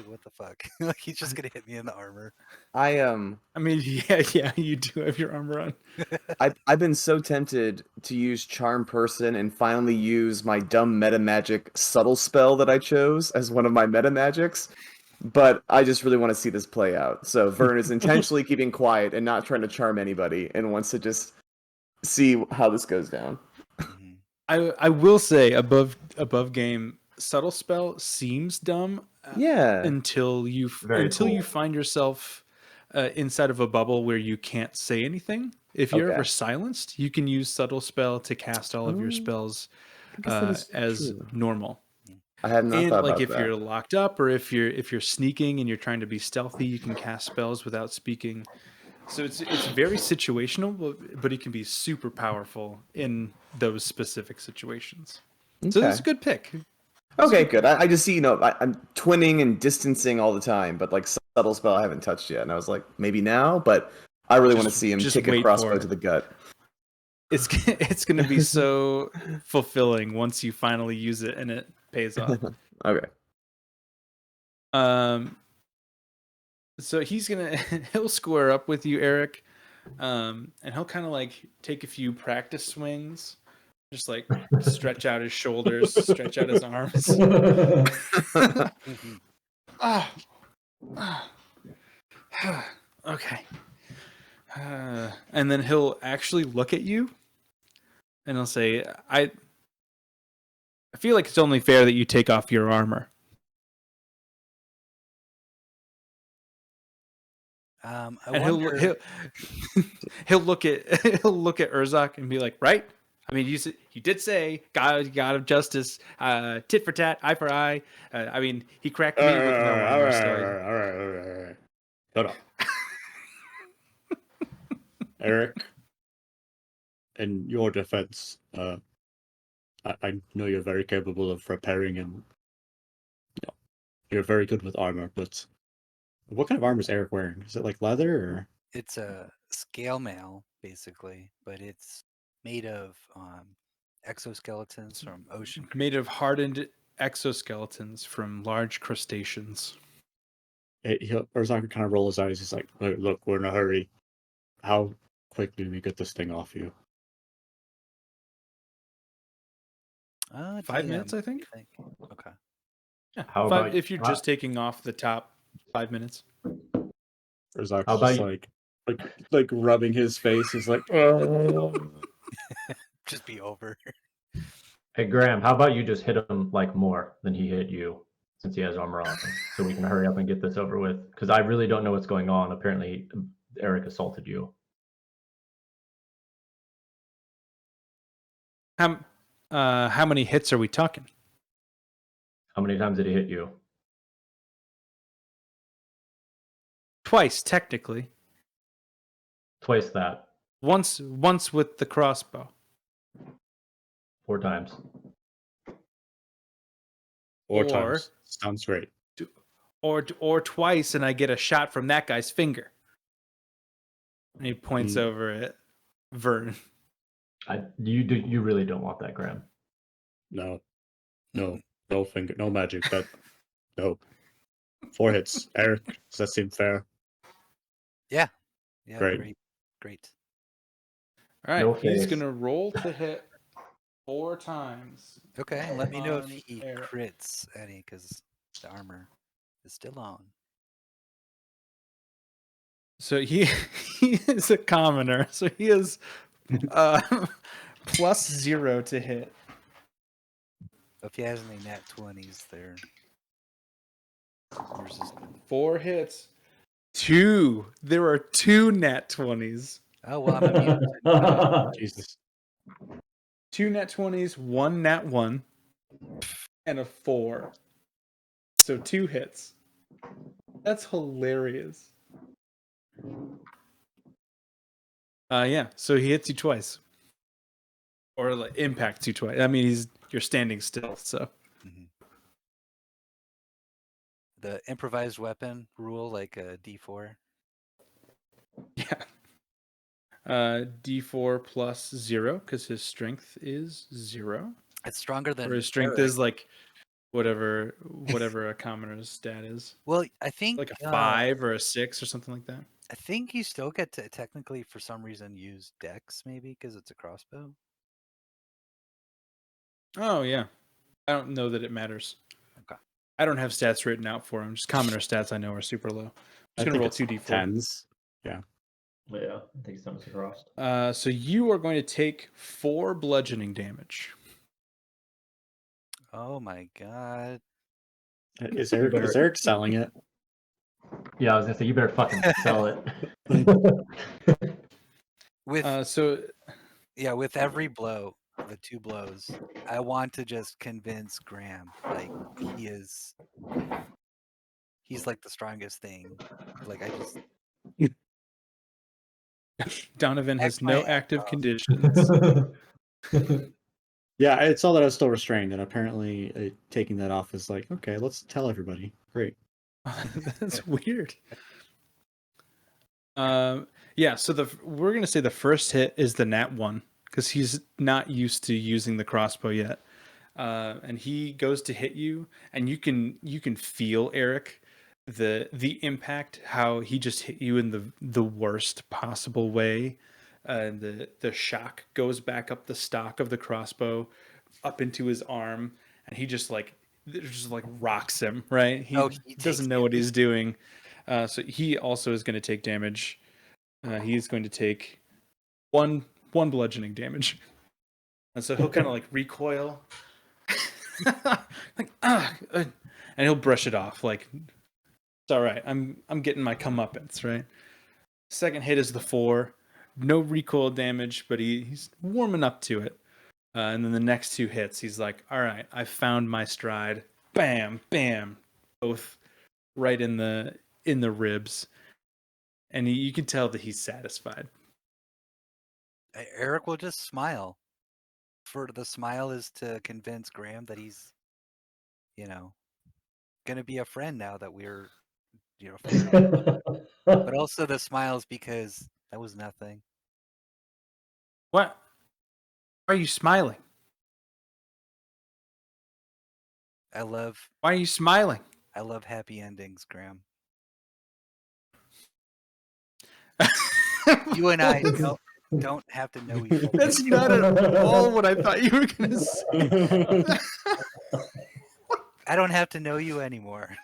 what the fuck? Like he's just gonna hit me in the armor. I mean, yeah, you do have your armor on. I've been so tempted to use Charm Person and finally use my dumb meta magic subtle spell that I chose as one of my meta magics, but I just really want to see this play out. So Vern is intentionally keeping quiet and not trying to charm anybody and wants to just see how this goes down. Mhm. I will say above game subtle spell seems dumb Yeah. until you Very cool. find yourself inside of a bubble where you can't say anything. If you're Okay. ever silenced, you can use subtle spell to cast all of your Oh, spells I guess that is as true. normal. I had not And thought like about if that. you're locked up or if you're sneaking and you're trying to be stealthy, you can cast spells without speaking. So it's very situational, but it can be super powerful in those specific situations. So Okay. it's a good pick. Okay, good. I just see, I'm twinning and distancing all the time, but like subtle spell I haven't touched yet, and I was like, maybe now, but I really want to see him just kick a wait crossbow for it. to the gut. It's going to be so fulfilling once you finally use it and it pays off. Okay. So he'll square up with you, Eric, and he'll kind of like take a few practice swings, just like stretch out his shoulders, stretch out his arms. Ah. Okay. And then he'll actually look at you, and he'll say, "I feel like it's only fair that you take off your armor." I And wonder. he'll look at Urzak and be like, "Right? I mean, you did say God of justice, tit for tat, eye for eye. I mean, he cracked me with no armor, so All right. Shut up. Eric, in your defense, I know you're very capable of repairing and you're very good with armor, but what kind of armor is Eric wearing? Is it like leather or? It's a scale mail, basically, but it's made of exoskeletons from ocean. made of hardened exoskeletons from large crustaceans." Urzak kind of roll his eyes. He's like, look, we're in a hurry. How quickly do we get this thing off you? 5 minutes, I think. Okay. Yeah, How five, about- if you're just taking off the top 5 minutes. Urzak's How about just you- like rubbing his face. He's like, oh. Just be over. Hey Graham, how about you just hit him like more than he hit you, since he has armor on, so we can hurry up and get this over with? Because I really don't know what's going on. Apparently, Eric assaulted you. How many hits are we talking? How many times did he hit you? Twice, technically. Twice that. Once with the crossbow. 4 times. Four Or- times. Sounds great. Or twice, and I get a shot from that guy's finger. And he points over at Vern. You really don't want that, Graham. No finger, no magic. No. 4 hits. Eric, does that seem fair? Yeah, Great. great. All right, No he's face. gonna roll to hit 4 times. Okay, and let me know if On he Eric. crits any, because the armor is still on. So he is a commoner. So he is +0 to hit. If he has any nat 20s, there. Yours is good. 4 hits. 2. There are 2 nat 20s. Oh well, I'm immune to Jesus. 2 nat 20s, 1 nat 1, and a 4. So 2 hits. That's hilarious. Yeah, so he hits you twice. Or like impacts you twice. I mean, you're standing still, so. Mhm. The improvised weapon rule, like a D4. Yeah. D4 plus 0 because his strength is 0. It's stronger than Or his strength Eric. is like whatever a commoner's stat is. Well, I think Like a 5 or a 6 or something like that. I think you still get to technically, for some reason, use Dex maybe because it's a crossbow. Oh yeah, I don't know that it matters. Okay. I don't have stats written out for him. Just commoner stats I know are super low. I'm just I gonna think roll it's 2d4. 10s. Yeah. Yeah, I think someone's across. So you are going to take 4 bludgeoning damage. Oh my god! Is You better- Eric selling it? Yeah, I was gonna say you better fucking sell it. With So with every blow, the 2 blows, I want to just convince Graham like he's like the strongest thing. Like I just Donovan has X my no ass active off. conditions. Yeah, it's all that I was still restrained, and apparently taking that off is like, okay, let's tell everybody. Great. That's weird. Yeah. So we're gonna say the first hit is the nat 1 because he's not used to using the crossbow yet, and he goes to hit you, and you can feel, Eric, the impact, how he just hit you in the worst possible way. The shock goes back up the stock of the crossbow, up into his arm, and he just rocks him. Right, he He takes doesn't know what damage? he's doing. So he also is going to take damage. He's going to take one bludgeoning damage, and so he'll kind of like recoil, and he'll brush it off like it's all right. I'm getting my comeuppance, right? Second hit is the 4, no recoil damage, but he's warming up to it. And then the next 2 hits, he's like, all right, I found my stride. Bam, bam, both right in the ribs, and you can tell that he's satisfied. Eric will just smile. For the smile is to convince Graham that he's, gonna be a friend now that we're, but also the smiles because that was nothing. What? Why are you smiling? Why are you smiling? I love happy endings, Graham. You and I don't have to know each other. That's not at all what I thought you were going to say. I don't have to know you anymore.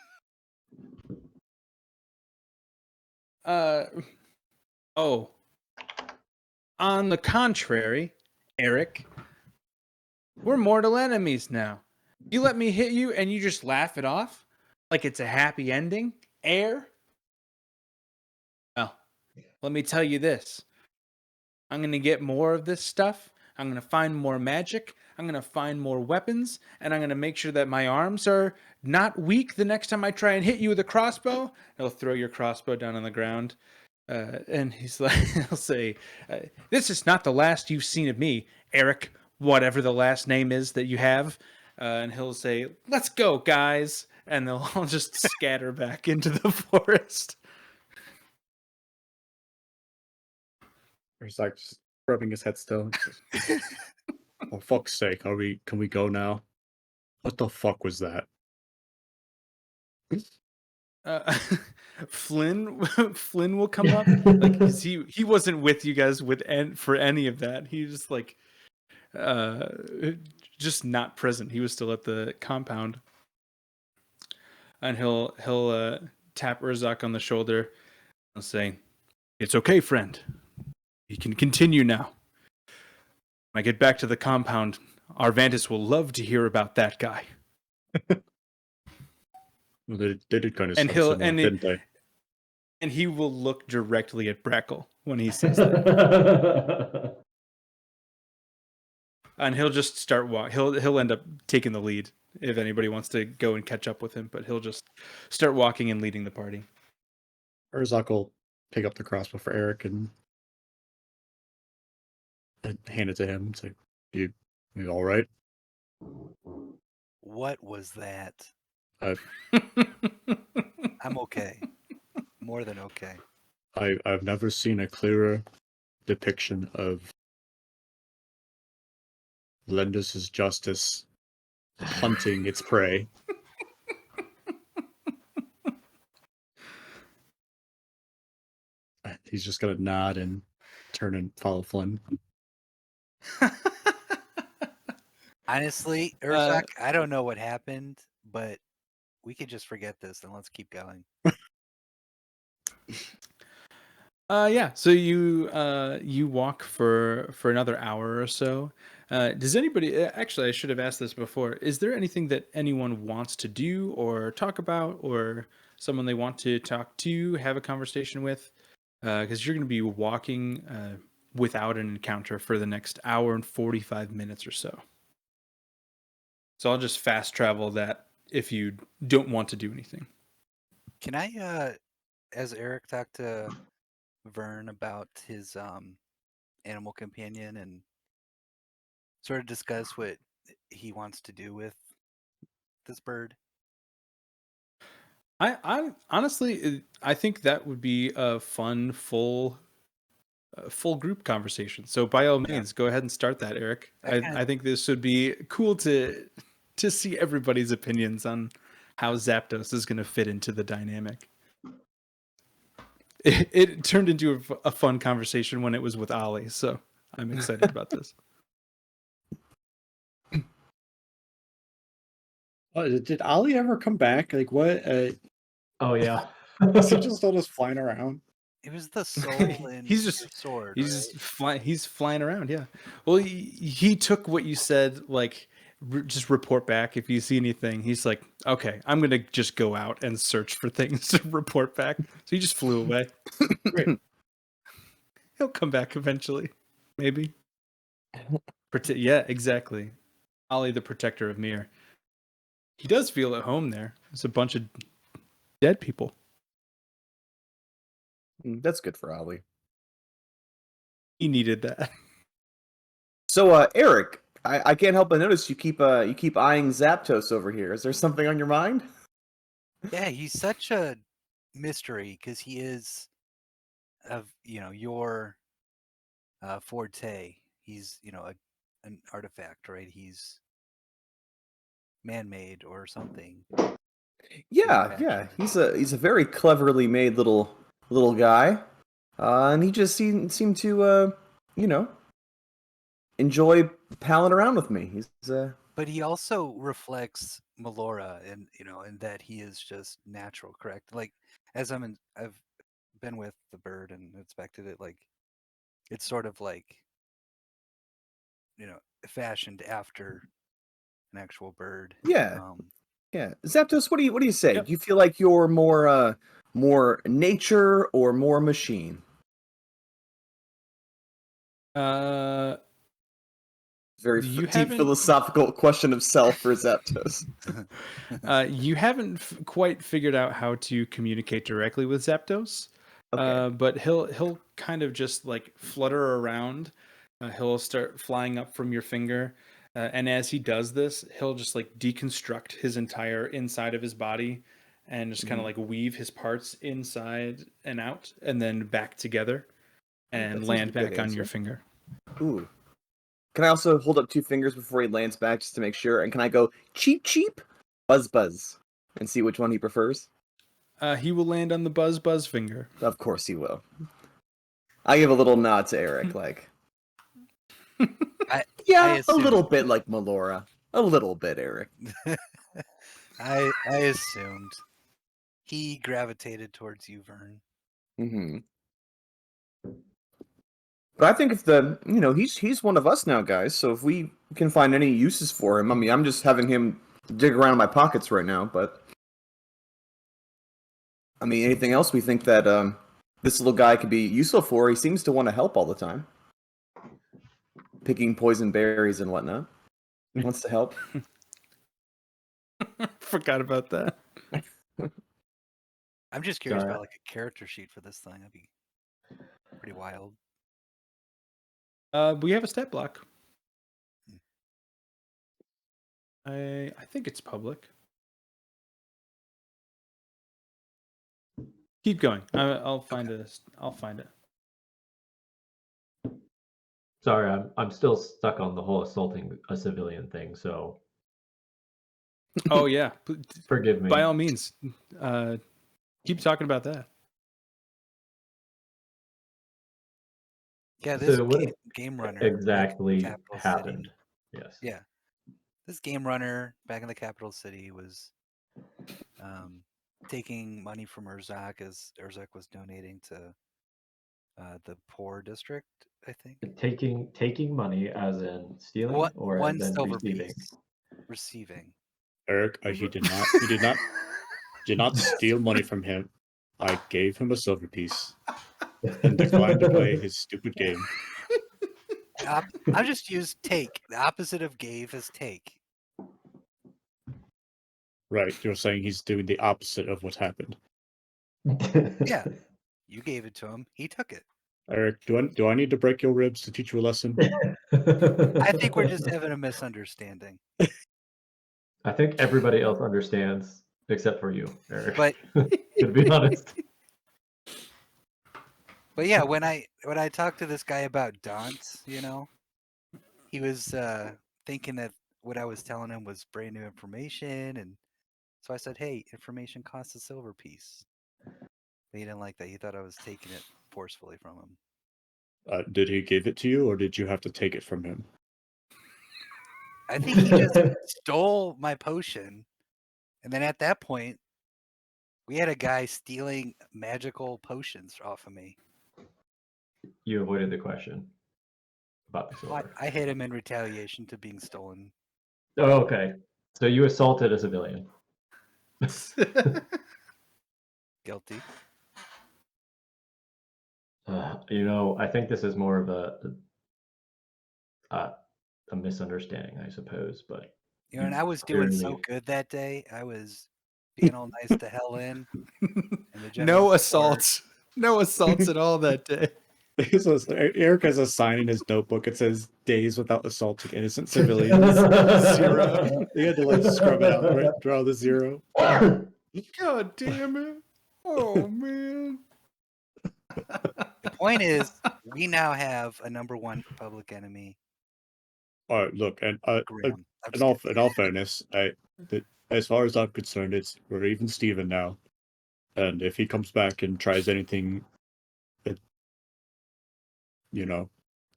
Oh. On the contrary, Eric, we're mortal enemies now. You let me hit you and you just laugh it off like it's a happy ending? Well, let me tell you this. I'm going to get more of this stuff. I'm going to find more magic. I'm going to find more weapons. And I'm going to make sure that my arms are not weak the next time I try and hit you with a crossbow. He'll throw your crossbow down on the ground. And he's like, he'll say, this is not the last you've seen of me, Eric, whatever the last name is that you have. And he'll say, let's go, guys. And they'll all just scatter back into the forest. He's like just rubbing his head still. Oh, fuck's sake, can we go now? What the fuck was that? Flynn will come up, like, because he wasn't with you guys for any of that. He was like just not present. He was still at the compound, and he'll tap Urzak on the shoulder and say, "It's okay, friend. You can continue now. When I get back to the compound, Arvantis will love to hear about that guy." Well, they did kind of And didn't they? And he will look directly at Brackle when he says that. And he'll just start he'll end up taking the lead if anybody wants to go and catch up with him, but he'll just start walking and leading the party. Urzak will pick up the crossbow for Eric and hand it to him. It's like, you all right? What was that? I've I'm okay. More than okay. I've never seen a clearer depiction of Lendus's justice hunting its prey. He's just gonna nod and turn and follow Flynn. Honestly, Urzak, I don't know what happened, but we could just forget this and let's keep going. Yeah. So you walk for another hour or so. Does anybody actually? I should have asked this before. Is there anything that anyone wants to do or talk about, or someone they want to talk to, have a conversation with? Because you're going to be walking without an encounter for the next hour and 45 minutes or so. So I'll just fast travel that if you don't want to do anything. Can I, as Eric talked to Vern about his animal companion and sort of discuss what he wants to do with this bird? I honestly, I think that would be a fun, full group conversation. So by all means, go ahead and start that, Eric. I think this would be cool to see everybody's opinions on how Zapdos is going to fit into the dynamic. It turned into a fun conversation when it was with Ollie, so I'm excited about this. Did Ollie ever come back? Like what? Oh yeah. Is he just still just flying around? It was the soul in He's just- your sword. He's right? just he's flying around, yeah. Well, he took what you said, like just report back if you see anything. He's like, okay, I'm gonna just go out and search for things to report back. So he just flew away. Great. He'll come back eventually, maybe. Yeah, exactly. Ollie, the protector of Mir. He does feel at home there. There's a bunch of dead people. That's good for Ollie. He needed that. So, Eric, I can't help but notice you keep eyeing Zapdos over here. Is there something on your mind? Yeah, he's such a mystery because he is of your forte. He's an artifact, right? He's man-made or something. Yeah. He's a very cleverly made little guy, and he just seemed to enjoy palling around with me. He's But he also reflects Melora, and and that he is just natural, correct? Like as I've been with the bird and inspected it, like it's sort of like fashioned after an actual bird. Yeah. Zapdos, what do you say? Yep. Do you feel like you're more nature or more machine? Very deep philosophical question of self for Zapdos. You haven't quite figured out how to communicate directly with Zapdos, but he'll kind of just like flutter around. He'll start flying up from your finger, and as he does this, he'll just like deconstruct his entire inside of his body, and just kind of like weave his parts inside and out, and then back together, and land back on your finger. Ooh. Can I also hold up two fingers before he lands back just to make sure? And can I go cheep cheep, buzz buzz, and see which one he prefers? He will land on the buzz finger. Of course he will. I give a little nod to Eric, like, I a little bit like Melora. A little bit, Eric. I assumed he gravitated towards you, Vern. Mm-hmm. But I think if he's one of us now, guys. So if we can find any uses for him, I mean, I'm just having him dig around in my pockets right now. But I mean, anything else we think that this little guy could be useful for? He seems to want to help all the time, picking poison berries and whatnot. He wants to help. Forgot about that. I'm just curious about like a character sheet for this thing. That'd be pretty wild. We have a stat block. I think it's public. Keep going. I'll find it. Sorry, I'm still stuck on the whole assaulting a civilian thing. So Oh yeah, forgive me. by all means, keep talking about that. Yeah, this So what game runner exactly capital happened? City. Yes. Yeah, this game runner back in the capital city was taking money from Urzak as Urzak was donating to the poor district, I think. Taking money as in stealing or as One in silver receiving? piece receiving. Eric, he did not steal money from him. I gave him a silver piece and declined to play his stupid game. I just used take. The opposite of gave is take. Right, you're saying he's doing the opposite of what happened. Yeah, you gave it to him. He took it. Eric, do I need to break your ribs to teach you a lesson? I think we're just having a misunderstanding. I think everybody else understands except for you, Eric. But to be honest. But yeah, when I talked to this guy about Daunt, he was thinking that what I was telling him was brand new information, and so I said, "Hey, information costs a silver piece." But he didn't like that. He thought I was taking it forcefully from him. Did he give it to you, or did you have to take it from him? I think he just stole my potion, and then at that point, we had a guy stealing magical potions off of me. You avoided the question about the Well, silver. I hit him in retaliation to being stolen. Oh, okay. So you assaulted a civilian. Guilty. I think this is more of a misunderstanding, I suppose. But And I was doing so clearly- good that day. I was being all nice to Helen. And the No general support. assaults. No assaults at all that day. Eric has a sign in his notebook. It says "Days without assaulting innocent civilians." 0. He had to like scrub it out, right? Draw the 0. God damn it! Oh man. The point is, we now have a number one public enemy. All right, look, and Graham. in all fairness, as far as I'm concerned, we're even Steven now. And if he comes back and tries anything,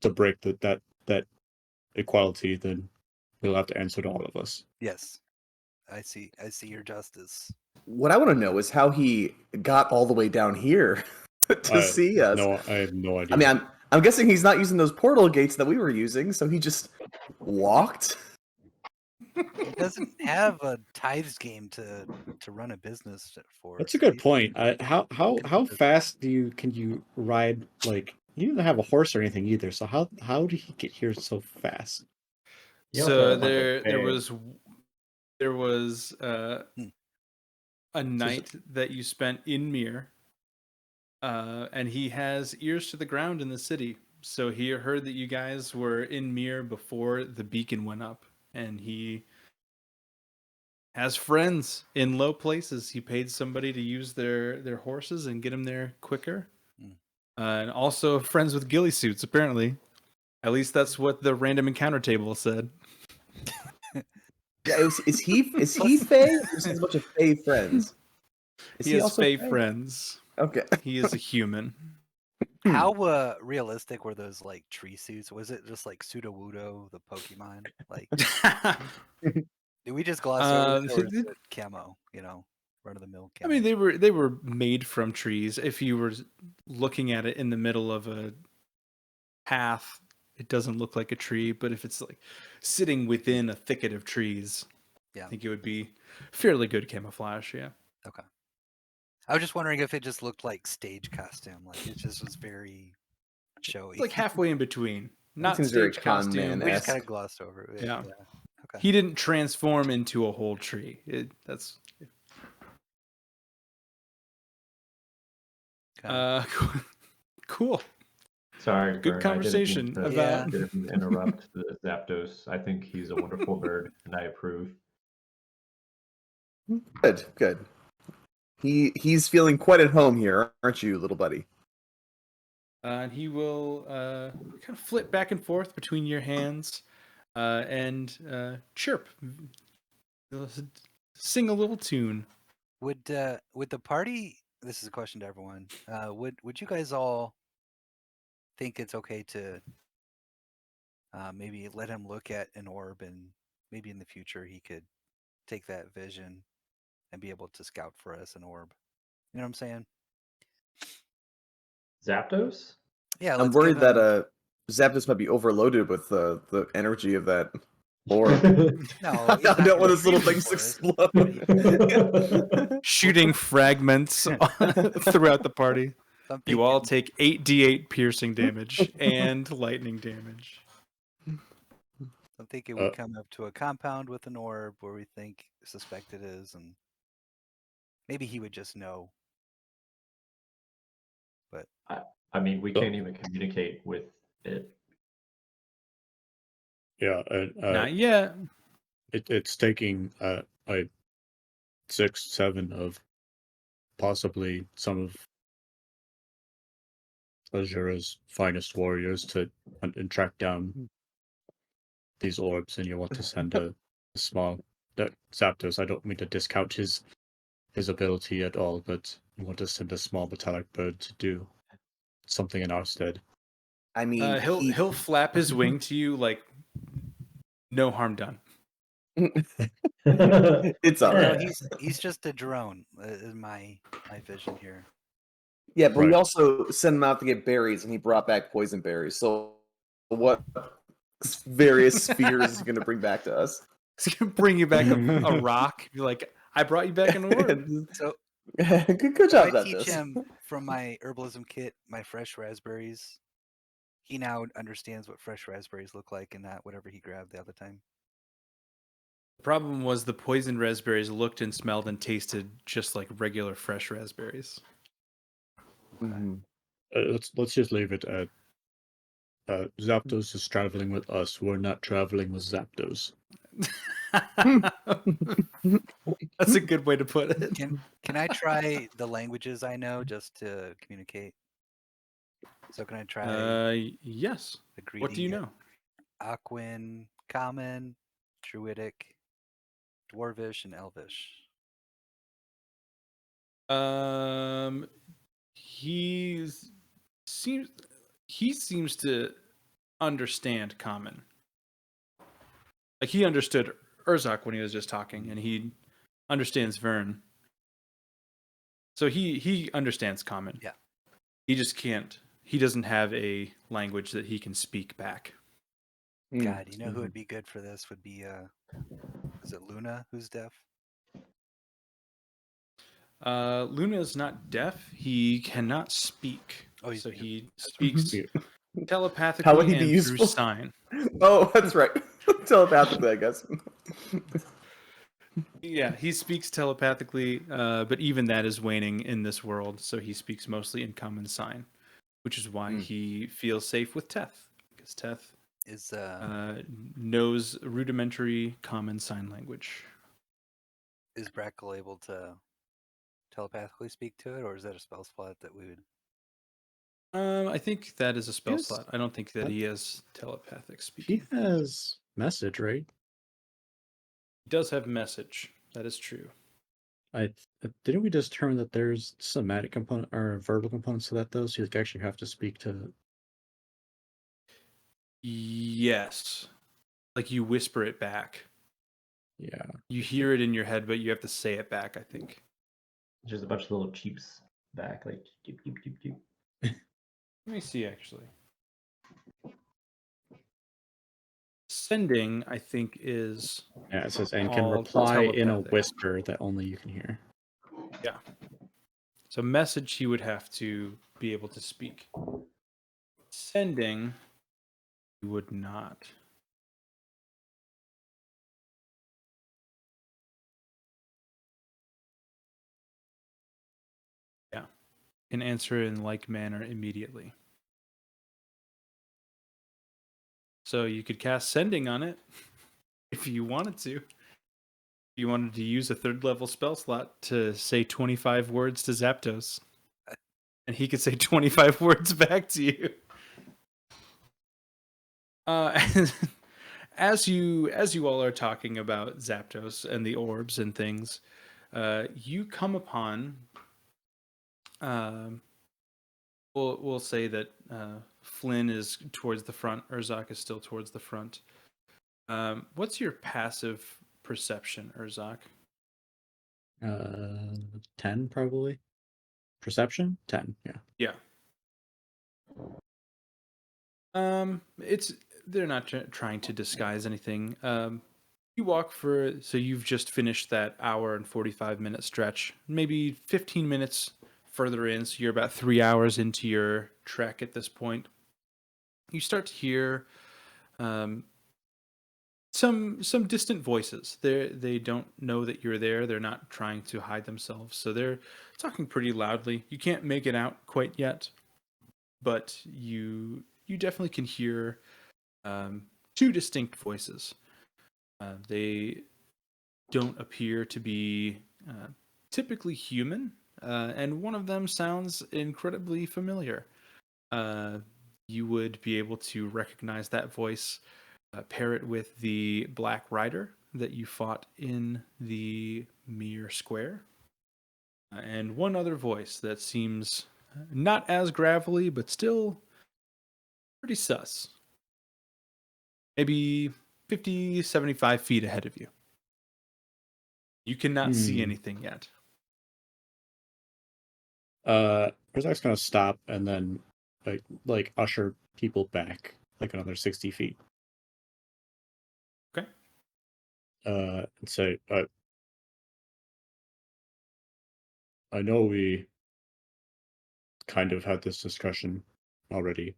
to break that equality, then he'll have to answer to all of us. Yes, I see your justice. What I want to know is how he got all the way down here to see us. No, I have no idea. I mean, I'm guessing he's not using those portal gates that we were using, so he just walked. He doesn't have a tithes game to run a business for. That's a good point. How fast can you ride? Like, he didn't have a horse or anything either. So how did he get here so fast? So there was a night that you spent in Mir, and he has ears to the ground in the city. So he heard that you guys were in Mir before the beacon went up, and he has friends in low places. He paid somebody to use their horses and get him there quicker. And also friends with ghillie suits, apparently. At least that's what the random encounter table said. Yeah, is he Fae? Or is he a bunch of Fae friends? He has Fae friends. Okay. He is a human. How realistic were those like tree suits? Was it just like Sudowoodo, the Pokemon? Like, did we just gloss over it, or is it camo? Run of the mill camo. I mean, they were made from trees. If you were looking at it in the middle of a path, it doesn't look like a tree. But if it's like sitting within a thicket of trees, I think it would be fairly good camouflage. Yeah. Okay. I was just wondering if it just looked like stage costume, like it just was very showy. It's like halfway in between. Not seems very stage con costume. man-esque. We just kind of glossed over it. Yeah. Okay. He didn't transform into a whole tree. That's cool. Sorry, Good conversation about interrupt the Zapdos. I think he's a wonderful bird, and I approve. Good. He's feeling quite at home here, aren't you, little buddy? And he will kind of flip back and forth between your hands and chirp. He'll sing a little tune. Would the party? This is a question to everyone. Would you guys all think it's okay to maybe let him look at an orb, and maybe in the future he could take that vision and be able to scout for us an orb? You know what I'm saying? Zapdos? Yeah. I'm Let's worried give him, that Zapdos might be overloaded with the energy of that orb. No, I he's not don't want gonna his little reach things to for it. explode. Shooting fragments throughout the party. So I'm You all thinking- take 8d8 piercing damage and lightning damage. I'm thinking we come up to a compound with an orb where we suspect it is, and maybe he would just know. But I mean, we can't even communicate with it. Yeah, Not yet. it's taking like 6, 7 of possibly some of Azura's finest warriors to hunt and track down these orbs, and you want to send a small Zapdos. I don't mean to discount his ability at all, but you want to send a small metallic bird to do something in our stead. I mean, He'll flap his wing to you like no harm done. It's all no, right. he's just a drone. Is my vision here. Yeah, but we Right. also sent him out to get berries, and he brought back poison berries. So, what various spheres is he going to bring back to us? He's gonna bring you back a rock. You're like, I brought you back an orb. So good job, I teach Zapdos. him from my herbalism kit, my fresh raspberries. He now understands what fresh raspberries look like, and not whatever he grabbed the other time. The problem was the poisoned raspberries looked and smelled and tasted just like regular fresh raspberries. Mm-hmm. Let's just leave it at Zapdos is traveling with us. We're not traveling with Zapdos. That's a good way to put it. Can I try the languages I know just to communicate? So can I try Yes. the greeting? What do you know? Aquan, Common, Druidic, Dwarvish, and Elvish. He seems to understand Common. Like he understood Urzok when he was just talking, and he understands Vern. So he understands Common. Yeah. He just can't. He doesn't have a language that he can speak back. God, you know who would be good for this? Would be is it Luna who's deaf? Luna is not deaf. He cannot speak. Oh, so he speaks Yeah. telepathically How would he be and useful? through sign. Oh, that's right. Telepathically, I guess. Yeah, he speaks telepathically, but even that is waning in this world. So he speaks mostly in common sign, which is why he feels safe with Teth, because Teth Is knows rudimentary common sign language. is Brackle able to telepathically speak to it, or is that a spell slot that we would? I think that is a spell Yes. slot. I don't think that he has telepathic speaking. He has message, right? He does have message. That is true. Didn't we just determine that there's somatic component or verbal components to that though? So you actually have to speak to. Yes. Like you whisper it back. Yeah. You hear it in your head, but you have to say it back, I think. Just a bunch of little cheeps back, like doop, doop, doop, doop. Let me see, actually. Sending, I think, is... Yeah, it says, and can all reply in a telepathic. whisper that only you can hear. Yeah. So message, he would have to be able to speak. Sending, he would not. Yeah. Can answer in like manner immediately. So you could cast sending on it if you wanted to. If you wanted to use a 3rd level spell slot to say 25 words to Zapdos. and he could say 25 words back to you. And as you all are talking about Zapdos and the orbs and things, you come upon. We'll say that Flynn is towards the front. Urzak is still towards the front. What's your passive perception, Urzak? 10 probably. Perception? 10, yeah. Yeah. They're not trying to disguise anything. You walk so you've just finished that hour and 45-minute stretch. Maybe 15 minutes further in, so you're about 3 hours into your trek at this point. You start to hear some distant voices. They don't know that you're there. They're not trying to hide themselves, so they're talking pretty loudly. You can't make it out quite yet, but you definitely can hear two distinct voices. They don't appear to be typically human, and one of them sounds incredibly familiar. You would be able to recognize that voice, pair it with the Black Rider that you fought in the Mir Square, and one other voice that seems not as gravelly, but still pretty sus. Maybe 50, 75 feet ahead of you. You cannot see anything yet. Urzak's gonna stop and then like usher people back like another 60 feet. Okay. And say, I know we kind of had this discussion already,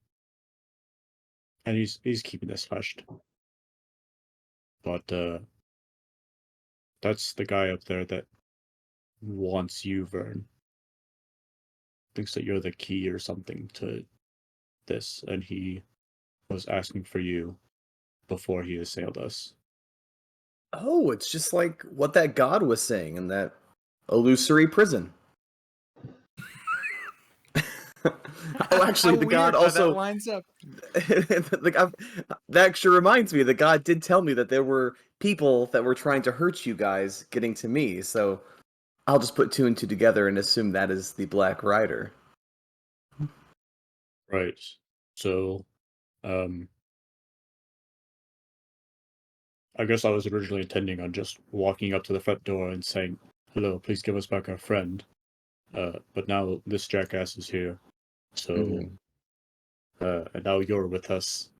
and he's keeping this hushed. But that's the guy up there that wants you, Vern. Thinks that you're the key or something to this, and he was asking for you before he assailed us. Oh, it's just like what that god was saying in that illusory prison. Oh, actually, the god also that lines up. that actually reminds me. The god did tell me that there were people that were trying to hurt you guys getting to me. So I'll just put two and two together and assume that is the Black Rider. Right. So, I guess I was originally intending on just walking up to the front door and saying, "Hello, please give us back our friend." But now this jackass is here, so and now you're with us,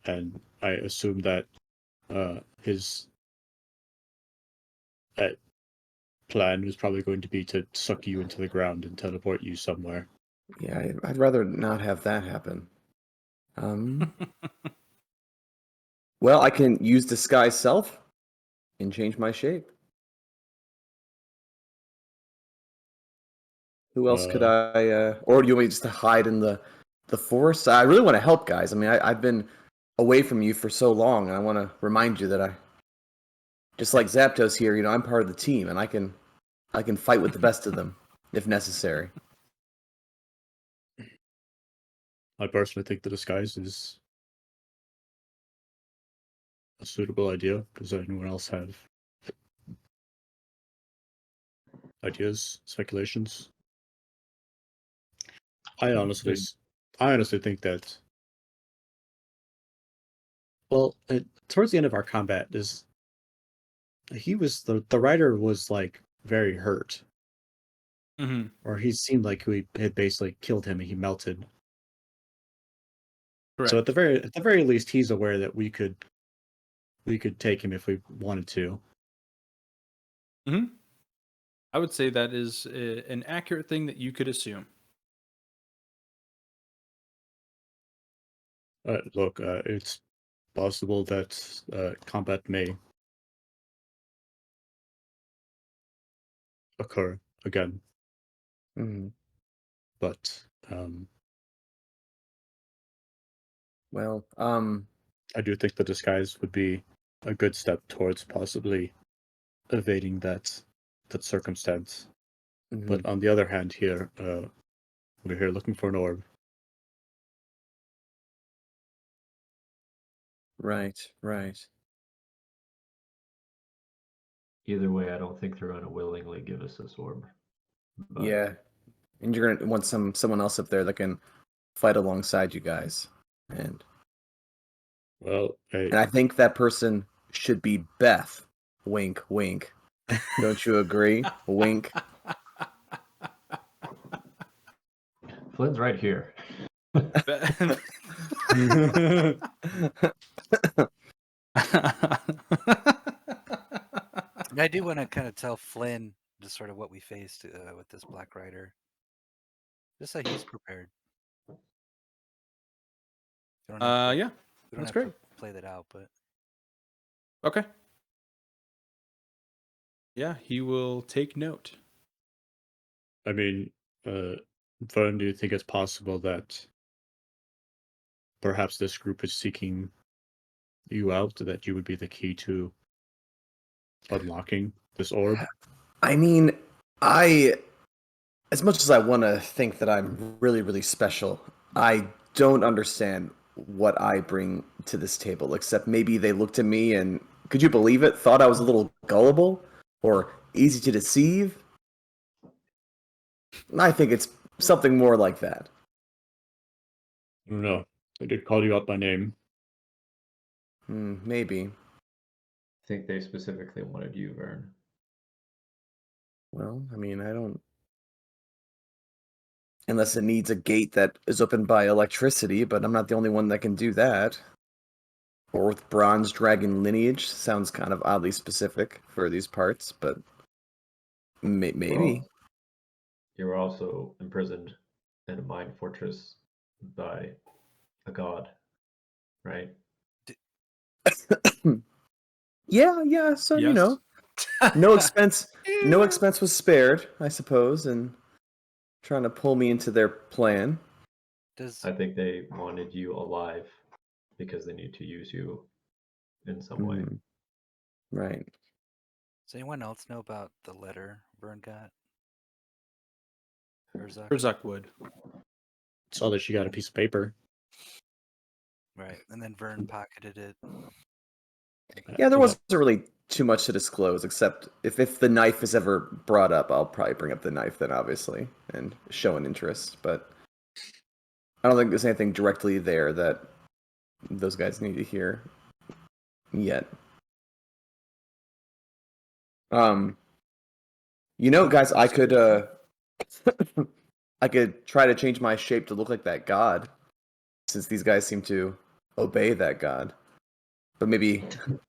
and I assume that his plan was probably going to be to suck you into the ground and teleport you somewhere. Yeah, I'd rather not have that happen. Well, I can use disguise self and change my shape. Who else could I? Or do you want me just to hide in the forest? I really want to help, guys. I mean, I've been away from you for so long, and I want to remind you that I, just like Zapdos here, you know, I'm part of the team, and I can fight with the best of them if necessary. I personally think the disguise is a suitable idea. Does anyone else have ideas, speculations? I honestly think that. Well, towards the end of our combat, the rider was like very hurt, or he seemed like we had basically killed him and he melted. Correct. So at the very least, he's aware that we could take him if we wanted to. I would say that is an accurate thing that you could assume. Look, it's possible that combat may occur again. But well, I do think the disguise would be a good step towards possibly evading that circumstance. But on the other hand, here, We're here looking for an orb. Right. Either way, I don't think they're going to willingly give us this orb. But Yeah. And you're gonna want someone else up there that can fight alongside you guys. And Well, I think that person should be Beth. Wink, wink. Don't you agree? Wink. Flynn's right here. And I do want to kind of tell Flynn just sort of what we faced with this Black Rider, just so he's prepared. We don't have to- Yeah, we don't that's have great. to play that out, but Okay. Yeah, he will take note. I mean, Vern, do you think it's possible that perhaps this group is seeking you out, that you would be the key to unlocking this orb? I mean, as much as I want to think that I'm really, really special, I don't understand what I bring to this table, except maybe they looked at me and, could you believe it, thought I was a little gullible or easy to deceive. I think it's something more like that. I don't know. I did call you out by name. Maybe. I think they specifically wanted you, Vern. Well, I mean, I don't. Unless it needs a gate that is opened by electricity, but I'm not the only one that can do that. Or with bronze dragon lineage. Sounds kind of oddly specific for these parts, but maybe. Well, you were also imprisoned in a mine fortress by a god, right? Yeah, so Yes. no expense was spared, I suppose, in trying to pull me into their plan. does I think they wanted you alive because they need to use you in some way. Right. does anyone else know about the letter Vern got? Herzog? Herzog would. Saw that she got a piece of paper. Right, and then Vern pocketed it. Yeah, there wasn't really too much to disclose, except if the knife is ever brought up, I'll probably bring up the knife then, obviously, and show an interest. But I don't think there's anything directly there that those guys need to hear yet. Guys, I could I could try to change my shape to look like that god, since these guys seem to obey that god. But maybe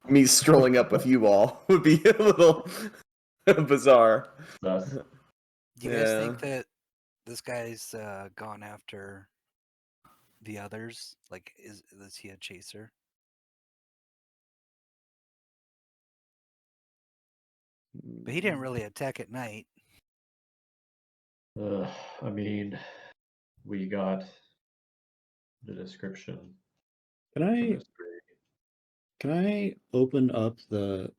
me strolling up with you all would be a little bizarre. Thus, Do you guys think that this guy's gone after the others? Like, is he a chaser? But he didn't really attack at night. I mean, we got the description. Can I open up the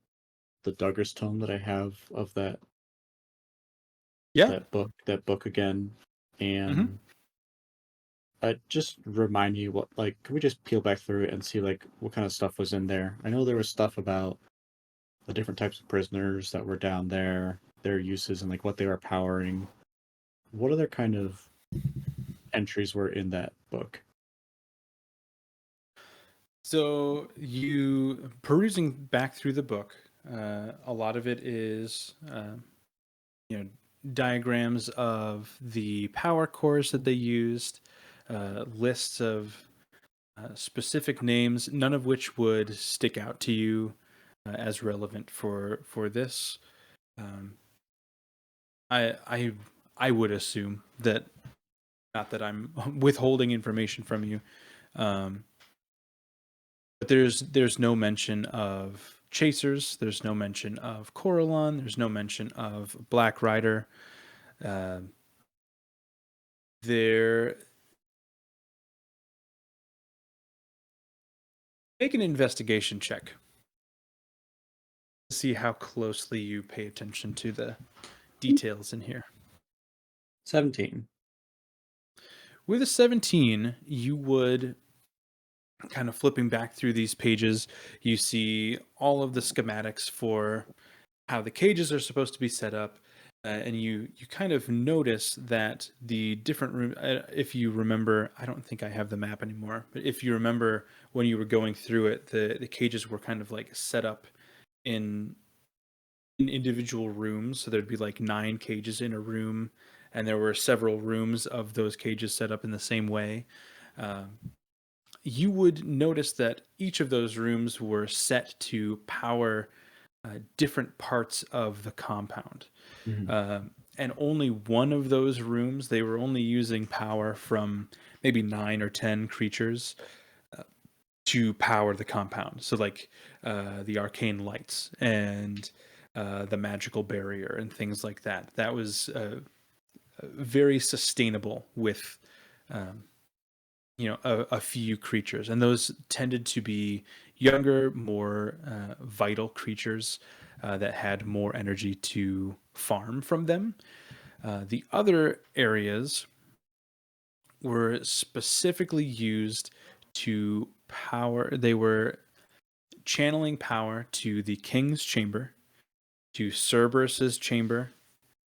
Duggar's Tome that I have of that that book again, and just remind you what, like, can we just peel back through it and see like what kind of stuff was in there? I know there was stuff about the different types of prisoners that were down there, their uses, and like what they were powering. What other kind of entries were in that book? So you perusing back through the book, a lot of it is diagrams of the power cores that they used, lists of specific names, none of which would stick out to you as relevant for this. I would assume that, not that I'm withholding information from you, but there's no mention of chasers. There's no mention of Coralon. There's no mention of Black Rider. There. Make an investigation check to see how closely you pay attention to the details in here. 17. With a 17, you would, kind of flipping back through these pages, you see all of the schematics for how the cages are supposed to be set up. And you kind of notice that the different room, if you remember, I don't think I have the map anymore, but if you remember when you were going through it, the cages were kind of like set up in individual rooms. So there'd be like 9 cages in a room, and there were several rooms of those cages set up in the same way. You would notice that each of those rooms were set to power different parts of the compound. And only one of those rooms, they were only using power from maybe 9 or 10 creatures to power the compound. So like the arcane lights and the magical barrier and things like that. That was very sustainable with a few creatures, and those tended to be younger, more vital creatures that had more energy to farm from them. The other areas were specifically used to power. They were channeling power to the king's chamber, to Cerberus's chamber,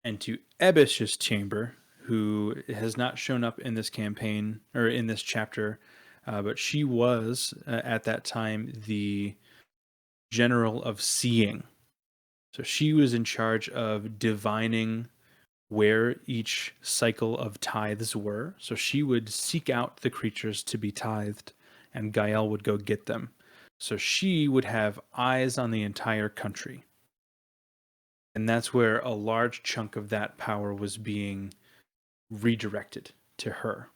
and to Ebish's chamber, who has not shown up in this campaign or in this chapter, but she was at that time the general of seeing. So she was in charge of divining where each cycle of tithes were. So she would seek out the creatures to be tithed, and Gael would go get them. So she would have eyes on the entire country. And that's where a large chunk of that power was being redirected to her.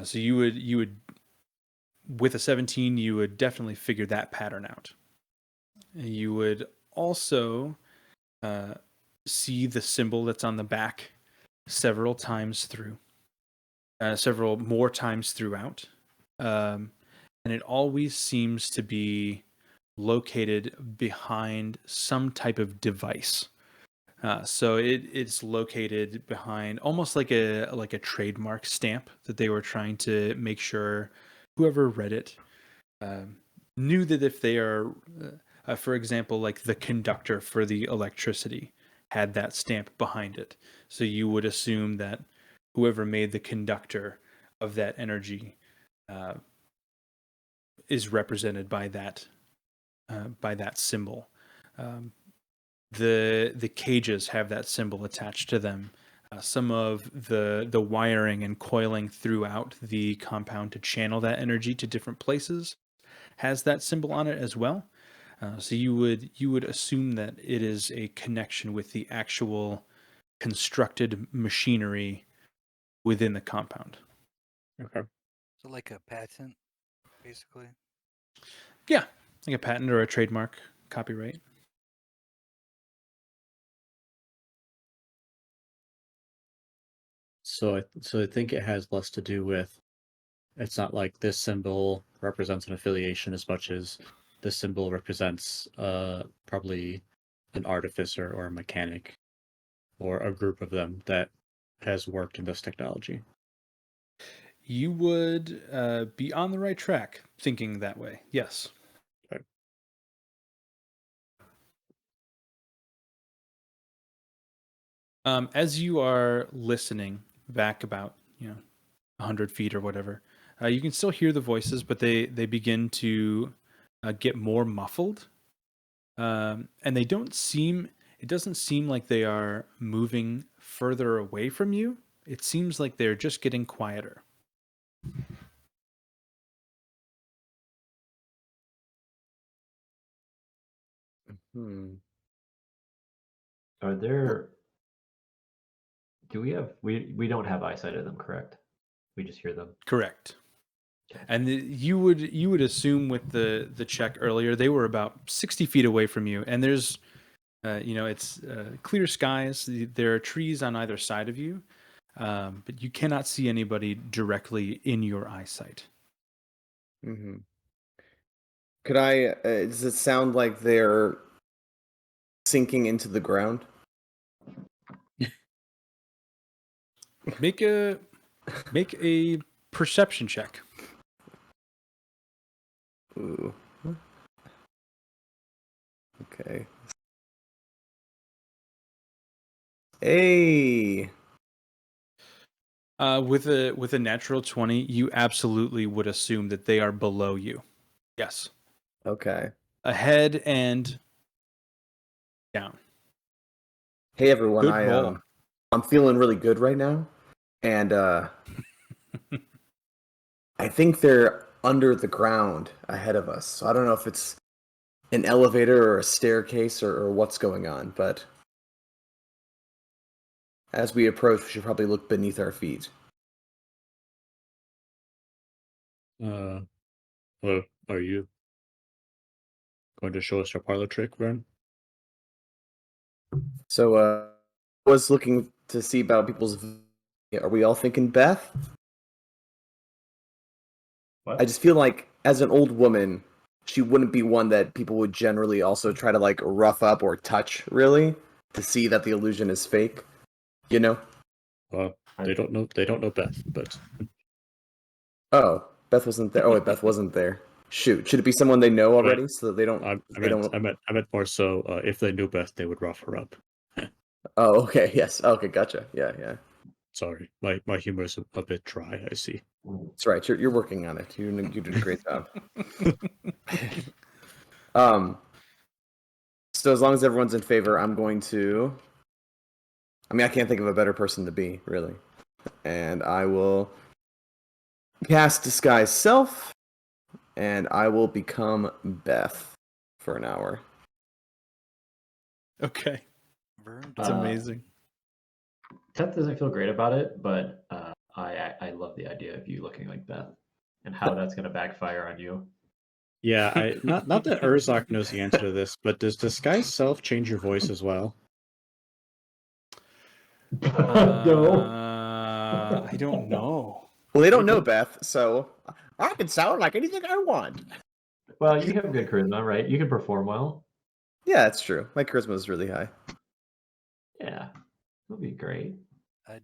So you would, with a 17, you would definitely figure that pattern out. You would also see the symbol that's on the back several times through, several more times throughout. And it always seems to be located behind some type of device. So it's located behind almost like a trademark stamp that they were trying to make sure whoever read it knew that if they are, for example, like the conductor for the electricity had that stamp behind it. So you would assume that whoever made the conductor of that energy is represented by that symbol. The cages have that symbol attached to them. Some of the wiring and coiling throughout the compound to channel that energy to different places has that symbol on it as well. So you would assume that it is a connection with the actual constructed machinery within the compound. Okay. So like a patent, basically. Yeah, like a patent or a trademark, copyright. So I think it has less to do with, it's not like this symbol represents an affiliation as much as this symbol represents probably an artificer or a mechanic or a group of them that has worked in this technology. You would be on the right track thinking that way. Yes. Okay. As you are listening back about 100 feet or whatever, you can still hear the voices, but they begin to get more muffled, and they don't seem. It doesn't seem like they are moving further away from you. It seems like they're just getting quieter. Are there? Do we have? We don't have eyesight of them, correct? We just hear them. Correct. And you would assume with the check earlier, they were about 60 feet away from you, and there's it's clear skies. There are trees on either side of you, but you cannot see anybody directly in your eyesight. Mm-hmm. Could I? Does it sound like they're sinking into the ground? Make a perception check. Ooh. Okay. Hey. With a natural 20, you absolutely would assume that they are below you. Yes. Okay. Ahead and down. Hey everyone, Good roll. I'm feeling really good right now, and I think they're under the ground ahead of us. So I don't know if it's an elevator or a staircase or what's going on, but as we approach, we should probably look beneath our feet. Well, are you going to show us your parlor trick, Vern? So I was looking to see about people's. Are we all thinking Beth? What? I just feel like as an old woman, she wouldn't be one that people would generally also try to like rough up or touch, really, to see that the illusion is fake. You know? Well, they don't know. They don't know Beth, but Oh, Beth wasn't there. Oh, wait, Beth wasn't there. Shoot, should it be someone they know already so that they don't? I they don't. meant more so. If they knew Beth, they would rough her up. Oh, okay. Yes. Okay, gotcha. Yeah, yeah. Sorry, my humor is a bit dry. I see. That's right. You're working on it. You did a great job. So as long as everyone's in favor, I'm going to. I mean, I can't think of a better person to be, really. And I will cast Disguise Self, and I will become Beth for an hour. Okay. Vern, That's amazing. Teth doesn't feel great about it, but I love the idea of you looking like Beth and how that's going to backfire on you. Yeah, not that Urzok knows the answer to this, but does Disguise Self change your voice as well? No. I don't know. Well, they don't know Beth, so I can sound like anything I want. Well, you have good charisma, right? You can perform well. Yeah, that's true. My charisma is really high. Yeah, that'll be great.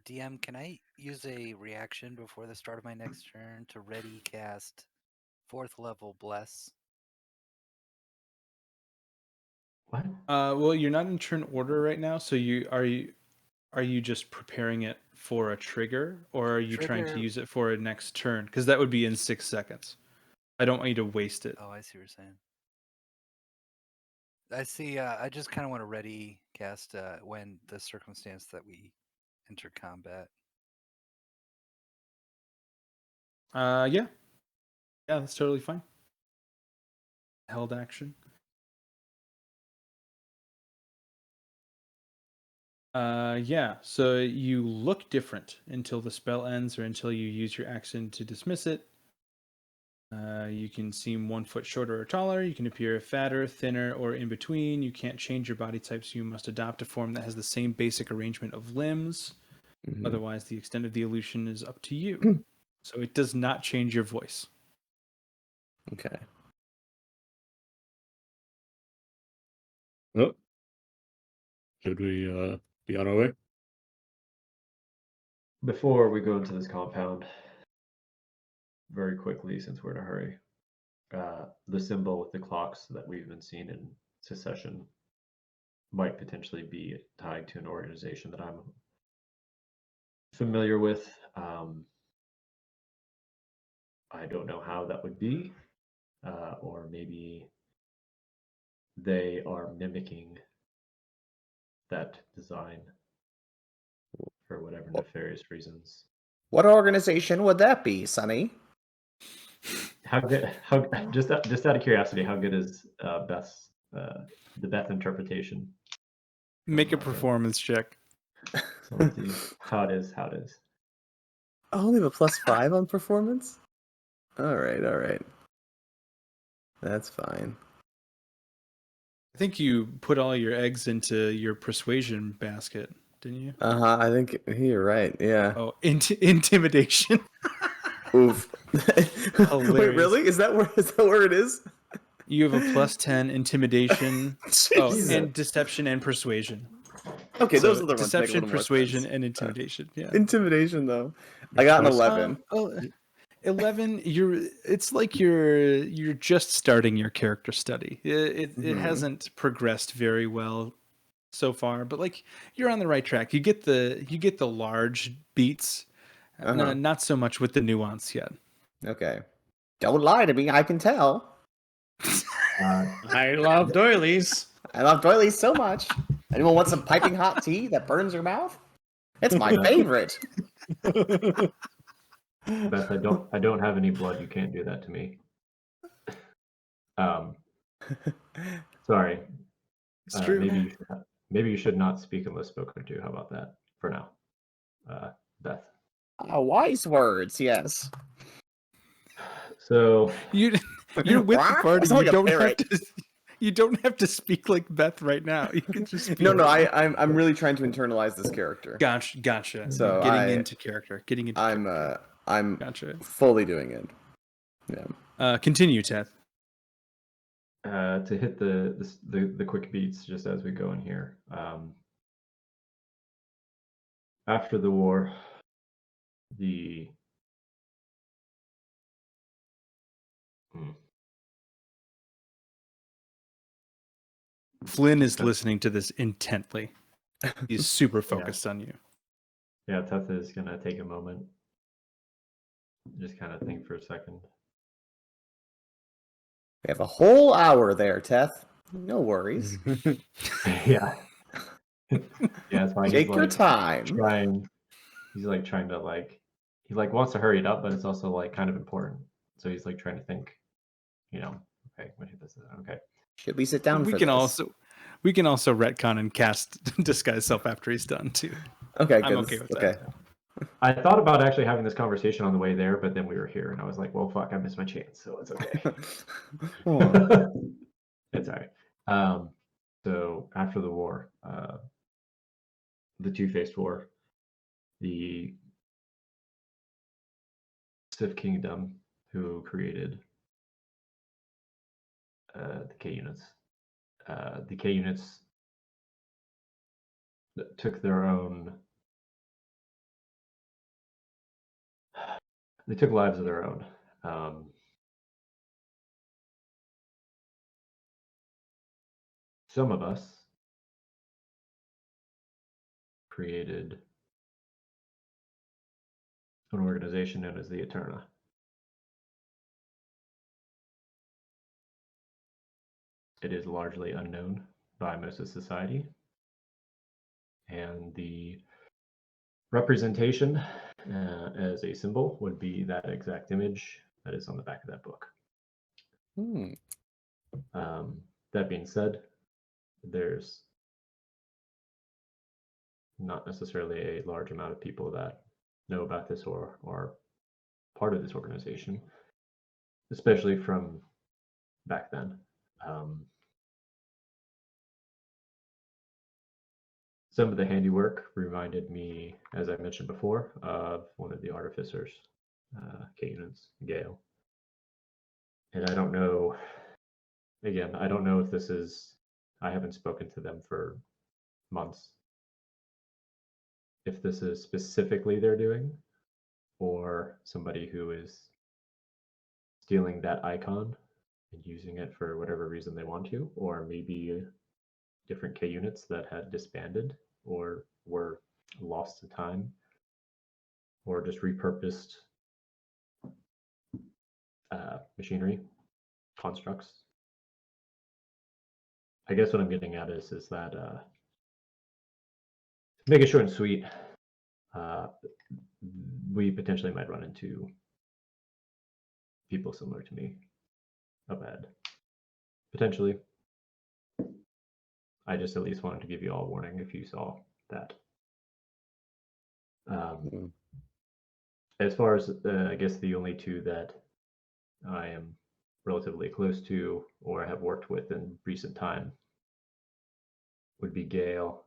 DM, can I use a reaction before the start of my next turn to ready cast 4th level Bless? What? Well, you're not in turn order right now, so are you just preparing it for a trigger, or are you trying to Trigger. use it for a next turn? Because that would be in 6 seconds. I don't want you to waste it. Oh, I see what you're saying. I see. I just kind of want to ready cast when the circumstance that we enter combat. Yeah, that's totally fine. Held action. Yeah, so you look different until the spell ends or until you use your action to dismiss it. You can seem 1 foot shorter or taller. You can appear fatter, thinner, or in between. You can't change your body type, so you must adopt a form that has the same basic arrangement of limbs. Mhm. Otherwise, the extent of the illusion is up to you. So it does not change your voice. Okay. Oh, should we be on our way? Before we go into this compound, very quickly, since we're in a hurry, the symbol with the clocks that we've been seeing in Secession might potentially be tied to an organization that I'm familiar with. I don't know how that would be, or maybe they are mimicking that design for whatever nefarious reasons. What organization would that be, Sonny? How good? How just out of curiosity, how good is Beth's the Beth interpretation? Make a performance check. So let's see how it is. How it is. I only have a +5 on performance? All right. That's fine. I think you put all your eggs into your persuasion basket, didn't you? I think you're right. Yeah. Oh, intimidation. Oof. Wait, Hilarious. really? Is that where it is? You have a +10 intimidation. Jesus. And deception and persuasion. Okay, So those are the ones that make a deception, little more persuasion, sense. and intimidation. Yeah. Intimidation, though. I got an 11. 11. It's like you're just starting your character study. It hasn't progressed very well so far, but like you're on the right track. You get the large beats, not so much with the nuance yet. Okay. Don't lie to me. I can tell. I love doilies. I love doilies so much. Anyone want some piping hot tea that burns your mouth? It's my favorite. Beth, I don't have any blood. You can't do that to me. Sorry. It's true. Maybe you should not speak unless spoken to. How about that for now, Beth? Wise words, yes. So You're with the party. Sounds like a You don't parrot. have to. You don't have to speak like Beth right now. You can just speak. No, I'm really trying to internalize this character. Gotcha. So getting into character. I'm Gotcha. fully doing it. Yeah. Continue, Ted. To hit the quick beats just as we go in here. After the war, Flynn is listening to this intently. He's super focused on you. Yeah, Teth is gonna take a moment. Just kind of think for a second. We have a whole hour there, Teth. No worries. Yeah. That's why Take your time. He's like trying to he wants to hurry it up, but it's also like kind of important. So he's like trying to think, okay, what this is okay. Should we sit down? We can also retcon and cast disguise self after he's done too. Okay, I'm good. okay with that. I thought about actually having this conversation on the way there, but then we were here, and I was like, "Well, fuck, I missed my chance, so it's okay." It's all right. So after the war, the Two-Faced War, the Sith Kingdom, who created the K units, took their own. They took lives of their own. Some of us created an organization known as the Eterna. It is largely unknown by most of society, and the representation as a symbol would be that exact image that is on the back of that book. That being said, there's not necessarily a large amount of people that know about this or are part of this organization, especially from back then. Some of the handiwork reminded me, as I mentioned before, of one of the artificers, K units, Gale. And I don't know, again, I don't know if this is, I haven't spoken to them for months, if this is specifically their doing, or somebody who is stealing that icon and using it for whatever reason they want to, or maybe different K units that had disbanded or were lost to time, or just repurposed machinery constructs. I guess what I'm getting at is that make it short and sweet. We potentially might run into people similar to me up ahead. Potentially. I just at least wanted to give you all a warning if you saw that. As far as I guess the only two that I am relatively close to or have worked with in recent time would be Gale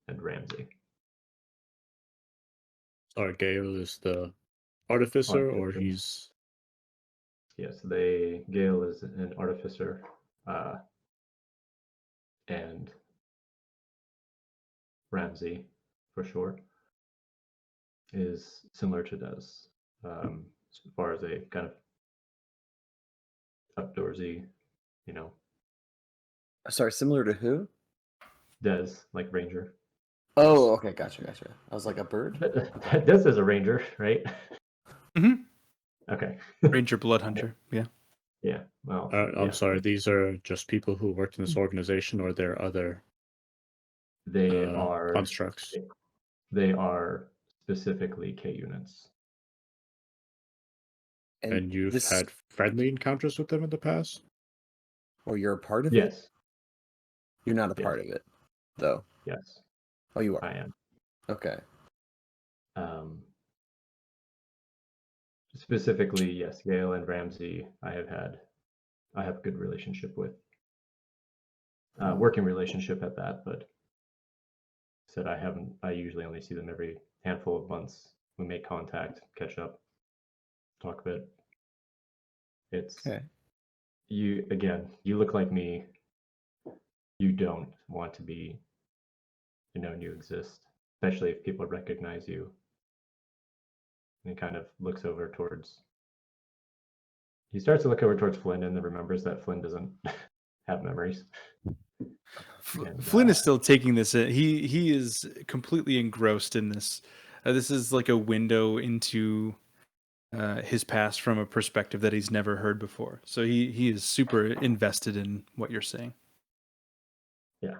and Ramsey. Sorry, Gale is the artificer, or Artificer. he's... Yes, Gale is an artificer, and Ramsey, for sure, is similar to Des, as far as a kind of outdoorsy, you know, Sorry, similar to who? Des, like ranger. Oh, okay, gotcha. I was like a bird. Des is a ranger, right? Mhm. Okay. Ranger Blood Hunter. Yeah. Yeah. Well, I'm sorry, these are just people who worked in this organization, or there are other they are constructs. They are specifically K units. And you've had friendly encounters with them in the past? Or you're a part of it? Yes. You're not a part of it, though. Yes. Oh, you are. I am. Okay. Specifically, yes, Gale and Ramsey, I have a good relationship with. Working relationship at that, but said I usually only see them every handful of months. We make contact, catch up, talk a bit. It's Okay. you look like me. You don't want to be known you exist, especially if people recognize you. And he kind of looks over towards. He starts to look over towards Flynn and then remembers that Flynn doesn't have memories. Flynn is still taking this in. He is completely engrossed in this. This is like a window into his past from a perspective that he's never heard before. So he is super invested in what you're saying. Yeah.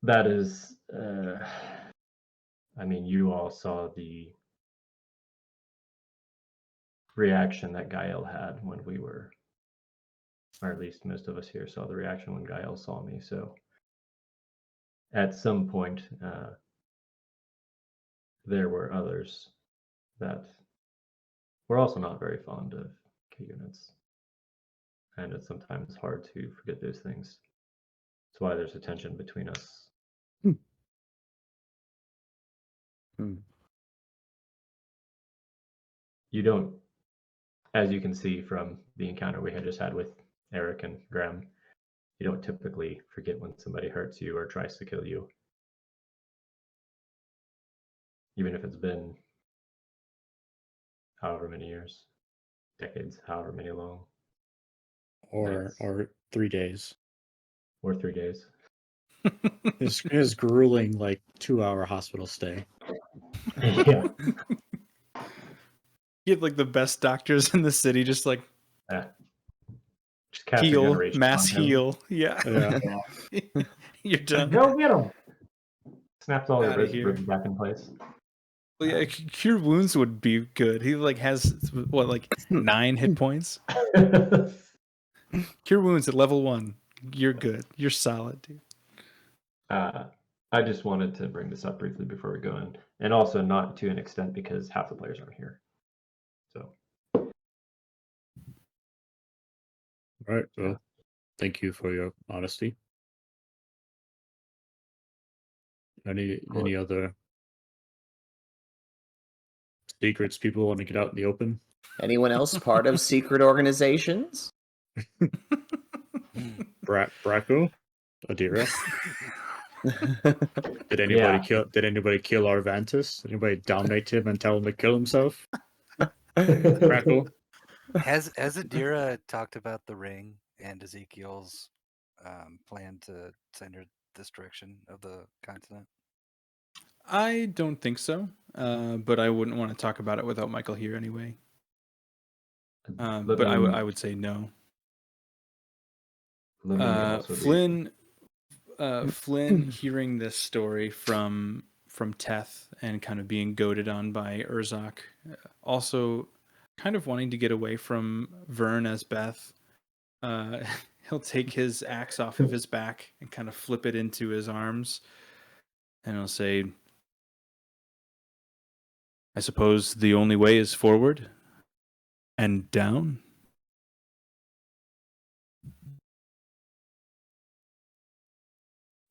That is, I mean, you all saw the reaction that Gael had when we were, or at least most of us here saw the reaction when Gael saw me. So at some point, there were others that were also not very fond of K units. And it's sometimes hard to forget those things. That's why there's a tension between us. You don't, as you can see from the encounter we had just had with Eric and Graham, you don't typically forget when somebody hurts you or tries to kill you. Even if it's been however many years, decades, however many long. Or 3 days. Or 3 days. His grueling, like, 2-hour hospital stay. Yeah. You have like the best doctors in the city, just like just cast heal, regeneration mass on him. heal. Yeah. You're done. Go get him. Snaps all Outta your here. ribs back in place. Well, yeah, cure wounds would be good. He like has what, like 9 hit points. Cure wounds at level 1. You're good. You're solid, dude. I just wanted to bring this up briefly before we go in, and also not to an extent because half the players aren't here. So. All right. Well, thank you for your honesty. Any other secrets people want to get out in the open? Anyone else part of secret organizations? Braco? Adira? Did anybody kill Arvantis? Did anybody dominate him and tell him to kill himself? Braco? Has Adira talked about the ring and Ezekiel's plan to send her this direction of the continent? I don't think so, but I wouldn't want to talk about it without Michael here anyway. But I would say no. Flynn, hearing this story from Teth and kind of being goaded on by Urzak, also kind of wanting to get away from Vern as Beth, he'll take his axe off of his back and kind of flip it into his arms, and he'll say, I suppose the only way is forward and down.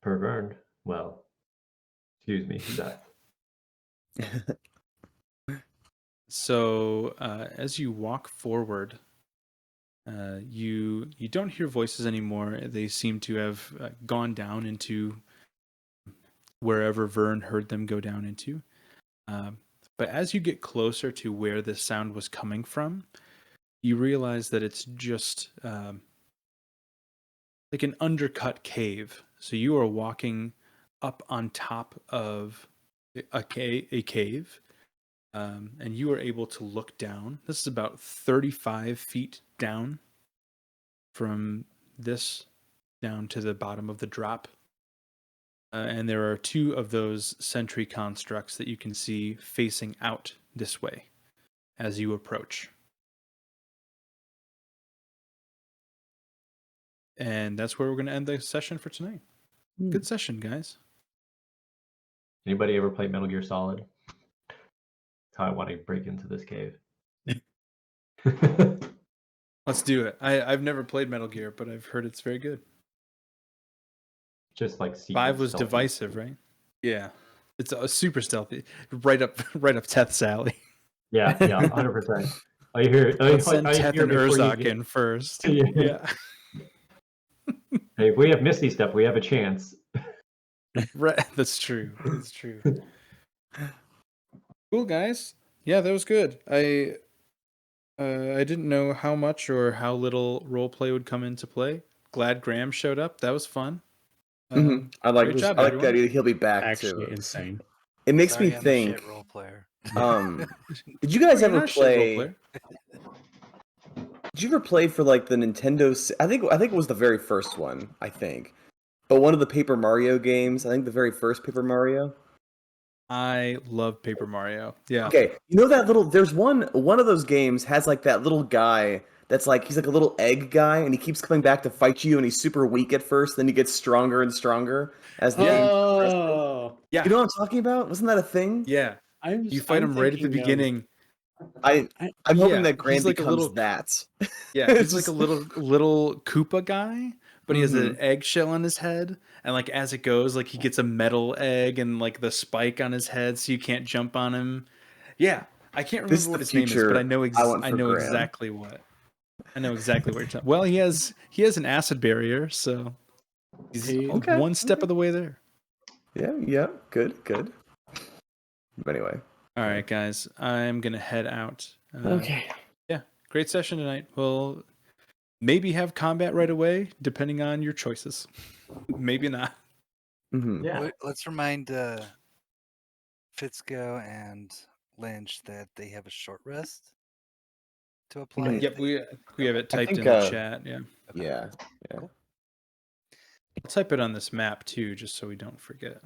Per Vern. Well, excuse me, Death. So as you walk forward, You don't hear voices anymore. They seem to have gone down into wherever Vern heard them go down into. But as you get closer to where this sound was coming from, you realize that it's just like an undercut cave. So you are walking up on top of a cave, and you are able to look down. This is about 35 feet down from this down to the bottom of the drop. And there are 2 of those sentry constructs that you can see facing out this way as you approach. And that's where we're going to end the session for tonight. Good session, guys. Anybody ever play Metal Gear Solid? That's how I want to break into this cave. Let's do it. I've never played Metal Gear, but I've heard it's very good. Just like 5 was stealthy. divisive, right? Yeah, it's a super stealthy, right up Teth's alley. Yeah, 100%. I hear. Let's send Teth and Urzak in first. Yeah. Hey, if we have Misty Step, we have a chance. Right, that's true. That's true. Cool, guys. Yeah, that was good. I didn't know how much or how little roleplay would come into play. Glad Graham showed up. That was fun. I like great job, the everyone. idea that he'll be back Actually too. insane. It makes Sorry, me I'm a think. shit role player. Did you guys You're ever not a shit role play? player. Did you ever play for like the Nintendo? I think it was the very first one. I think, but one of the Paper Mario games. I think the very first Paper Mario. I love Paper Mario. Yeah. Okay, you know that little. There's one of those games has like that little guy that's like he's like a little egg guy, and he keeps coming back to fight you, and he's super weak at first, then he gets stronger and stronger as the game progresses. Oh, Yeah. You know what I'm talking about? Wasn't that a thing? Yeah. You fight him right at the beginning. I'm hoping that Graham he's like becomes a little, that. Yeah, he's like a little Koopa guy, but he has an Mhm. eggshell on his head, and like as it goes, like he gets a metal egg and like the spike on his head, so you can't jump on him. Yeah, I can't This is remember what the his name is, but I know future I want I for know Graham. exactly what. I know exactly what you're talking. Well, he has an acid barrier, so he's Okay, one step of the way there. Yeah, good. But anyway. All right, guys, I'm gonna head out. Okay. Yeah, great session tonight. We'll maybe have combat right away, depending on your choices. Maybe not. Mm-hmm. Yeah. Let's remind Fitzko and Lynch that they have a short rest to apply. Mhm. if Yep, they- we have it typed think, in the chat. Yeah, Yeah. I'll type it on this map too, just so we don't forget.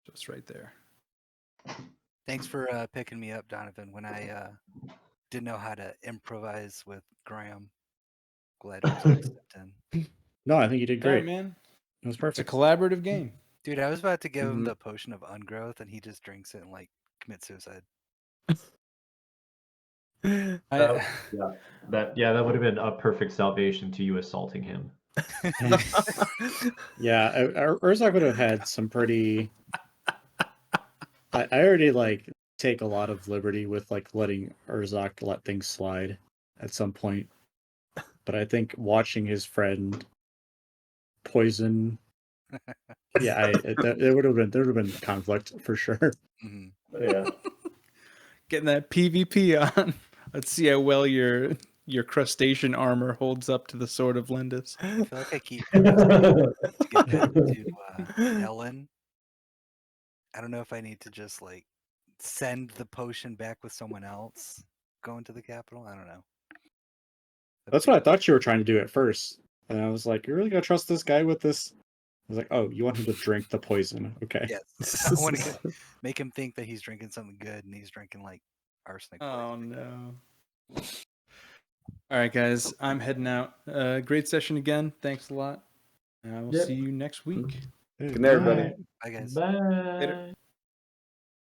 Just right there. Thanks for picking me up, Donovan, when I didn't know how to improvise with Graham. Glad Urzak stepped in. no, I think you did Yeah, great. man. It was It's a perfect. collaborative game. Dude, I was about to give him Mhm. the potion of ungrowth, and he just drinks it and like commits suicide. I, That would have been a perfect salvation to you assaulting him. Yeah, Urzak would have had some pretty. I already like take a lot of liberty with like letting Urzak let things slide at some point, but I think watching his friend poison. Yeah, there would have been conflict for sure. Mhm. Yeah. getting that PvP on. Let's see how well your crustacean armor holds up to the sword of Lindis. I feel like I keep to get back to Ellen. I don't know if I need to just like send the potion back with someone else going to the capital. I don't know. That's what I thought you were trying to do at first, and I was like, "You're really gonna trust this guy with this?" I was like, "Oh, you want him to drink the poison? Okay." Yes, I want to make him think that he's drinking something good, and he's drinking like arsenic. Oh no. All right, guys, I'm heading out. Great session again. Thanks a lot. I will Yep. see you next week. Good night, everybody. Bye, guys. Bye. Later.